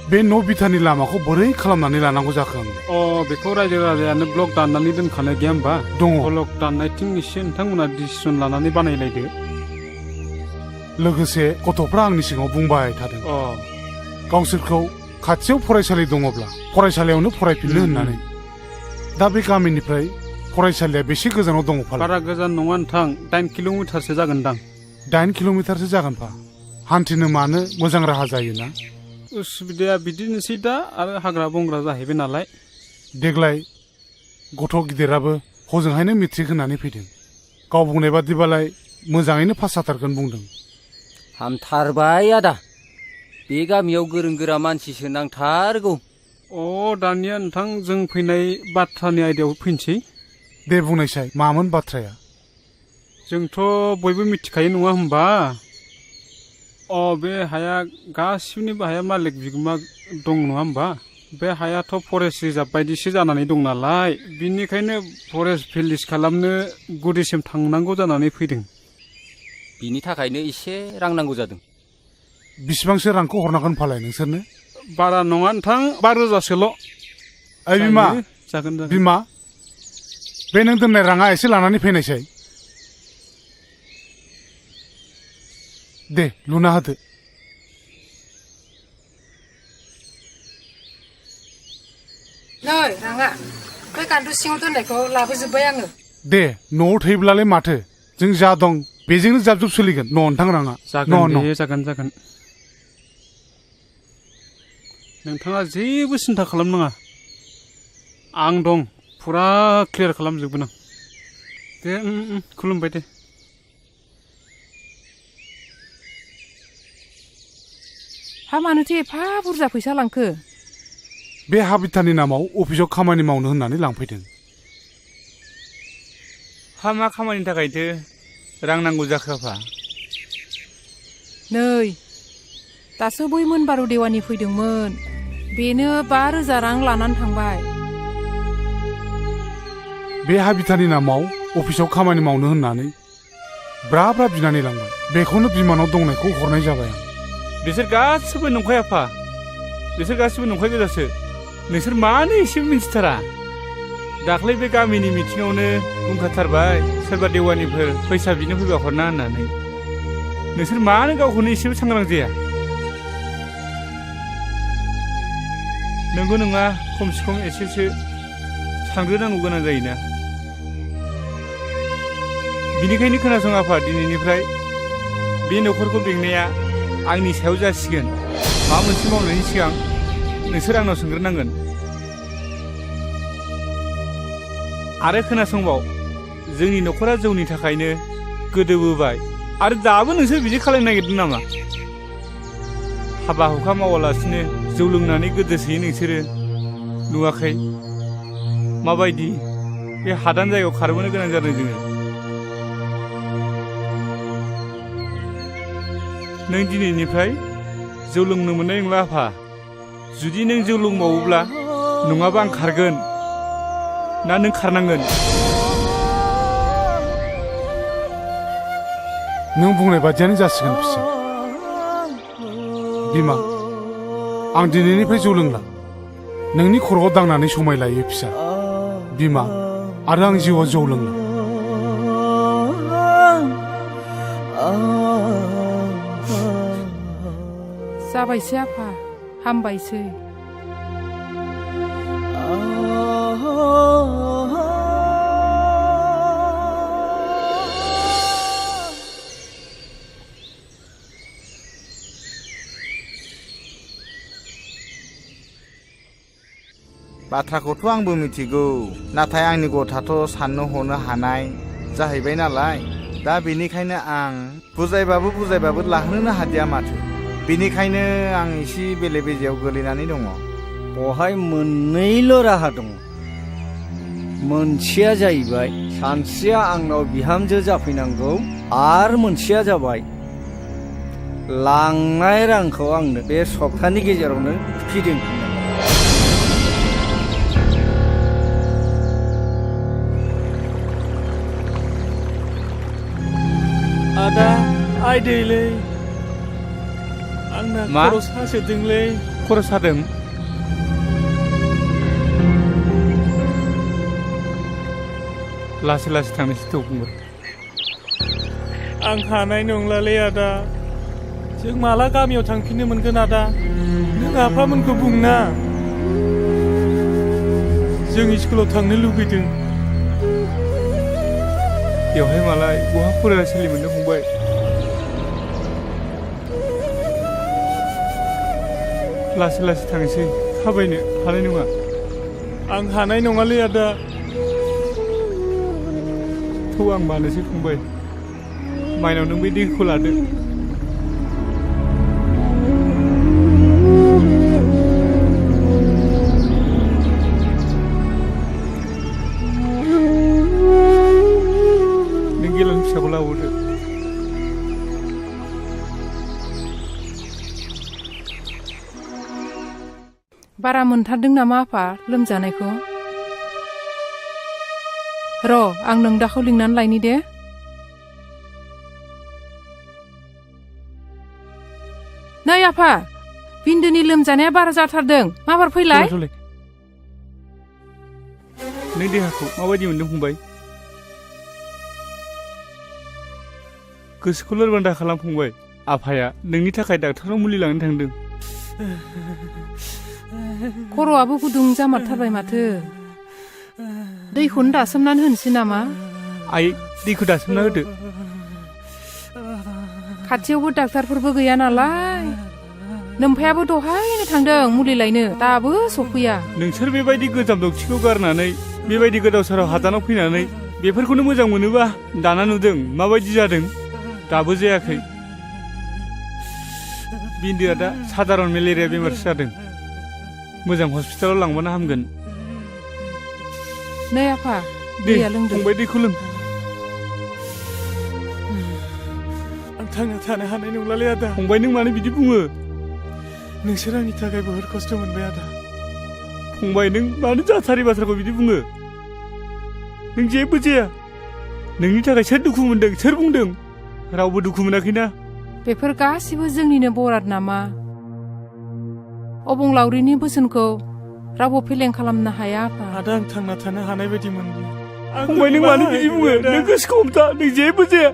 बे न' बिथानि लामाखौ बोरै खालामनानै लानांगौ जाखो आं बेखौ रायजो राजायानो ब्लक दाननानै दोनखानाय गैया होमबा? दङ। ब्लक दाननायथिं एसे नोंथांमोना डिसिसन लानानै बानायलायदो। लोगोसे गथ'फ्रा आंनि सिगाङाव बुंबाय थादों गावसोरखौ खाथियाव फरायसालि दङब्ला फरायसालियावनो फरायफिननो होननानै दा बे गामिनिफ्राय फरायसालिया बेसे गोजानाव दङ फालाय? बारा गोजान नङा नोंथां 8 किल'मिटारसो जागोनदां। 8 किल'मिटारसो जागोनफा हान्थिनो मानो मोजां राहा जायोना? उसुबिदाया बिदिनोसै दा आरो हाग्रा बंग्रा जाहैबाय नालाय। देग्लाय गथ' गिदिराबो हजोंहायनो मेट्रिक होनानै फैदों गाव बुंनाय बादिबालाय मोजाङैनो पास जाथारगोन बुंदों। हामथारबाय आदा बे गामियाव गोरों गोरा मानसिसो नांथारगौ। दानिया नोंथां जों फैनाय बाथ्रानि आयदायाव फैनोसै। दे बुंनायसाय मामोन बाथ्राया? जोंथ' बयबो मिथिखायो नङा होमबा? बे हाया गासिबनिबो हाया मालिक बिगोमा दं नङा होमबा? बे हायाथ' फरेस्ट रिजार्भ बायदिसो जानानै दं नालाय बिनिखायनो फरेस्ट भिलेज खालामनो गुदिसिम थांनांगौ जानानै फैदों। बिनि थाखायनो एसे रां नांगौ जादों। बिसिबांसो रांखौ हरनांगोन फालाय नोंसोरनो? बारा नङा नोंथां 5,000सोल'। बिमा जागोन बिमा बे नों दोननाय राङा एसे लानानै फैनायसाय। दे लुना होदो। नै राङा बे गान्दु सिङाव दोननायखौ लाबोजोब्बाय आङो। दे न'आव थैब्लालाय माथो जों जा दं बेजोंनो जाब जुब सोलिगोन न' नोंथां राङा। जागोन नोंथाङा जेबो सिन्था खालामनाङा आं दं फुरा क्लियार खालामजोबगोन आं। दे खुलुमबाय दे। हा मानोथो एफा बुरजा फैसा लांखो? बे हा बिथानि नामाव अफिसाव खामानि मावनो होननानै लांफैदों। हा मा खामानिनि थाखायथो रां नांगौ जाखो आफा? नै दासो बै मोनबारु देवानि फैदोंमोन बेनो 5,000 रां लानानै थांबाय। बे हा बिथानि नामाव अफिसाव खामानि मावनो होननानै ब्रा ब्रा बिनानै लांबाय बेखौनो बिमानाव दंनायखौ हरनाय जाबाय आं। बिसोर गासिबो नंखाय आफा बिसोर गासिबो नंखाय गोजासो नोंसोर मानो एसेबो मिन्थिथारा? दाख्लै बे गामिनि मिटिङावनो बुंखाथारबाय सोरबा देवानिफोर फैसा बिनो फैबा हरना होननानै नोंसोर मानो गावखौनो एसेबो सांग्रां जाया? नंगौ नङा खमसे खम एसेसो सानग्रोनांगौ गोनां जायोना। बिनिखायनो खोनासं आफा दिनैनिफ्राय बे न'खरखौ बेंनाया आंनि सायाव जासिगोन। माबा मोनसे मावनायनि सिगां नोंसोर आंनाव सोंग्रोनांगोन। आरो खोनासंबाव जोंनि न'खरा जौनि थाखायनो गोदोबोबाय आरो दाबो नोंसोर बिदि खालामनो नागिरदों नामा? हाबा हुखा मावालासिनो जौ लोंनानै गोदोसोयो नोंसोरो नुवाखै माबायदि बे हादान जायगायाव खारबोनो गोनां जादों जोङो। नों दिनैनिफ्राय जौ लोंनो मोननाय नंला आफा। जुदि नों जौ लोंबावोब्ला नङाबा आं खारगोन ना नों खारनांगोन? नों बुंनाय बादियानो जासिगोन फिसा। बिमा आं दिनैनिफ्राय जौ लोंला नोंनि खर'आव दांनानै समाय लायो फिसा। बिमा आरो आं जिउआव जौ लोंला। जाबायसै आफा हामबायसै। बाथ्राखौथ' आंबो मिथिगौ नाथाय आंनि गथ'आथ' साननो हनो हानाय जाहैबाय नालाय दा बेनिखायनो आं बुजायबाबो लाहोनो हादिया माथो। बेनिखायनो आं एसे बेले बेजेयाव गोलैनानै दङ। बहाय मोननैल' राहा दङ। मोनसेया जाहैबाय सानस्रिया आंनाव बिहामजो जाफैनांगौ आरो मोनसेया जाबाय लांनाय रांखौ आंनो बे सप्तानि गेजेरावनो फिदिंफिननांगौ। आदा आइ दैलै आंना मा? खर' सासोदोंलै खर' सादों लासै लासै थांनोसै थौ फंबाय आं हानाय नंलालै आदा जों माला गामियाव थांफिननो मोनगोन आदा नों आफामोनखौ बुंना जों स्कुलाव थांनो लुगैदों बेवहाय मालाय बहा फरायसालि मोननो फंबाय लासै लासै थांसै थाबायनो हानाय नङा आं हानाय नङालै आदा थौ आं मानोसै फंबाय माइनाव नों बे दैखौ लादो नों गेलान फिसाखौ लाबोदो बारा मोनथारदों नामा आफा लोमजानायखौ र' आं नों दाखौ लिंनानै लायनि दे नै आफा बिन्दोनि लोमजानाया बारा जाथारदों माबार फैलाय नों देहाखौ माबायदि मोनदों फंबाय गोसोखौ लोरबां दा खालाम फंबाय आफाया नोंनि थाखाय डाक्टारनाव मुलि लांनो थांदों खर'आबो गुदुं जामारथारबाय माथो दैखौनो दासोमनानै होनोसै नामा आइ दैखौ दासोमना होदो खाथियावबो डाक्टारफोरबो गैया नालाय नोमफायाबो दहायनो थांदों मुलि लायनो दाबो सफैया नोंसोर बेबायदि गोजाम दक्थिखौ गारनानै बेबायदि गोदाव सोराव हादानाव फैनानै बेफोरखौनो मोजां मोनोबा दाना नुदों माबायदि जादों दाबो जायाखै बिन्दोआ दा साधारन मेलेरिया बेमारसो जादों मोजां हस्पिटालाव लांबानो हामगोन नै आफा दैया लोंदों फंबाय दैखौ लों आं थांना थानो हानाय नंलालै आदा फंबाय नों मानो बिदि बुङो नोंसोर आंनि थाखाय बहुद खस्थ' मोनबाय आदा फंबाय नों मानो जाथारि बाथ्राखौ बिदि बुङो नों जेबो जाया नोंनि थाखाय सोर दुखु मोनदों सोर बुंदों रावबो दुखु मोनाखैना बेफोर गासिबो जोंनिनो बराद नामा अबंलावरिनि बोसोनखौ रावबो फेलें खालामनो हाया आफा आदा आं थांना थानो हानाय बायदि मोनदों फंबाय नों मानो बिदि बुङो नों गोसोखौ हमथा नों जेबो जाया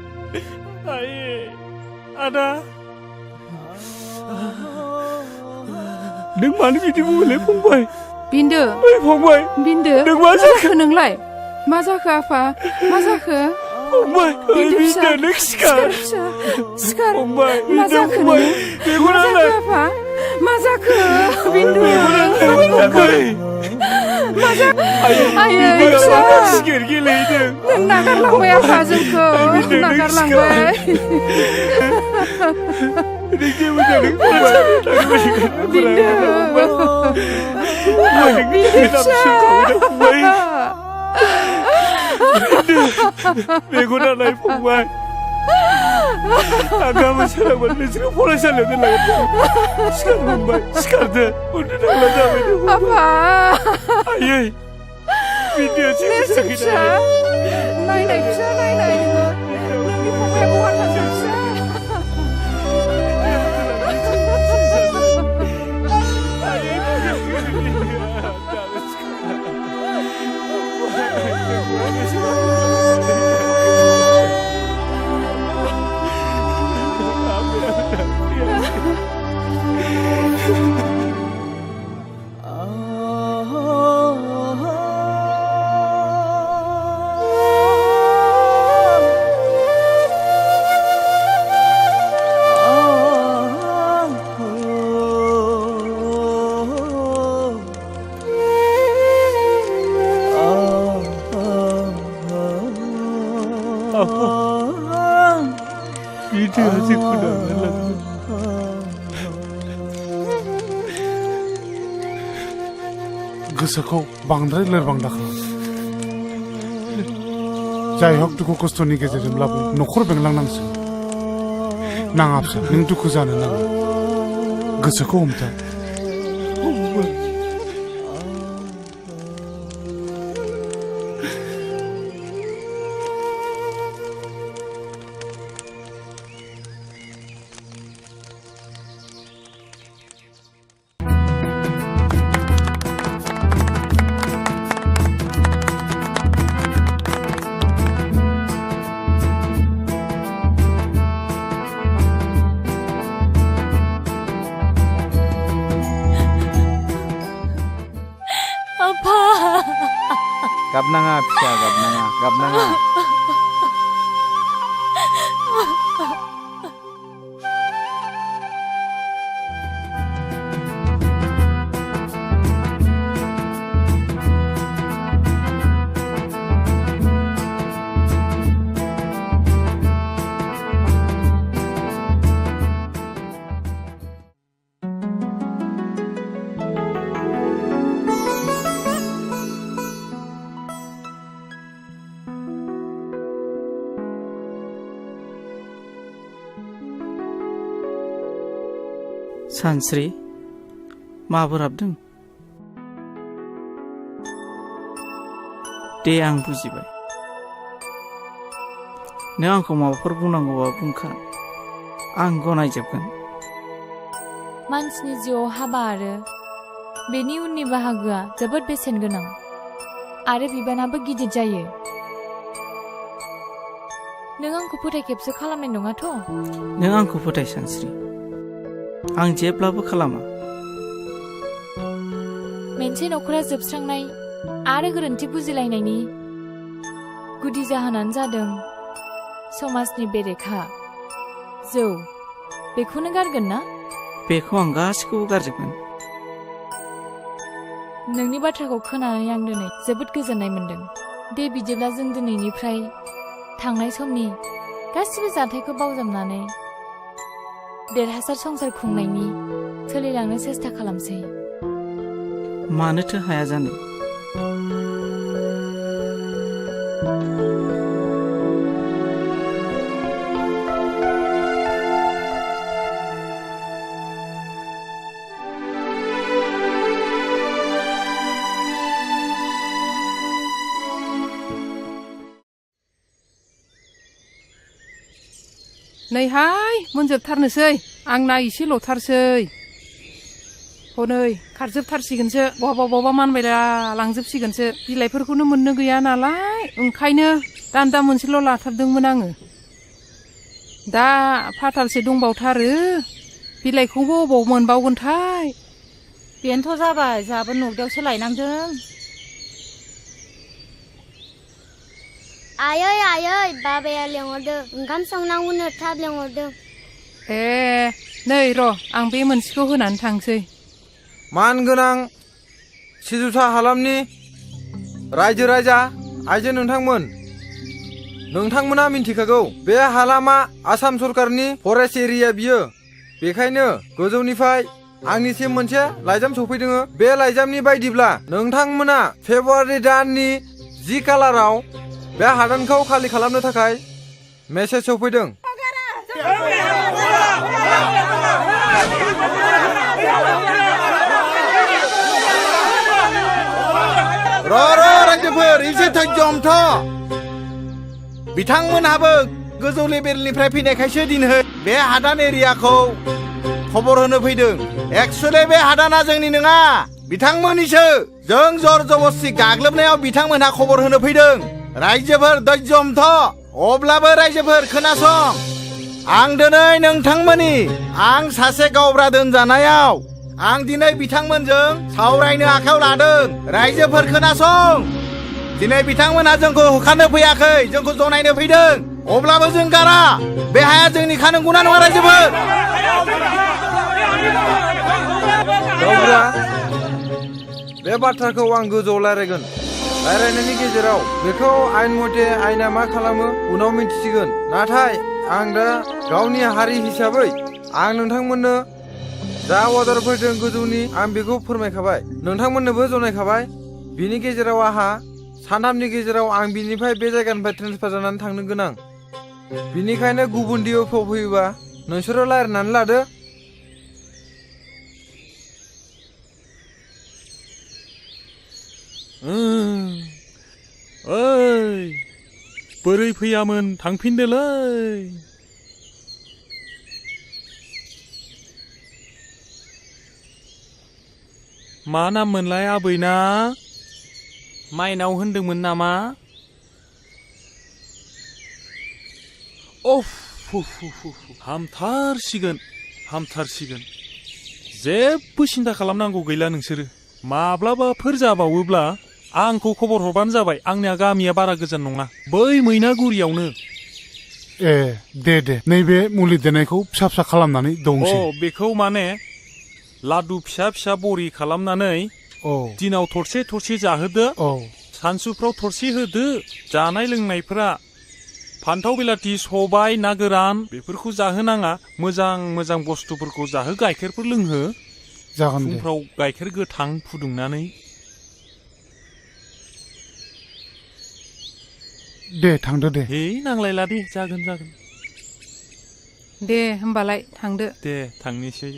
आदा नों मानो बिदि बुङोलै फंबाय बिन्दो फंबाय बिन्दो नों मा जाखो नोंलाय मा जाखो आफा मा जाखो फंबाय बिन्दो नों सिखार सिखार फंबाय मा जाखो नों मा जाखो आफा मा जाखो बिन्दु मा जाखो आयै फिसा सिगार गेलेहैदों नों नागारलांबाय आफा जोंखौ नागारलांबाय जेबो जादों मेगना नाय फंबाय आं गाबोन सोरांबा नोंसोरखौ फरायसालियाव दोनलांगोन सिखार फंबाय सिखारदो उन्दु थांला जाबाय आयै बिदिया जेबो जायाखै नायनाय फिसा नायनाय नोङो नोंनि फंबाया बहा थांदों फिसा गोसोखौ बांद्राय लोरबां दाखालाम जाय हक दुखु खस्थ'नि गेजेरजोंब्लाबो न'खर बेंलांनांसिगोन नाङा फिसा नों दुखु जानो नाङा गोसोखौ हमथा गाबनाङा फिसा गाबनाङा सानस्रि माबोर हाबदों दे आं बुजिबाय नों आंखौ माबाफोर बुंनांगौबा बुंखा आं गनायजोबगोन मानसिनि जिउआव हाबा आरो बेनि उननि बाहागोआ जोबोद बेसेन गोनां आरो बिबानाबो गिदिर जायो नों आंखौ फोथायखेबसो खालामनाय नङाथ' नों आंखौ फोथाय सानस्रि आं जेब्लाबो खालामा मोनसे नखरा जोबस्रांनाय आरो गोरोन्थि बुजिलायनायनि गुदि जाहोनानो जादों समाजनि बेरेखा जौ बेखौनो गारगोन ना बेखौ आं गासिखौबो गारजोबगोन नोंनि बाथ्राखौ खोनानानै आं दिनै जोबोद गोजोननाय मोनदों दे बिदिब्ला जों दिनैनिफ्राय थांनाय समनि गासिबो जाथायखौ बावजोबनानै देरहासार संसार खुंनायनि सोलिलांनो सेस्था खालामसै मानोथो हाया जानो नैहाय मोनजोबथारनोसै आंना एसेल'थारसै हनै खारजोबथारसिगोनसो बहाबा मानबायला लांजोबसिगोनसो बिलाइफोरखौनो मोननो गैया नालाय ओंखायनो दान्दा मोनसेल' लाथारदोंमोन आङो दा फाथालसे दंबावथारो बिलाइखौबो अबाव मोनबावगोनथाय बेनोथ' जाबाय जोंहाबो नगदायावसो लायनांदों आयै बाबाया लेंहरदों ओंखाम संनांगौनो थाब लेंहरदों ए नै र' आं बे मोनसेखौ होनानै थांसै मानगोनां सिजुसा हालामनि रायजो राजा आइजो नोंथांमोना मिन्थिखागौ बे हालामा आसाम सरकारनि फरेस्ट एरिया बियो बेखायनो गोजौनिफ्राय आंनिसिम मोनसे लाइजाम सफैदों बे लाइजामनि बायदिब्ला नोंथांमोना फेब्रुवारि दाननि 10 खालाराव बे हादानखौ खालि खालामनो थाखाय मेसेज सफैदों रायजोफोर एसे धैर्यमथ बिथांमोनहाबो गोजौ लेभेलनिफ्राय फैनायखायसो दिनै बे हादान एरियाखौ खबर होनो फैदों एक्चुअली बे हादाना जोंनि नङा बिथांमोननिसो जों जर जबस्ति गाग्लोबनायाव बिथांमोनहा खबर होनो फैदों रायजोफोर धैर्यमथ अब्लाबो रायजोफोर खोनासं आं दिनै नोंथांमोननि आं सासे गावब्रा दोनजानायाव आं दिनै बिथांमोनजों सावरायनो आखायाव लादों रायजोफोर खोनासं दिनै बिथांमोनहा जोंखौ होखारनो फैयाखै जोंखौ जनायनो फैदों अब्लाबो जों गारा बे हाया जोंनिखा नंगौना नङा रायजोफोर गावब्रा बे बाथ्राखौ आं गोजौआव रायज्लायगोन रायज्लायनायनि गेजेराव बेखौ आइन मथे आइना मा खालामो उनाव मिन्थिसिगोन नाथाय आं दा गावनि हारि हिसाबै आं नोंथांमोननो जा अर्डार फैदों गोजौनि आं बेखौ फोरमायखाबाय नोंथांमोननोबो जनायखाबाय बिनि गेजेराव आंहा सानथामनि गेजेराव आं बिनिफ्राय बे जायगानिफ्राय ट्रेन्सफार जानानै थांनो गोनां बिनिखायनो गुबुन दिउआव फैयोबा नोंसोरो रायज्लायनानै लादो ओइ बोरै फैयामोन थांफिनदोलै मा नाम मोनलाय आबैना माइनाव होनदोंमोन नामा हामथारसिगोन जेबो सिन्था खालामनांगौ गैला नोंसोरो माब्लाबाफोर जाबावोब्ला आंखौ खबर हरबानो जाबाय आंनिया गामिया बारा गोजान नङा बै मैनागुरियावनो ए दे नैबे मुलि देनायखौ फिसा फिसा खालामनानै दंसै बेखौ माने लादु फिसा फिसा बरि खालामनानै दिनाव थरसे थरसे जाहोदो सानसुफ्राव थरसे होदो जानाय लोंनायफोरा फान्थाव बिलाथि सबाय ना गोरान बेफोरखौ जाहोनाङा मोजां बुस्थुफोरखौ जाहो गाइखेरफोर लोंहो जागोन दे फुंफ्राव गाइखेर गोथां फुदुंनानै दे थांदो दे नांलायला दे जागोन दे होमबालाय थांदो दे थांनोसै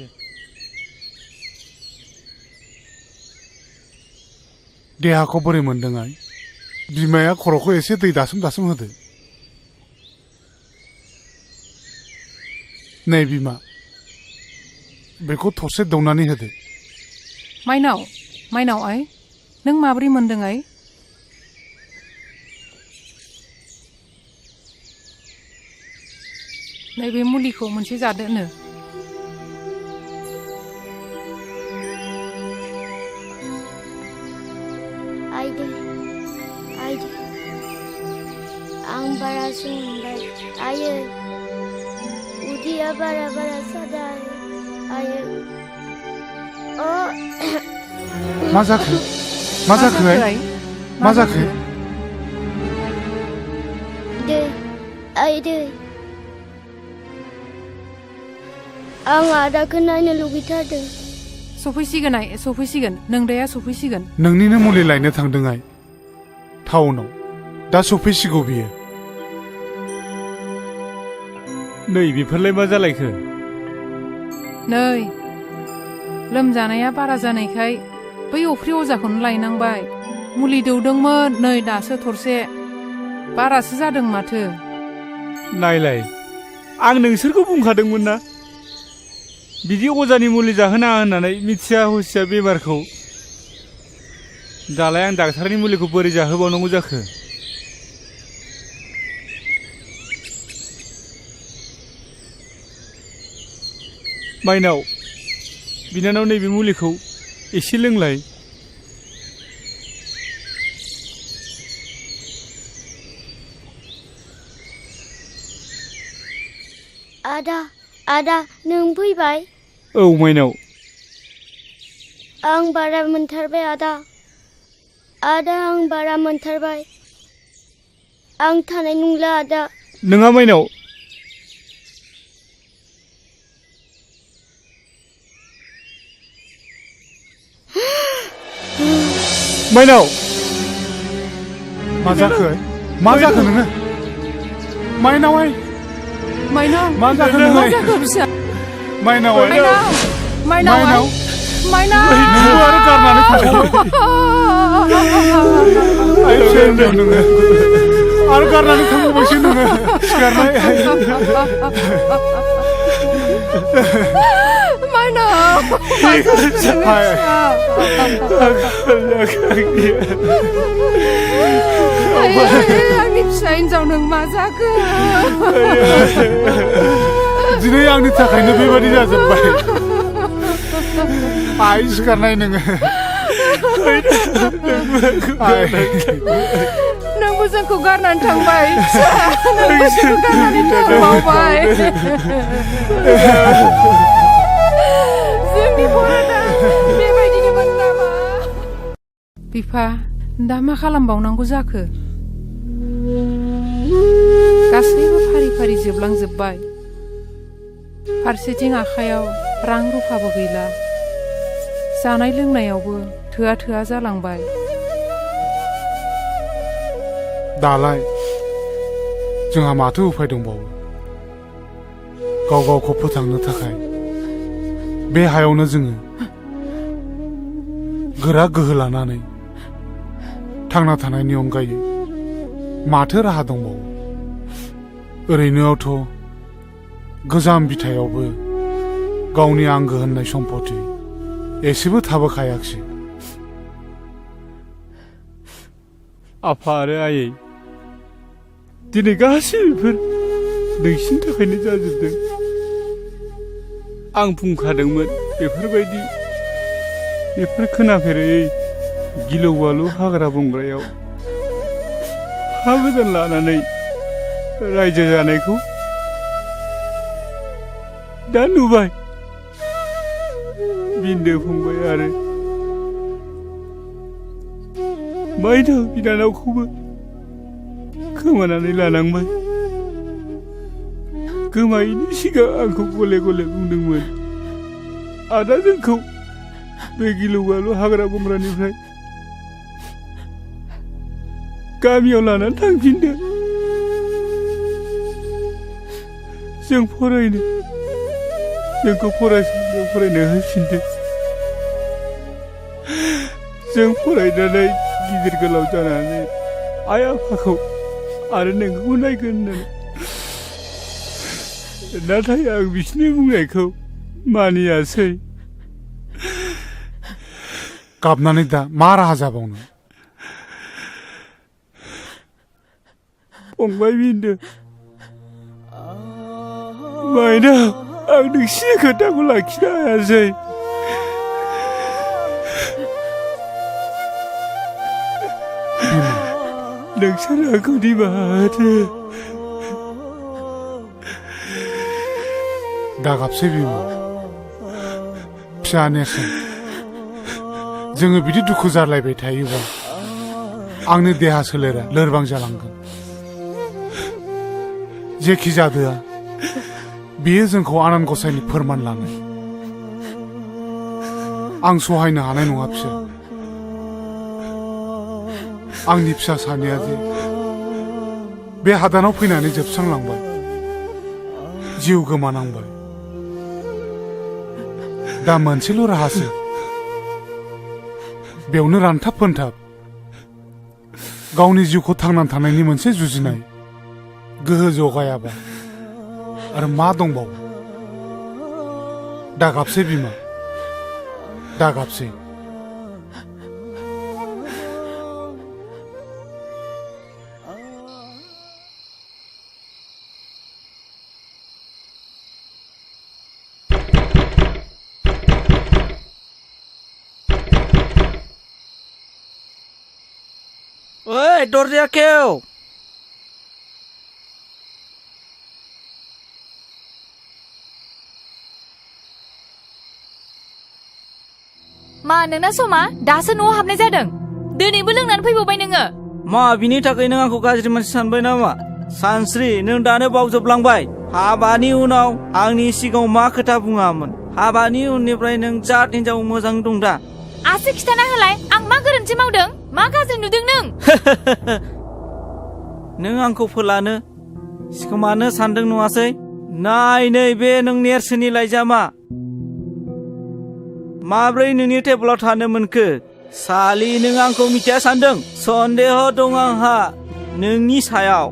देहाखौ बोरै मोनदों आइ बिमाया खर'खौ एसे दै दासोम होदो नै बिमा बेखौ थरसे दौनानै होदो माइनाव आइ नों माब्रै मोनदों आइ नैबे मुलिखौ मोनसे जादोनो आइदे आं बारासो मोनबाय आयै उदैया बारा सादों आयै मा जाखो मा जाखो दै आं आदाखौ नायनो लुगैथारदों सफैसिगोन नोंदाया सफैसिगोन नोंनिनो मुलि लायनो थांदों आइ टाउनाव दा सफैसिगौ बियो नै बेफोरलाय मा जालायखो नै लोमजानाया बारा जानायखाय बै अफ्रि अजाखौनो लायनांबाय मुलि दौदोंमोन नै दासो थरसे बारासो जादों माथो नायलाय आं नोंसोरखौ बुंखादोंमोन ना बिदि अजानि मुलि जाहोनाङा होननानै मिथिया हुसिया बेमारखौ दालाय आं डाक्टारनि मुलिखौ बोरै जाहोबावनांगौ जाखो माइनाव बिनानाव नैबे मुलिखौ एसे लोंलाय आदा नों फैबाय औ माइनाव आं बारा मोनथारबाय आदा आं बारा मोनथारबाय आं थानाय नंला आदा नङा माइनाव माइनाव मा जाखो नोङो माइनाव मा जाखो नोङो फिसा माइनाव माइनाव नोंखौ आरो गारनानै थांबावबाय नोङो आरो गारनानै थांबावबायसो नोङो सिखारनाय आंनि फिसा हिन्जाव नों मा जाखो दिनै आंनि थाखायनो बेबादि जाजोब्बाय आइ सिखारनाय नोङो नोंबो जोंखौ गारनानै थांबाय नोंबो जोंखौ गारनानै थांबावबाय जोंनि बर'ना बेबायदिनोमोन नामा बिफा दा मा खालामबावनांगौ जाखो गासैबो फारि फारि जोबलांजोब्बाय फारसेथिं आखायाव रां रुफाबो गैला जानाय लोंनायावबो थोआ जालांबाय दालाय जोंहा माथो उफाय दंबावो गावखौ फोथांनो थाखाय बे हायावनो जोङो गोरा गोहो लानानै थांना थानायनि अनगायै माथो राहा दंबावो ओरैनोआवथ' गोजाम बिथायावबो गावनि आंगो होननाय सम्पति एसेबो थाबोखायाखिसै आफा आरो आयै दिनै गासैबो नोंसिनि थाखायनो जाजोबदों आं बुंखादोंमोन बेफोर खोनाफेरै गिलु बालु हाग्रा बंग्रायाव हा गोदान लानानै रायजो जानायखौ दा नुबाय बिन्दो फंबाय आरो माइनाव बिनानावखौबो खोमानानै लानांबाय गोमायैनि सिगां आंखौ गले गले बुंदोंमोन आदा जोंखौ बे गिलु बालु हाग्रा बंग्रानिफ्राय गामियाव लानानै थांफिनदो जों फरायनो जोंखौ फरायसालियाव फरायनो होफिनदो जों फरायनानै गिदिर गोलाव जानानै आइ आफाखौ आरो नोंखौ नायगोन होननानै नाथाय आं बिसोरनि बुंनायखौ मानियासै गाबनानै दा मा राहा जाबावनो फंबाय बिन्दो माइनाव आं नोंसिनि खोथाखौ लाखिनो हायासै नोंसोर आंखौ निमाहा होदो दागाबसै बिमा फिसा नेरसोन जोङो बिदि दुखु जालायबाय थायोबा आंनि देहा सोलेरा लोरबां जालांगोन जेखि जादोआ बेयो जोंखौ आनान गसाइनि फोरमान लानाय आं सहायनो हानाय नङा फिसा आंनि फिसा सानैया जे बे हादानाव फैनानै जोबस्रांलांबाय जिउ गोमानांबाय दा मोनसेल' राहासो बेयावनो रानथाब फोनथाब गावनि जिउखौ थांनानै थानायनि मोनसे जुजिनाय गोहो जगायाबा आरो मा दंबावो दागाबसै बिमा दागाबसै ओइ दरजा खेव मा नोंना समा दासो न'आव हाबनाय जादों दिनैबो लोंनानै फैबावबाय नोङो मा बिनि थाखाय नों आंखौ गाज्रि मानसि सानबाय नामा सानस्रि नों दानो बावजोबलांबाय हाबानि उनाव आंनि सिगाङाव मा खोथा बुङामोन हाबानि उननिफ्राय नों जात हिनजाव मोजां दं दा आसि खिथाना होलाय आं मा गोरोन्थि मावदों मा गाज्रि नुदों नों नों आंखौ फोलानो सिखोमानो सानदों नङासै नाय नै बे नों नेरसोननि लाइजामा माब्रै नोंनि टेबोलाव थानो मोनखो सालि नों आंखौ मिथिया सानदों सन्देह दं आंहा नोंनि सायाव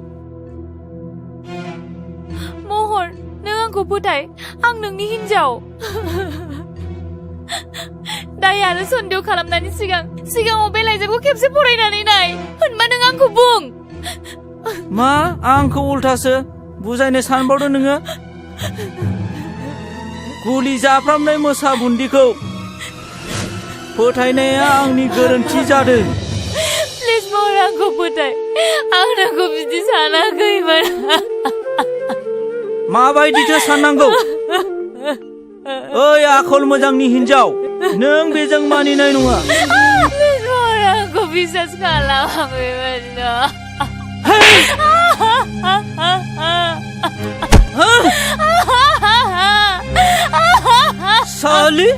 महर नों आंखौ फोथाय आं नोंनि हिनजाव दाय आरो सन्देह खालामनायनि सिगाङाव बे लाइजामखौ खेबसे फरायनानै नाय होनबा नों आंखौ बुं मा आंखौ उल्थासो बुजायनो सानबावदों नोङो गुलि जाफ्रामनाय मोसा बुन्दिखौ फोथायनाया आंनि गोरोन्थि जादों प्लिज महर आंखौ फोथाय आं नोंखौ बिदि सानाखैमोन माबायदिथो साननांगौ ओइ आखल मोजांनि हिनजाव नों बेजों मानिनाय नङा प्लिज महर आंखौ बिसास खालाम बेबायदिनो सालि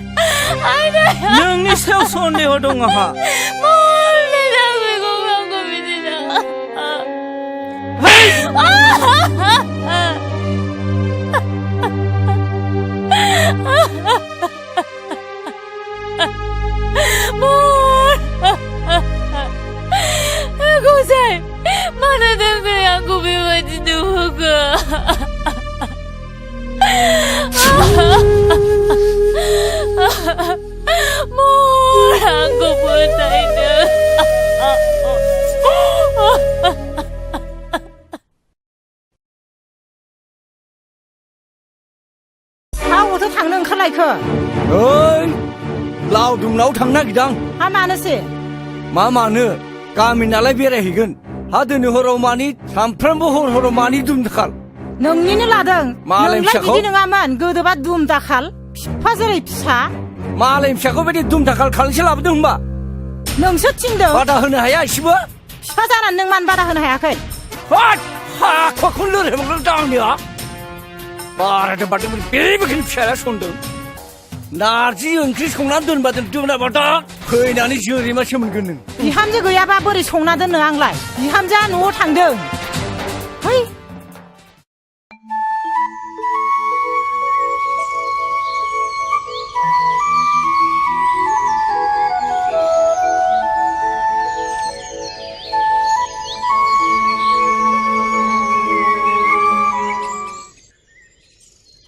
नोंनि सायाव सन्देह दं आंहा गसाइ मानो थाखाय आंखौ बेबायदि नुहोखो महर आंखौ फोथायनो आंबोथ' थांनो ओंखारलायखो ओइ लावदुमनाव थांनो नागिरदां हा मानोसै मानो गामि नालाय बेरायहैगोन हा दिनै हराव मानि सानफ्रामबो हराव मानि दुम दाखाल नोंनिनो लादों मालाय नोंलाय फिसाखौ बिदि नङामोन गोदोबा दुम दाखाल फिफा जेरै फिसा मालाय फिसाखौ बायदि दुम दाखाल खालामसे लाबोदों होनबा नोंसो थिनदों बादा होनो हाया एसेबो फिफा जानानै नों मानो बादा होनो हायाखै हाखौनो लोरहायमोन आंनिया बारादों बारदों बेबायदिनो फिसाया संदों नारजि ओंख्रि संनानै दोनबा दोनाबा दा फैनानै जोरैमासो मोनगोन नों बिहामजो गैयाबा बोरै संना दोननो आंलाय बिहामजोआ न'आव थांदों है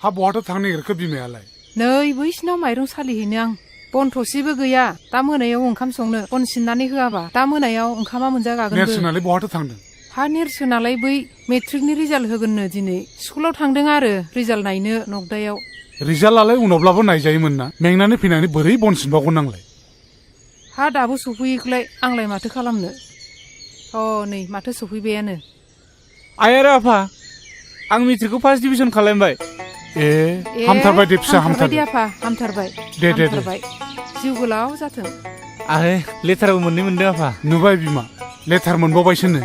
हा बहाथो थांनो नागिरखो बिमायालाय नै बैसिनाव माइरं सालिहैनो आं बन थसेबो गैया दा मोनायाव ओंखाम संनो बन सिननानै होआबा दा मोनायाव ओंखामा मोनजागागोन नेरसोनालाय बहाथो थांदों हा नेरसोनालाय बै मेट्रिकनि रिजाल्ट होगोननो दिनै स्कुलाव थांदों आरो रिजाल्ट नायनो नगदायाव रिजाल्टआलाय उनावब्लाबो नायजायोमोन ना मेंनानै फैनानै बोरै बन सिनबावगोन नांलाय हा दाबो सफैयैखौलाय आंलाय माथो खालामनो नै माथो सफैबायानो आइ आरो आफा आं मेट्रिकखौ फार्स्ट डिभिजन खालामबाय हामथारबाय दे फिसा हामथारबाय दे आफा हामथारबाय दे जिउ गोलाव जाथों आरो लेटारबो मोनदों आफा नुबाय बिमा लेटार मोनबावबायसोनो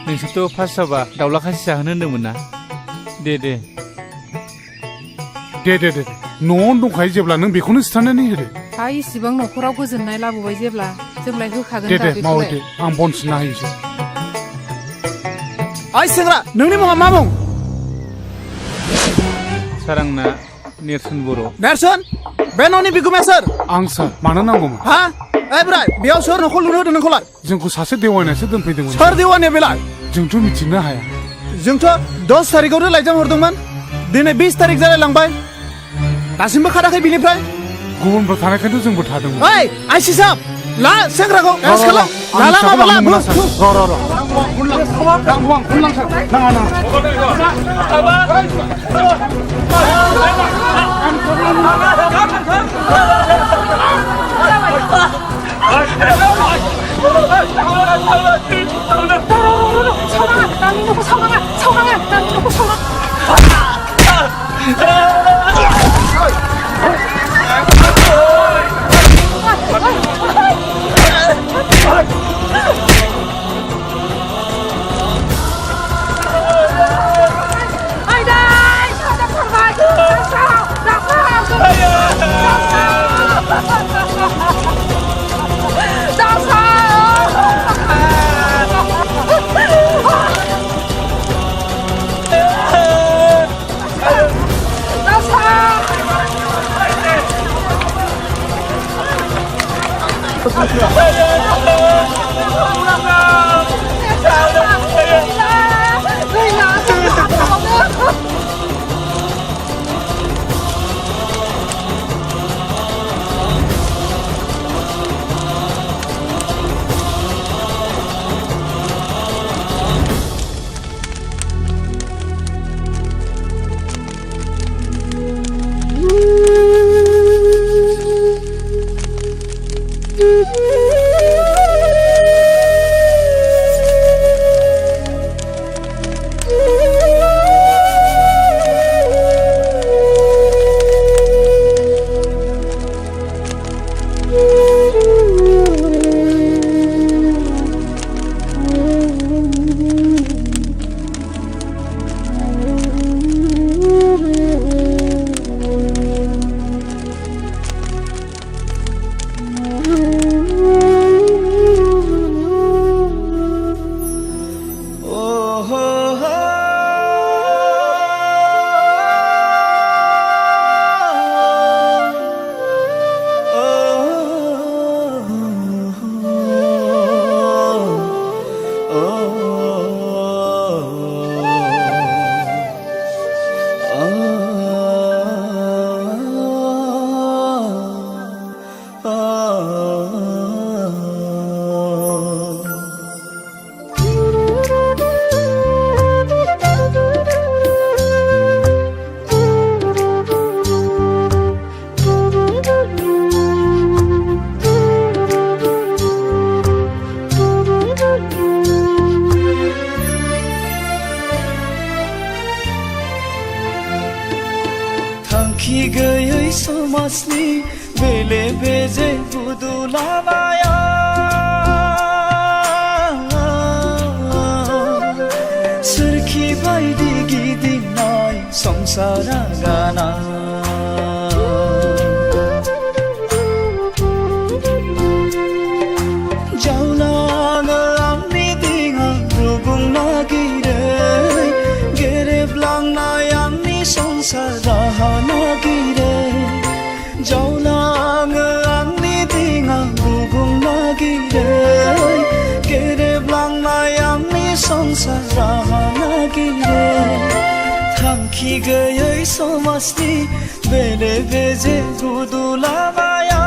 नोंसोरथ' फार्स्ट जाबा दाउला खासि जाहोनो होन्दोंमोन ना दे न'आवनो दंखायो जेब्ला नों बेखौनो सिथारनानै होदो हा इसिबां न'खराव गोजोननाय लाबोबाय जेब्ला जोंलाय होखागोन दे मावो दे आं बन सिनना होयोसै ओइ सेंग्रा नोंनि मुङा मा मुं सार आंना नेरसोन बर' नेरसोन बे न'नि बिगुमाया सोर आं सार मानो नांगौमोन हा ओइ बोराय बेयाव सोर न'खौ लुनो होदों नोंखौलाय जोंखौ सासे देवानियासो दोनफैदोंमोन सोर देवानिया बेलाय जोंथ' मिथिनो हाया जोंथ' 10 थारिखआवनो लाइजाम हरदोंमोन दिनै 20 थारिख जालायलांबाय दासिमबो खाराखै बिनिफ्राय गुबुनबो थानायखायथ' जोंबो थादोंमोन ओइ आइसि साहब ला सेंग्राखौ एरेस्ट खालाम लाला माबा ला थांखि गैयै समाजनि बेले बेजे बुदुलाबाया सोरखि बायदि गिदिंनाय संसारा गाना जावलाङो आंनि दिङा रुगुं नागिरै गेरेबलांनाय आंनि संसार राहा नागिरै जावलाङो आंनि दिङा रुगुं नागिरै गेरेबलांनाय आंनि संसार राहा नागिरै थांखि गैयै समाजनि बेले बेजे गुदुलाबाया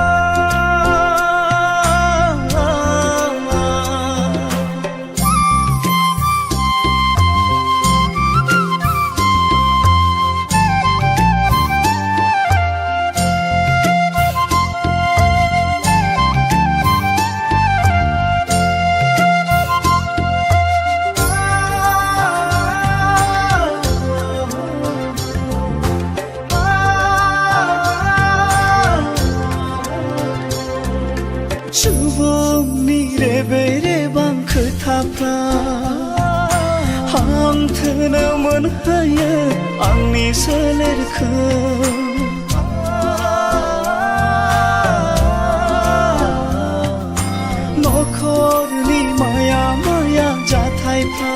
सुबुंनि रेबे रेबां खोथाफ्रा हांथोनो मोनहोयो आंनि सोलेरखौ नखरनि माया माया जाथायफ्रा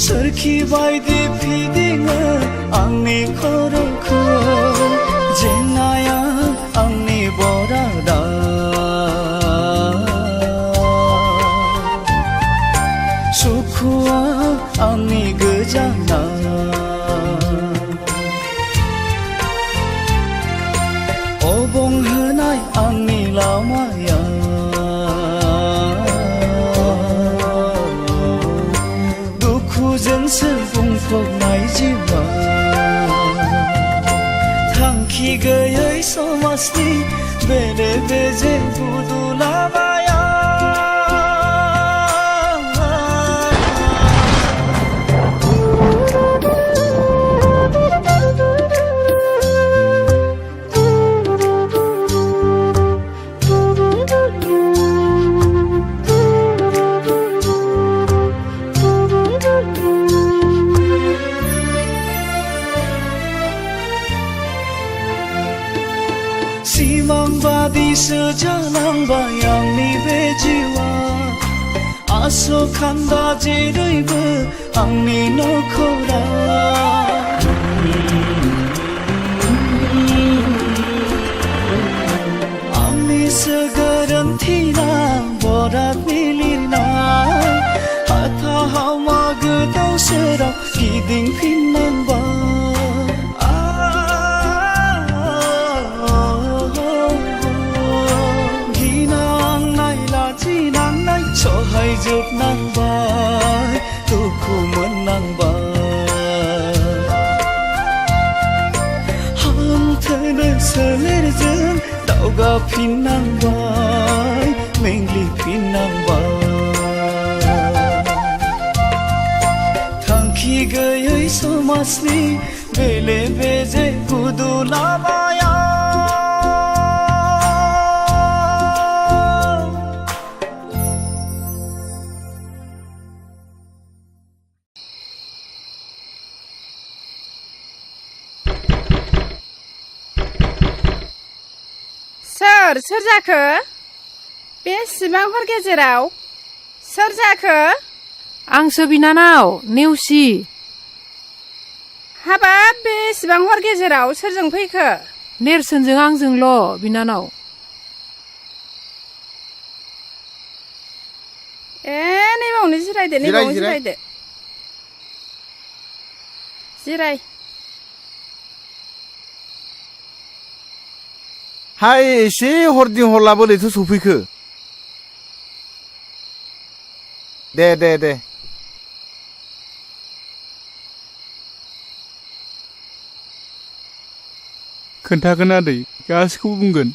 सोरखि बायदि फिदिङो आंनि खर'खौ जेंनाया आंनि बरादा सुखुआ आंनि गोजाना अबंहोनाय आंनि लामाया दुखुजोंसो बुंफबनाय जिउआ थांखि गैयै समाजनि बेले बेजे बुदुलाबाया सिमांबादिसो जालांबाय आंनि बे जिउआ आसखान्दा जेरैबो आंनि नखरा आंनिसो गोरोन्थिना बरादनि लिरनाय हाथा हामा गोदाव सोराव गिदिंफिननांबाय सहायजोबनांबाय दुखु मोननांबाय हांथोनो सोलेरजों दावगाफिननांबाय मेंग्लिफिननांबाय थांखि गैयै समाजनि बेले बेजे गुदुलाबाया सोर जाखो बेसेबां हर गेजेराव सोर जाखो आंसो बिनानाव नेवसि हाबाब बेसेबां हर गेजेराव सोरजों फैखो नेरसोनजों आंजोंल' बिनानाव नैबावनो जिरायदो नैबावनो जिरायदो जिराय हाय एसे हरदिं हरलाबो लैथो सफैखो दे खोन्थागोन आदै गासिखौबो बुंगोन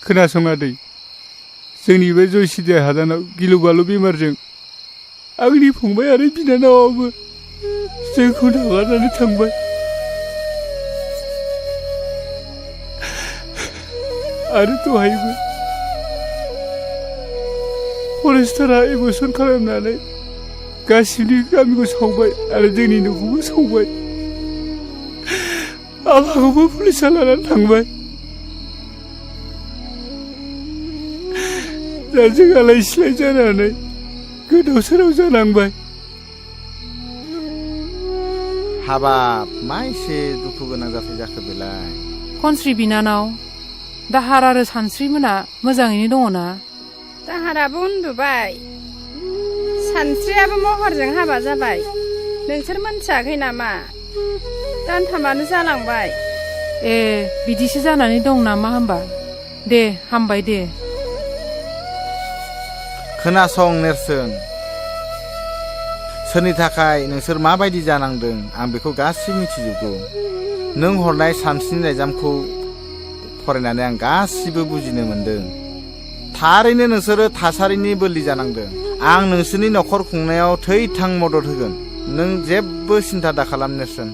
खोनासं आदै जोंनि बे जयसिरिया हादानाव गिलु बालु बेमारजों आंनि फंबाय आरो बिनानावाबो जोंखौ नागारनानै थांबाय आरो दहायबो फरेस्टारा एबसन खालामनानै गासिबो गामिखौ सावबाय आरो जोंनि न'खौबो सावबाय आफाखौबो पुलिसा लानानै थांबाय दा जों आलाय सिलाय जानानै गोदाव सोराव जानांबाय हाबाब मा एसे दुखु गोनां जाथाय जाखो बेलाय खनस्रि बिनानाव दाहार आरो सानस्रिमोना मोजाङैनो दङ ना दाहाराबो उन्दुबाय सानस्रियाबो महरजों हाबा जाबाय नोंसोर मोनथियाखै नामा दानथामानो जालांबाय ए बिदिसो जानानै दं नामा होमबा दे हामबाय दे खोनासं नेरसोन सोरनि थाखाय नोंसोर माबायदि जानांदों आं बेखौ गासिबो मिथिजोबगौ नों हरनाय सानस्रिनि लाइजामखौ फरायनानै आं गासिबो बुजिनो मोनदों थारैनो नोंसोरो थासारिनि बोलि जानांदों आं नोंसोरनि न'खर खुंनायाव थै-थां मदद होगोन नों जेबो सिन्था दाखालाम नेरसोन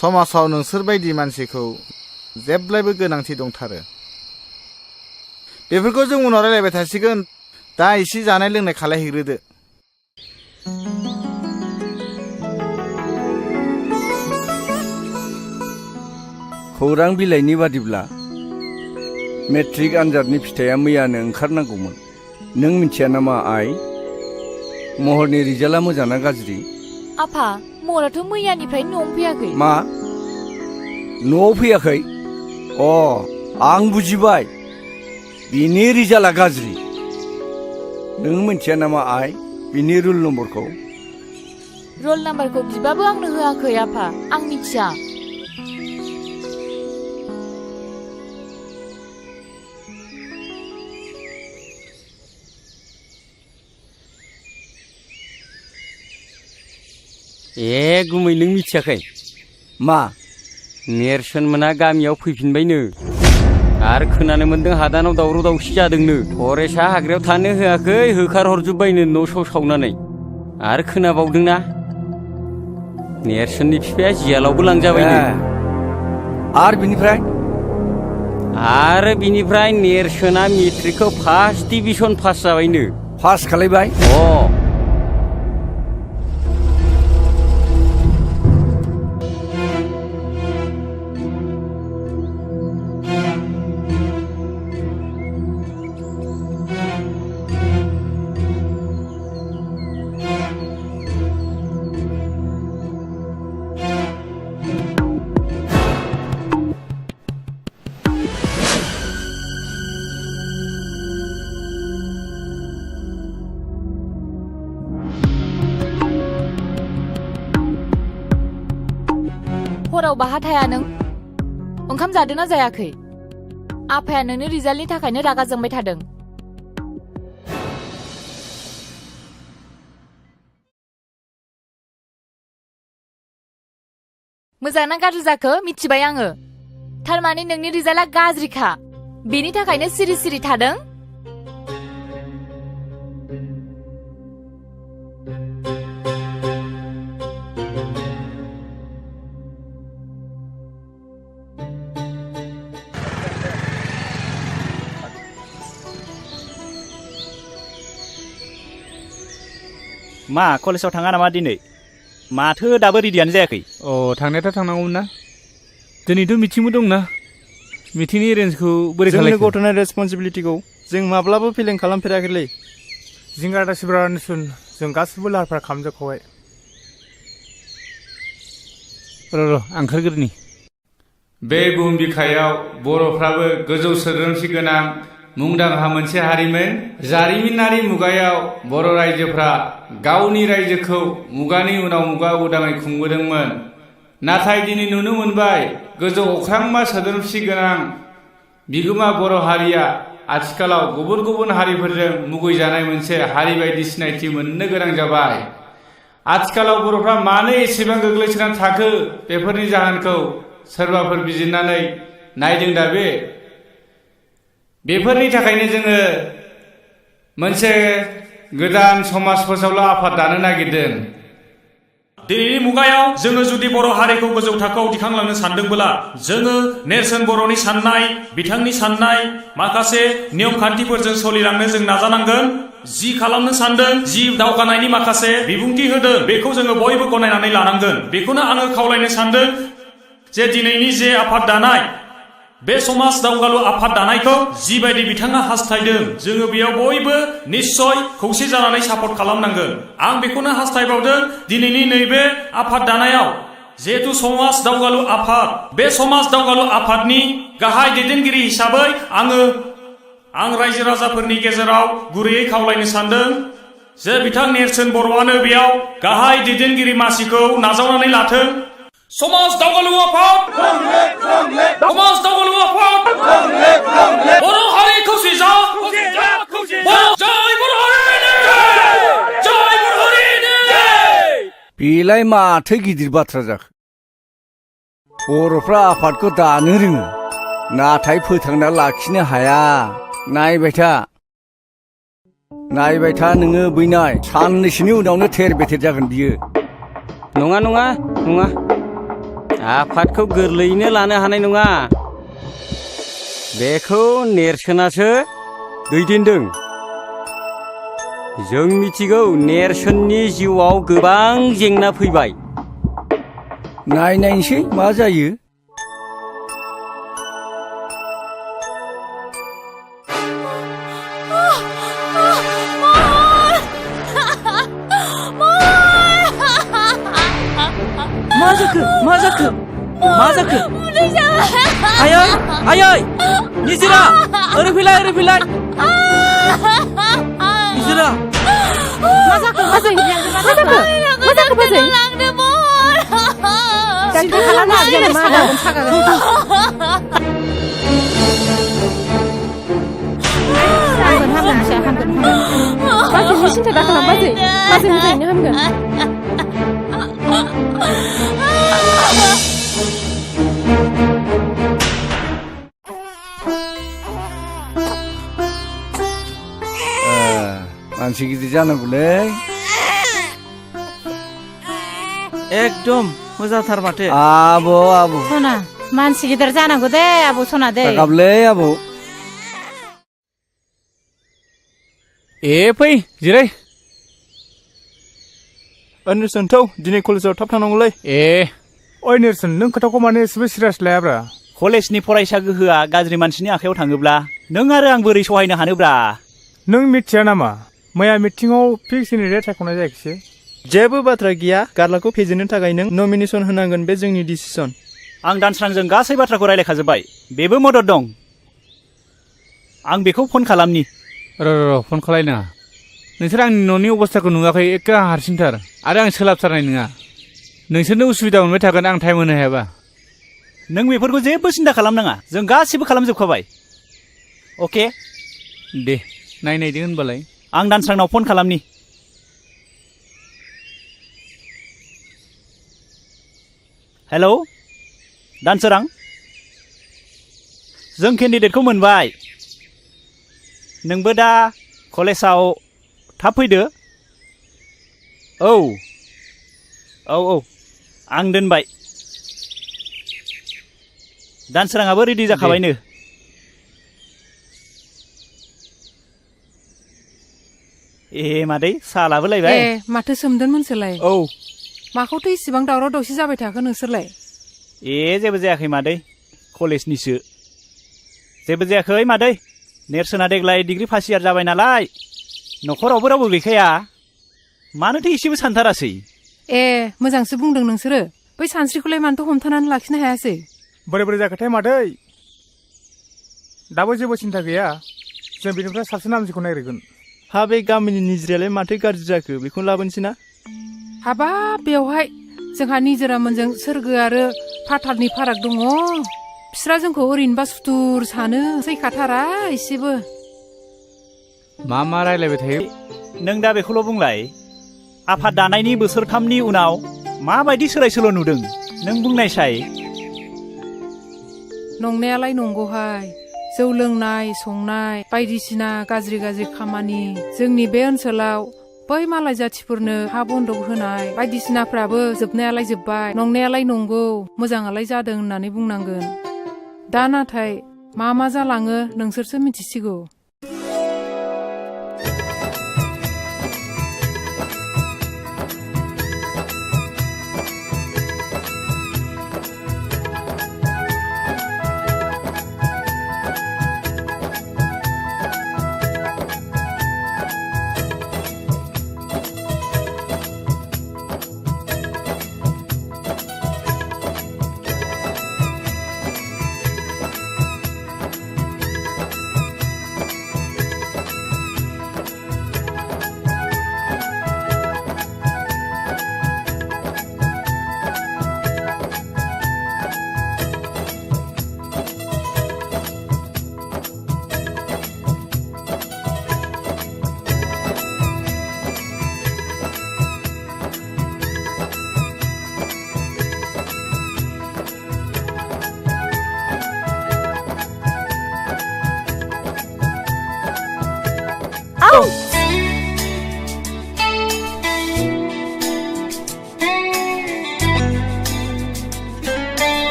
समाजाव नोंसोर बायदि मानसिखौ जेब्लायबो गोनांथि दंथारो बेफोरखौ जों उनाव रायलायबाय थासिगोन दा एसे जानाय लोंनाय खालायहैग्रोदो खौरां बिलाइनि बादिब्ला मेट्रिक आनजादनि फिथाइया मैयानो ओंखारनांगौमोन नों मिथिया नामा आइ महरनि रिजाल्टआ मोजां ना गाज्रि आफा महराथ' मैयानिफ्राय न'आव फैयाखै मा न'आव फैयाखै अ आं बुजिबाय बिनि रिजाल्टआ गाज्रि नों मिथिया नामा आइ बिनि रुल नम्बरखौ रल नाम्बारखौ बिबाबो आंनो होआखै आफा आं मिथिया ए गुमै नों मिथियाखै मा नेरसोन मोना गामियाव फैफिनबायनो आरो खोनानो मोन्दों हादानाव दावराव दावसि जादोंनो फरेस्टआ हाग्रायाव थानो होआखै होखारहरजोब्बायनो न' स' सावनानै आरो खोनाबावदोंना नेरसोननि बिफाया जियालावबो लांजाबायनो आरो बिनिफ्राय नेरसोना मेट्रिकखौ फार्स्ट डिभिजन पास जाबायनो पास खालायबाय हराव बाहा थाया नों ओंखाम जादोंना जायाखै आफाया नोंनि रिजाल्टनि थाखायनो रागा जोंबाय थादों मोजां ना गाज्रि जाखो मिथिबाय आङो थारमाने नोंनि रिजाल्टआ गाज्रिखा बेनि थाखायनो सिरि सिरि थादों मा कलेजाव थाङा नामा दिनै माथो दाबो रेडियानो जायाखै अ थांनायाथ' थांनांगौमोन ना दिनैथ' मिटिंबो दंना मिटिंनि एरेन्जखौ बोरै जोंनि गथ'नि रेसपन्सिबिलिटिखौ जों माब्लाबो फेलें खालामफेराखैलै जिंगा दासिब्रा नेरसोन जों गासिबो लाहार फाहार खालामजोबखाबाय र' आं ओंखारग्रोनि बे बुहुम बिखायाव बर'फ्राबो गोजौ सोद्रोमसि गोनां मुंदांखा मोनसे हारिमोन जारिमिनारि मुगायाव बर' रायजोफ्रा गावनि रायजोखौ मुगानि उनाव मुगा उदाङै खुंबोदोंमोन नाथाय दिनै नुनो मोनबाय गोजौ अख्रांमा सोद्रोमसि गोनां बिगोमा बर' हारिया आथिखालाव गुबुन गुबुन हारिफोरजों मुगैजानाय मोनसे हारि बायदि सिनायथि मोननो गोनां जाबाय आथिखालाव बर'फ्रा मानो एसेबां गोग्लैसोनानै थाखो बेफोरनि जाहोनखौ सोरबाफोर बिजिरनानै नायदों दा बेफोरनि थाखायनो जोङो मोनसे गोदान समाज फोसावलु आफाद दानो नागिरदों दिनैनि मुगायाव जोङो जुदि बर' हारिखौ गोजौ थाखोआव दिखांलांनो सानदोंब्ला जोङो नेरसोन बर'नि साननाय बिथांनि साननाय माखासे नियम खान्थिफोरजों सोलिलांनो जों नाजानांगोन जि खालामनो सानदों जि दावगानायनि माखासे बिबुंथि होदों बेखौ जोङो बयबो गनायनानै लानांगोन बेखौनो आङो खावलायनो सानदों जे दिनैनि जे आफाद दानाय बे समाज दावगालु आफाद दानायखौ जिबायदि बिथाङा हास्थायदों जोङो बेयाव बयबो निश्चय खौसे जानानै सापर्ट खालामनांगोन आं बेखौनो हास्थायबावदों दिनैनि नैबे आफाद दानायाव जिहेतु समाज दावगालु आफाद बे समाज दावगालु आफादनि गाहाय दैदेनगिरि हिसाबै आं रायजो राजाफोरनि गेजेराव गुरैयै खावलायनो सानदों जे बिथां नेरसोन बर'आनो बेयाव गाहाय दैदेनगिरि मासिखौ नाजावनानै लाथों समाज दावगालु आफाद समाज दावगालु आफाद बर' हारि खौसे जा जय बर' हारिनि जय बर' हारिनि बेलाय माथो गिदिर बाथ्रा जाखो बर'फ्रा आफादखौ दानो रोङो नाथाय फोथांना लाखिनो हाया नायबाय था नोङो बैनाय साननैसोनि उनावनो थेर बेथेर जागोन बियो नङा नङा नङा आफादखौ गोरलैयैनो लानो हानाय नङा बेखौ नेरसोनासो दैदेनदों जों मिथिगौ नेरसोननि जिउआव गोबां जेंना फैबाय नायनायसै मा जायो मा जाखो आयै आयै निजिरा ओरै फैलाय निजिरा मा जाखो बाजै बाजै सिन्था खालामनो हागोन मा जागोन सागागोन हामगोन फिसा हामगोन बाजैनि सिन्था दा खालाम बाजै मोजाङैनो हामगोन मानसि गिदिर जानांगौलै एकदम मोजांथार माथो आब' सना मानसि गिदिर जानांगौ दे आब' सना दे गाबलै आब' फै जिराय नेरसोन थौ दिनै कलेजाव थाब थांनांगौलै ओइ नेरसोन नों खोथाखौ माने एसेबो सिरियास लायाब्रा कलेजनि फरायसा गोहोआ गाज्रि मानसिनि आखायाव थाङोब्ला नों आरो आं बोरै सहायनो हानोब्रा नों मिथिया नामा मैया मिटिङाव फिक्स केन्डिडेट सायख'नाय जायाखिसै जेबो बाथ्रा गैया गार्लाखौ फेजेननो थाखाय नों नमिनेसन होनांगोन बे जोंनि डिसिसन आं दानस्रांजों गासै बाथ्राखौ रायलायखाजोब्बाय बेबो मदद दं आं बेखौ फन खालामनि र' फन खालायनाङा नोंसोर आंनि न'नि अबस्थाखौ नुवाखै एखे आं हारसिंथार आरो आं सोलाबथारनाय नङा नोंसोरनो उसुबिदा मोनबाय थागोन आं टाइम होनो हायाबा नों बेफोरखौ जेबो सिन्था खालामनाङा जों गासिबो खालामजोबखाबाय अके दे नायदो होनबालाय आं दानस्रांनाव फन खालामनि हेलौ दानसोरां जों केन्डिडेटखौ मोनबाय नोंबो दा कलेजाव थाब फैदो औ आं दोनबाय दानसोराङाबो रेडि जाखाबायनो मादै साहा लाबोलायबाय माथो सोमदोन मोनसोलाय औ माखौथ' इसिबां दावराव दावसि जाबाय थाखो नोंसोरलाय जेबो जायाखै मादै कलेजनिसो जेबो जायाखै मादै नेरसोना देग्लाय डिग्री फार्स्ट इयार जाबाय नालाय न'खरावबो रावबो गैखाया मानोथो एसेबो सानथारासै मोजांसो बुंदों नोंसोरो बै सानस्रिखौलाय मानोथ' हमथानानै लाखिनो हायासै बोरै जाखोथाय मादै दाबो जेबो सिन्था गैया जों बेनिफ्राय साबसिन हामसिखौ नागिरगोन हा बे गामिनि निजिरायालाय माथो गाज्रि जाखो बेखौनो लाबोनोसै ना हाबाब बेवहाय जोंहा निजोरामोनजों सोरगो आरो फाथालनि फाराग दङ बिस्रा जोंखौ ओरैनोबा सुथुर सानो सैखाथारा एसेबो मा रायलायबाय थायो नों दा बेखौल' बुंलाय आफाद दानायनि बोसोरथामनि उनाव माबायदि सोलाय सोल' नुदों नों बुंनायसाय नंनायालाय नंगौहाय जौ लोंनाय संनाय बायदिसिना गाज्रि खामानि जोंनि बे ओनसोलाव बै मालाय जाथिफोरनो हा बन्दक होनाय बायदिसिनाफ्राबो जोबनायालाय जोब्बाय, नंनायालाय नंगौ, मोजाङालाय जादों होननानै बुंनांगोन। दा नाथाय मा जालाङो नोंसोरसो मिथिसिगौ।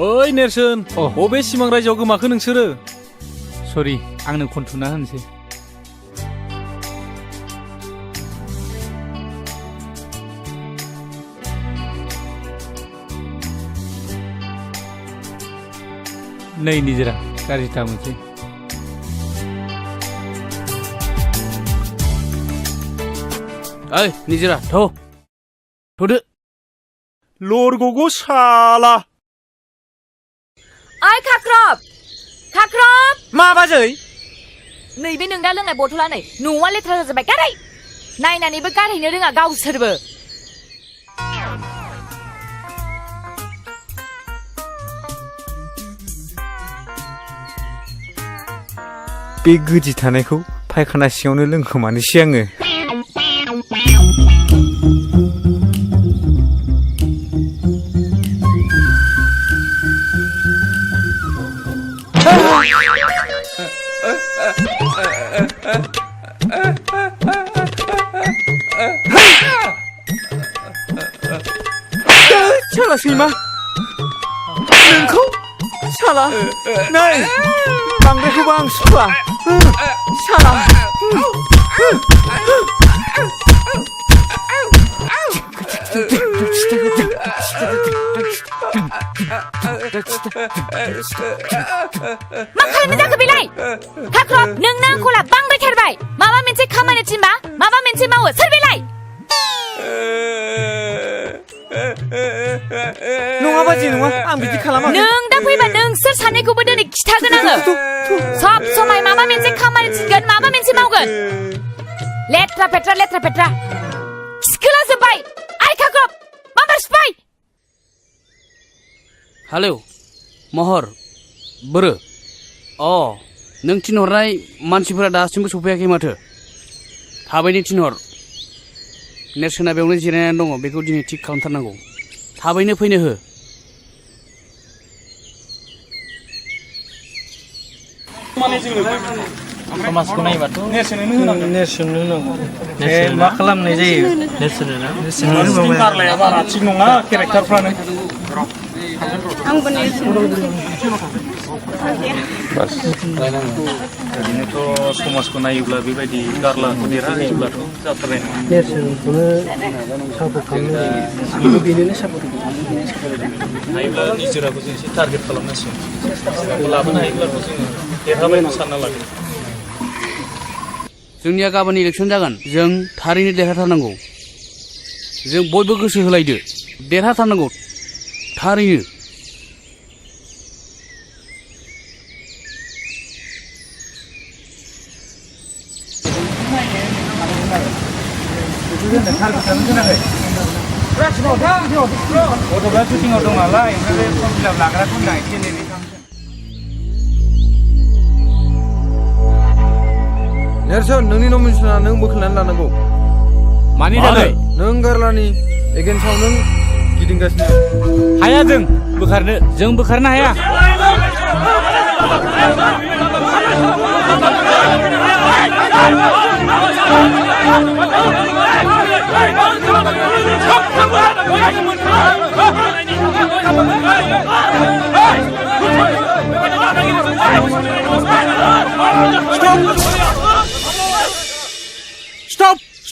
ओइ नेरसोन, बबे सिमां रायजोआव गोमाखो नोंसोरो? सरि, आंनो खनथुना होनसै। नै निजिरा गाज्रि दा मोनसै। ओइ निजिरा थ'दो। लरग'गौ साला। ओइ खाख्रब मा बाजै? नैबे नों दा लोंनाय बथला नै न'आ लेथ्रा जाजोब्बाय, गारै। नायनानैबो गारहैनो रोङा गावसोरबो। बे गोदि थानायखौ फायखाना सिङावनो लोंखोमानोसै आङो। साला सैमा नोंखौ साला नै बांद्रायखौबो आं सुखुआ साला मा खालामनो जाखो बेलाय? खाख्रब, नोंना आखला बांद्रायथारबाय। माबा मोनसे खामानि थिनबा माबा मोनसे मावो। सोर बेलाय? नङा बाजै नङा, आं बिदि खालामाखै। नों दा फैबा नोंसोर सानैखौबो दिनै खिथागोन आङो। सब समाय माबा मोनसे खामानि थिनगोन, माबा मोनसे मावगोन। लेथ्रा फेथ्रा खिखोला जोब्बाय। आइ खाख्रब, माबार सिफाय। हेलौ महर बोरो। नों थिनहरनाय मानसिफोरा दासिमबो सफैयाखै माथो। थाबैनो थिनहर। नेरसोना बेयावनो जिरायनानै दङ, बेखौ दिनै थिग खालामथारनांगौ। थाबैनो फैनो हो। समाजखौ नायोबाथ' नेरसोननो होनांगौ। मा खालामनाय जायो? नेरसोन गारलाया बारा थिग नङा केरेक्टारफ्रानो। आंबो नेरसोन। ओरैनोथ' समाजखौ नायोब्ला बेबायदि गारलाखौ देरहाहोयोब्लाथ' जाथारनाय नङा। नेरसोनखौनो सापर्ट खालामनो बेनोनो सापर्ट हायोब्ला निजोराखौ जों एसे टारगेट खालामनांसिगोन। लाबोनो हायोब्लाथ' जोङो देरहाबायबो सानना लागोन। जोंनिया गाबोन इलेक्सन जागोन, जों थारैनो देरहाथारनांगौ। जों बयबो गोसो होलायदो, देरहाथारनांगौ थारैनो। गथ'फ्रा शुटिंआव दं नालाय, ओमफ्राय बे फर्म फिलाप लाग्राखौ होनदां एसे नेनानै थांसै। नेरसोन, नोंनि नमिनेसना नों बोखारनानै लानांगौ। मानि थाखाय? नों गारलानि एगेन्स्टआव नों गिदिंगासिनो। हाया, जों बोखारनो हाया।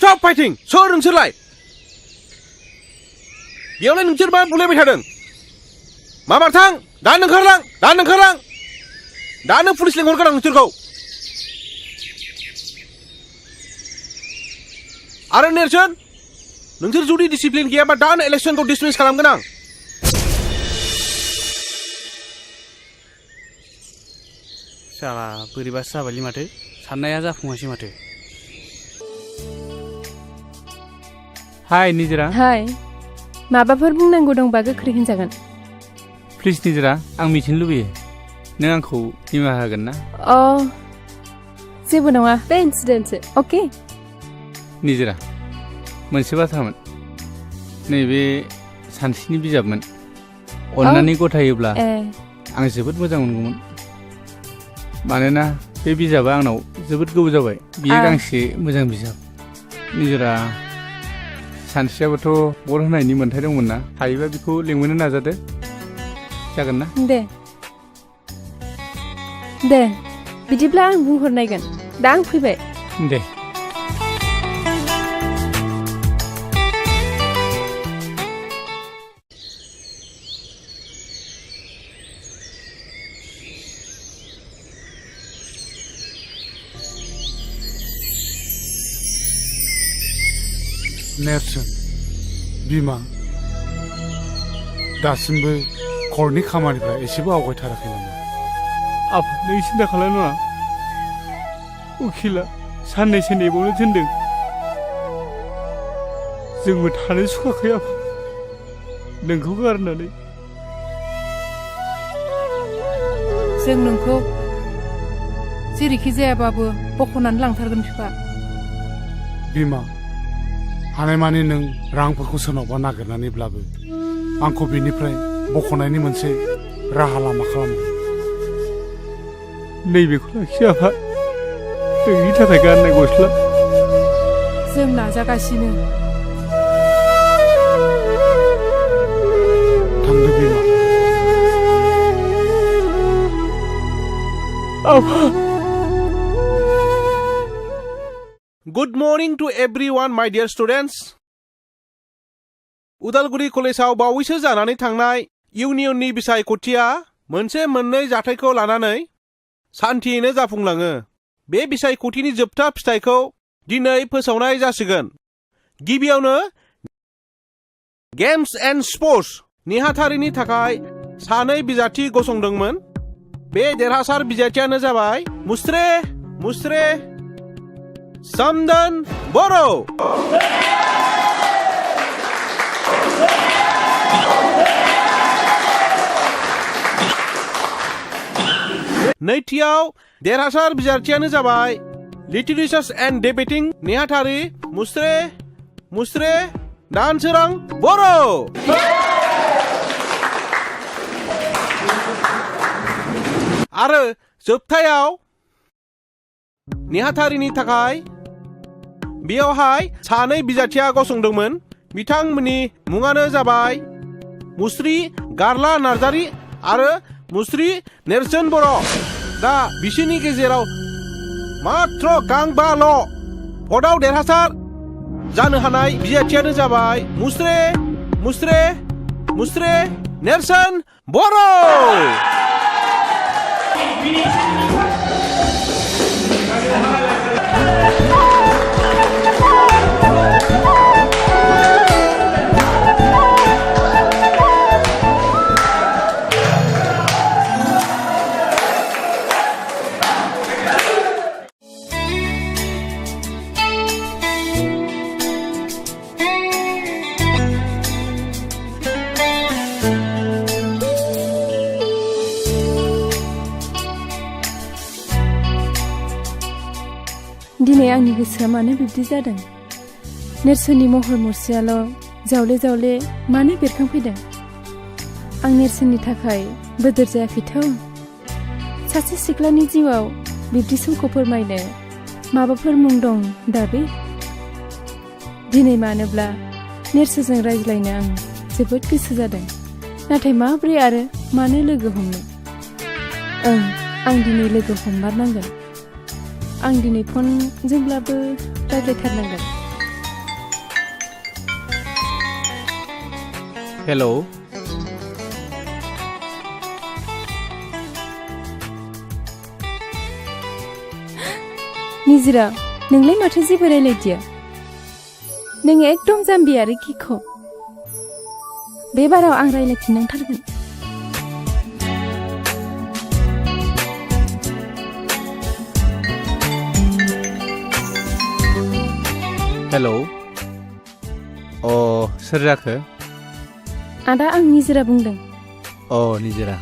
Stop fighting! सोर नोंसोरलाय? बेयावलाय नोंसोर मा बुलायबाय थादों? मा मारथां? दानो ओंखारलां! दानो ओंखारलां! दानो पुलिस लिंहरगोन आं नोंसोरखौ! आरो नेरसोन, नोंसोर जुदि डिसिप्लिन गैयाबा दानो इलेक्सनखौ डिसमिस खालामगोन आं! साला बोरैबासो जाबायलै माथो साननाया जाफुङासै माथो हाय निजोरा हाय माबाफोर बुंनांगौ दंबा गोख्रै होनजागोन प्लिज निजोरा आं मिथिनो लुबैयो नों आंखौ निमाहा होगोन ना जेबो नङा बे इन्सिडेन्टसो अके निजोरा मोनसे बाथ्रामोन नैबे सानस्रिनि बिजाबमोन अन्नानै गथायोब्ला आं जोबोद मोजां मोनगौमोन मानोना बे बिजाबा आंनाव जोबोद गोबाव जाबाय बियो गांसे मोजां बिजाब निजोरा सानस्रियाबोथ' बर होनायनि मोन्थाय दंमोन ना हायोबा बेखौ लिंबोनो नाजादो जागोन ना दे बिदिब्ला आं बुंहरनायगोन दा आं फैबाय दे नेरसोन बिमा दासिमबो कर्टनि खामानिफ्रा एसेबो आवगायथाराखै नामा आफा नों सिन्था खालामनाङा उखिला साननैसो नेबावनो थिनदों जोंबो थानो सुखाखै आफा नोंखौ गारनानै जों नोंखौ जेरैखि जायाबाबो बख'नानै लांथारगोन बिफा बिमा हानायमानि नों रांफोरखौ सोरनावबा नागिरनानैब्लाबो आंखौ बेनिफ्राय बख'नायनि मोनसे राहा लामा खालामदो नैबेखौ लाखि आफा नोंनि थाखाय गाननाय गस्ला जों नाजागासिनो थांदो बिमा आफा Good morning to everyone, my dear students. Udalguri कलेजाव बावैसो जानानै थांनाय इउनियननि बिसायख'थिया मोनसे मोननै जाथायखौ लानानै सान्थियैनो जाफुंलाङो। बे बिसायख'थिनि जोबथा फिथाइखौ दिनै फोसावनाय जासिगोन। गिबियावनो गेम्स एन्ड स्पर्ट्स नेहाथारिनि थाखाय सानै बिजाथि गसंदोंमोन। बे देरहासार बिजाथियानो जाबाय मुस्रे समदन बर'। नैथियाव देरहासार बिजाथियानो जाबाय लिटरेचार एन्ड डिबेटिं नेहाथारि मुस्रे दानसोरां बर'। आरो जोबथायाव नेहाथारिनि थाखाय बेयावहाय सानै बिजाथिया गसंदोंमोन। बिथांमोननि मुङानो जाबाय मुस्रि गारला नार्जारि आरो मुस्रि नेरसोन बर'। दा बिसोरनि गेजेराव मात्र गांबाल' भटआव देरहासार जानो हानाय बिजाथियानो जाबाय मुस्रे नेरसोन बर'। दिनै आंनि गोसोआ मानो बिब्दि जादों नेरसोननि महर मुस्रियाल' जावले जावले मानो बेरखांफैदों आं नेरसोननि थाखाय बोदोर जायाखैथ' सासे सिख्लानि जिउआव बिब्दि समखौ फोरमायनो माबाफोर मुं दं दा बे? दिनै मानोब्ला नेर्सोजों रायज्लायनो आं जोबोद गोसो जादों, नाथाय माब्रै आरो मानो लोगो हमनो? आं दिनै लोगो हममारनांगोन। आं दिनै फनजोंब्लाबो रायज्लायथारनांगोन। हेलौ निजिरा, नोंलाय माथो जेबो रायलायदिया? नों एकदम जाम्बि आरो गिख'। बे बाराव आं रायलायफिननांथारगोन। हेलौ सोर जाखो? आदा, आं निजिरा बुंदों। निजिरा,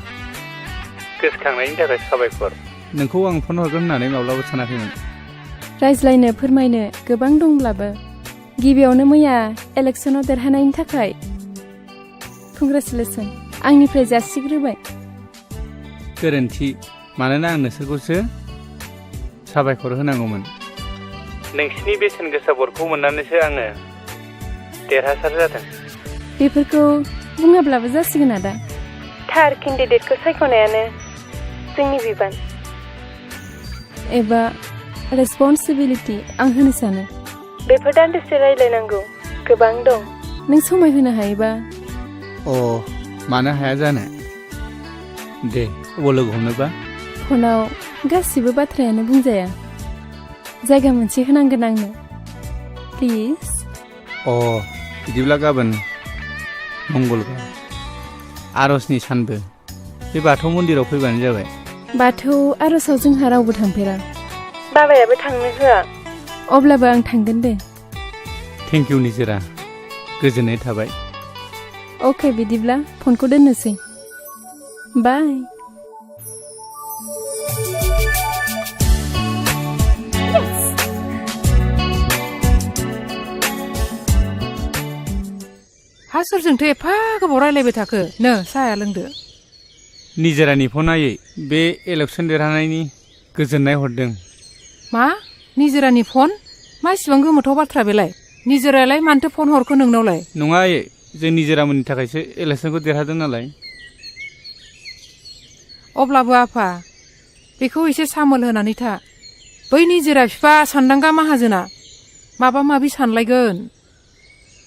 गोसोखांनायनि थाखाय साबायखर। नोंखौ आं फन हरगोन होननानै माब्लाबा सानाखैमोन। रायज्लायनो फोरमायनो गोबां दंब्लाबो गिबियावनो मैया इलेक्सनाव देरहानायनि थाखाय कंग्रेचुलेसन आंनिफ्राय जासिग्रोबाय। गोरोन्थि, मानोना आं नोंसोरखौसो साबायखर होनांगौमोन। नोंसिनि बेसेन गोसा भटखौ मोननानैसो आङो देरहासार जादों। बेफोरखौ बुङाब्लाबो जासिगोन आदा। थार केन्डिडेटखौ सायख'नायानो जोंनि बिबान एबा रेसपन्सिबिलिटि आं होनो सानो। बेफोर दान्दिसे रायलायनांगौ गोबां दं। नों समाय होनो हायोबा। मानो हाया जानो? दे, अबाव लोगो हमनोबा? फनाव गासिबो बाथ्रायानो बुंजाया। जायगा मोनसे होनांगोन आंनो, प्लिज। बिदिब्ला गाबोन मंगलबार आरजनि सानबो बे बाथौ मन्दिराव फैबानो जाबाय। बाथौ आरजआव जोंहा रावबो थांफेरा। बाबायाबो थांनो होआ। अब्लाबो आं थांगोन दे। थेंक इउ निजिरा, गोजोननाय थाबाय। अके, बिदिब्ला फनखौ दोननोसै। बाय। हा सोरजोंथो एफा गोबाव रायलायबाय थाखो? नो साहाया लोंदो। निजिरानि फनायै बे इलेक्सन देरहानायनि गोजोननाय हरदों। मा? निजिरानि फन? मा इसिबां गोमोथाव बाथ्रा बेलाय? निजिरायालाय मानोथो फन हरखो नोंनावलाय? नङा आयै, जों निजिरामोननि थाखायसो इलेक्सनखौ देरहादों नालाय। अब्लाबो आफा, बेखौ एसे सामोल होनानै था। बै निजिरा बिफा सान्दांगा माहाजोना माबा माबि सानलायगोन।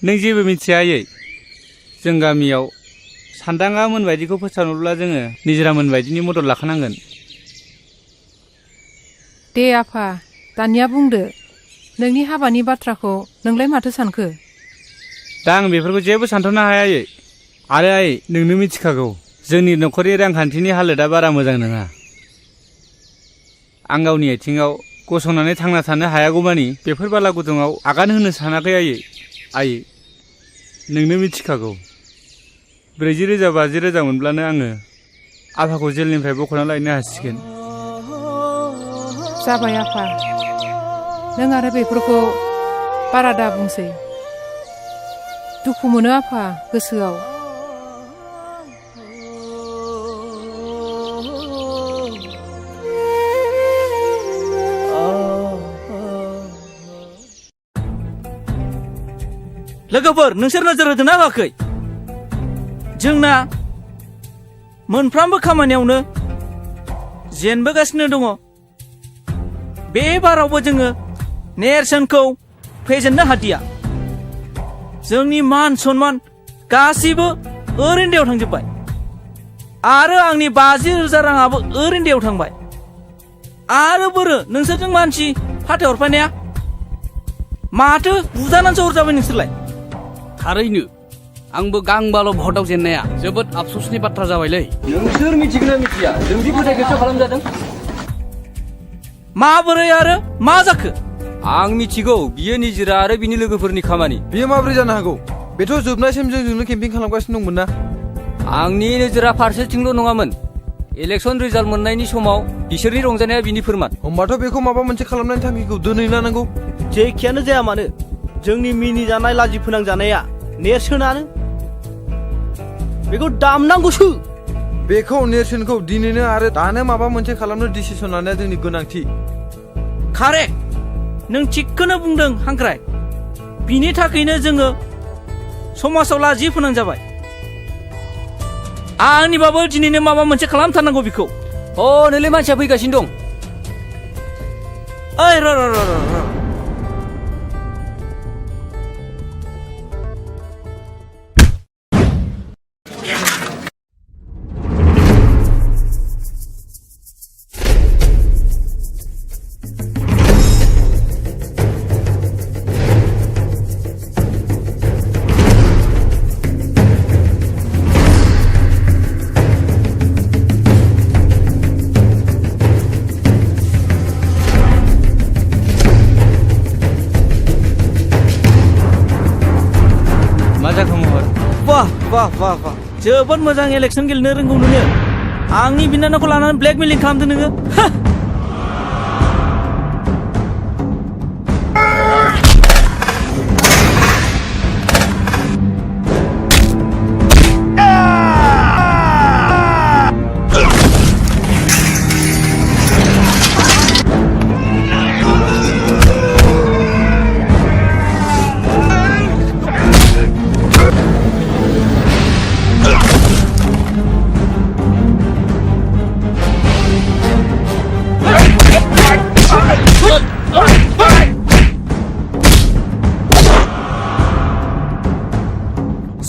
नों जेबो मिथिया आयै। जों गामियाव सान्दाङा मोनबायदिखौ फोसावनोब्ला जोङो निजिरा मोनबायदिनि मदद लाखानांगोन। दे आफा, दानिया बुंदो नोंनि हाबानि बाथ्राखौ नोंलाय माथो सानखो? दा आं बेफोरखौ जेबो सानथ'नो हाया आयै। आरो आयै, नोंनो मिथिखागौ जोंनि न'खरनि रांखान्थिनि हालोदा बारा मोजां नङा। आं गावनि आथिङाव गसंनानै थांना थानो हायागौमानि बेफोर बाला गुदुङाव आगान होनो सानाखै आयै। नोंनो मिथिखागौ 40,000 50,000 मोनब्लानो आङो आफाखौ जेलनिफ्राय बख'ना लायनो हासिगोन। जाबाय आफा, नों आरो बेफोरखौ बारा दा बुंसै। दुखु मोनो आफा गोसोआव। लोगोफोर, नोंसोर नोजोर होदोंना होआखै? जोंना मोनफ्रोमबो खामानियावनो जेनबोगासिनो दङ। बे बारावबो जोङो नेरसोनखौ फेजेननो हादिया। जोंनि मान सन्मान गासैबो ओरैनो दैयाव थांजोब्बाय। आरो आंनि 50,000 राङाबो ओरैनो दैयाव थांबाय। आरो बोरो नोंसोरजों मानसि फाथायहरफानाया माथो बुजानानैसो हरजाबाय नोंसोरलाय? थारैनो आंबो गांबाल' भटआव जेननाया जोबोद आफसोसनि बाथ्रा जाबायलै। नोंसोर मिथिगोना मिथिया जोंदि फोथायखेबस खालामजादों? माबोरै आरो मा जाखो? आं मिथिगौ, बियो निजिरा आरो बिनि लोगोफोरनि खामानि। बियो माबोरै जानो हागौ? बेथ' जोबनायसिम जोंजोंनो केम्पिं खालामगासिनो दंमोन ना। आंनि नोजोरा फारसेथिंल' नङामोन। इलेक्सन रिजाल्ट मोननायनि समाव बिसोरनि रंजानाया बिनि फोरमान। होमबाथ' बेखौ माबा मोनसे खालामनायनि थांखिखौ दोनै लानांगौ। जेखियानो जाया मानो, जोंनि मिनिजानाय लाजि फोनांजानाया नेरसोनानो। बेखौ दामनांगौसो। बेखौ नेरसोनखौ दिनैनो आरो दानो माबा मोनसे खालामनो डिसिसन लानाया जोंनि गोनांथि। कारेक्ट, नों थिगखौनो बुंदों हांख्राय। बिनि थाखायनो जोङो समाजाव लाजि फोनांजाबाय। आंनिबाबो दिनैनो माबा मोनसे खालामथारनांगौ बेखौ। अ नोंलाय मानसिया फैगासिनो दं। ओइ र र र र वाह वाह वाह, जोबोद मोजां इलेक्सन गेलेनो रोंगौ नोङो। आंनि बिनानावखौ लानानै ब्लेकमेलिं खालामदों नोङो।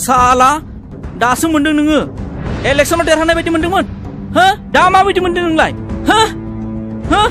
साला दासो मोनदों नोङो। इलेक्सनाव देरहानाय बायदि मोनदोंमोन। हो दा माबायदि मोनदों नोंलाय? हो हो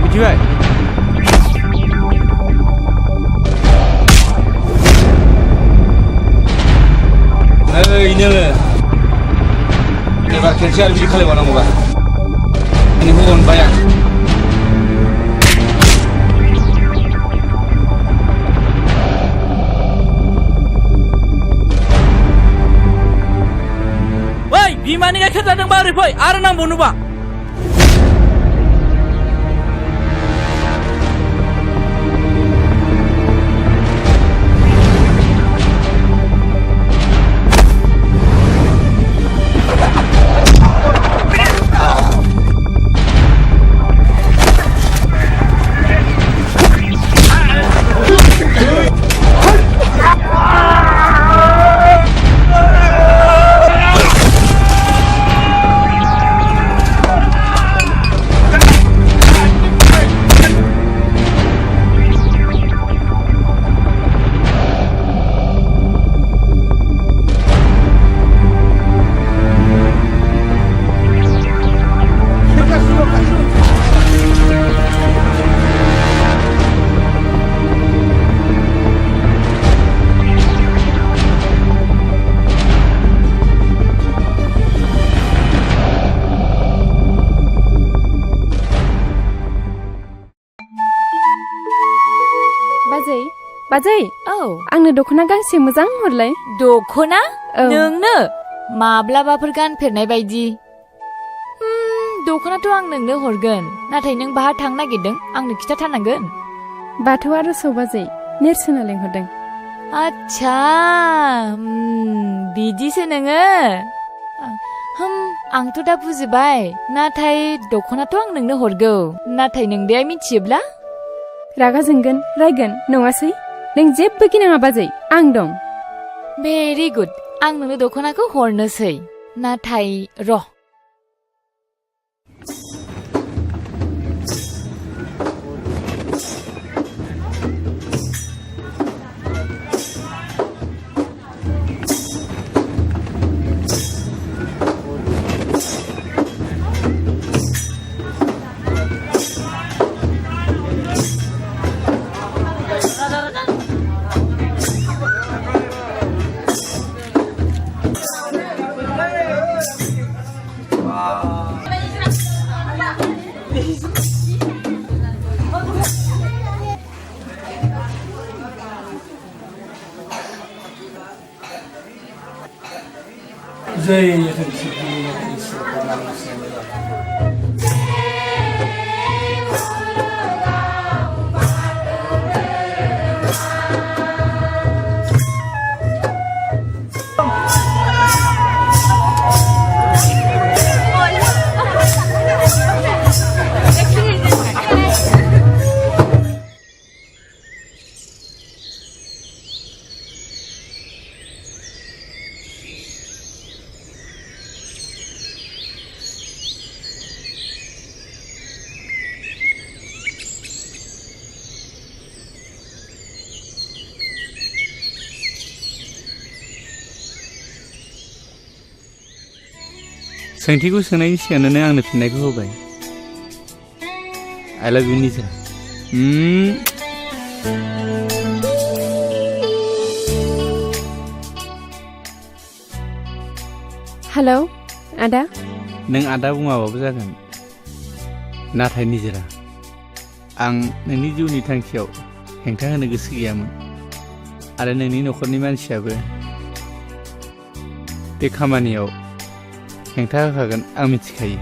मिथिबाय? ओइ नोङो एबार खेनसे आरो बिदि खालामबावनांगौबा नोंखौ अनबाय आं। ओइ बिमानि गाइखेर जादोंबा ओरै फै आरो नांबावनोबा। बाजै औ आंनो दख'ना गांसे मोजां हरलाय दख'ना औ नोंनो माब्लाबाफोर गानफेरनाय बायदि दख'नाथ' आं नोंनो हरगोन नाथाय नों बाहा थांनो नागिरदों आंनो खिथाथारनांगोन बाथौ आर'जआव बाजै नेरसोना लेंहरदों आच्छा बिदिसो नोङो आंथ' दा बुजिबाय नाथाय दख'नाथ' आं नोंनो हरगौ नाथाय नों दे मिथियोब्ला रागा जोंगोन रायगोन नङासै नों जेबो गिनाङा बाजै आं दं भेरि गुड आं नोंनो दख'नाखौ हरनोसै नाथाय र' सोंथिखौ सोंनायनि सिगांनो आंनो फिननायखौ होबाय आइ लाभ इउ निजा हेलौ आदा नों आदा बुङाबाबो जागोन नाथाय निजोरा आं नोंनि जिउनि थांखियाव हेंथा होनो गोसो गैयामोन आरो नोंनि न'खरनि मानसियाबो बे खामानियाव हेंथा होखागोन आं मिथिखायो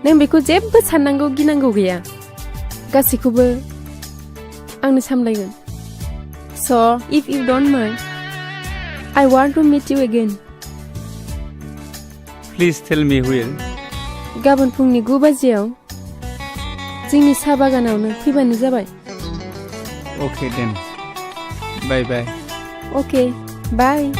नों बेखौ जेबो साननांगौ गिनांगौ गैया गासैखौबो आंनो सामलायगोन so' if you don't mind I want to meet you again. Please tell me where. गाबोन फुंनि 9 बाजियाव जोंनि साहा बागानावनो फैबानो जाबाय Okay then. Bye bye. Okay, bye.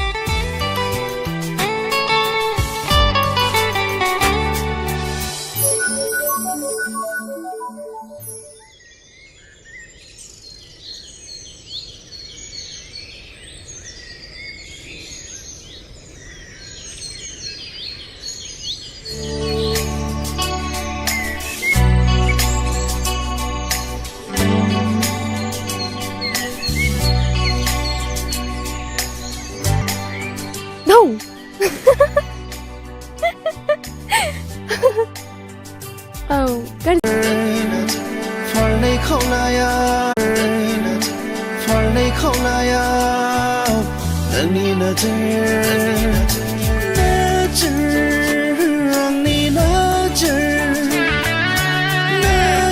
No! Oh, God. Nani na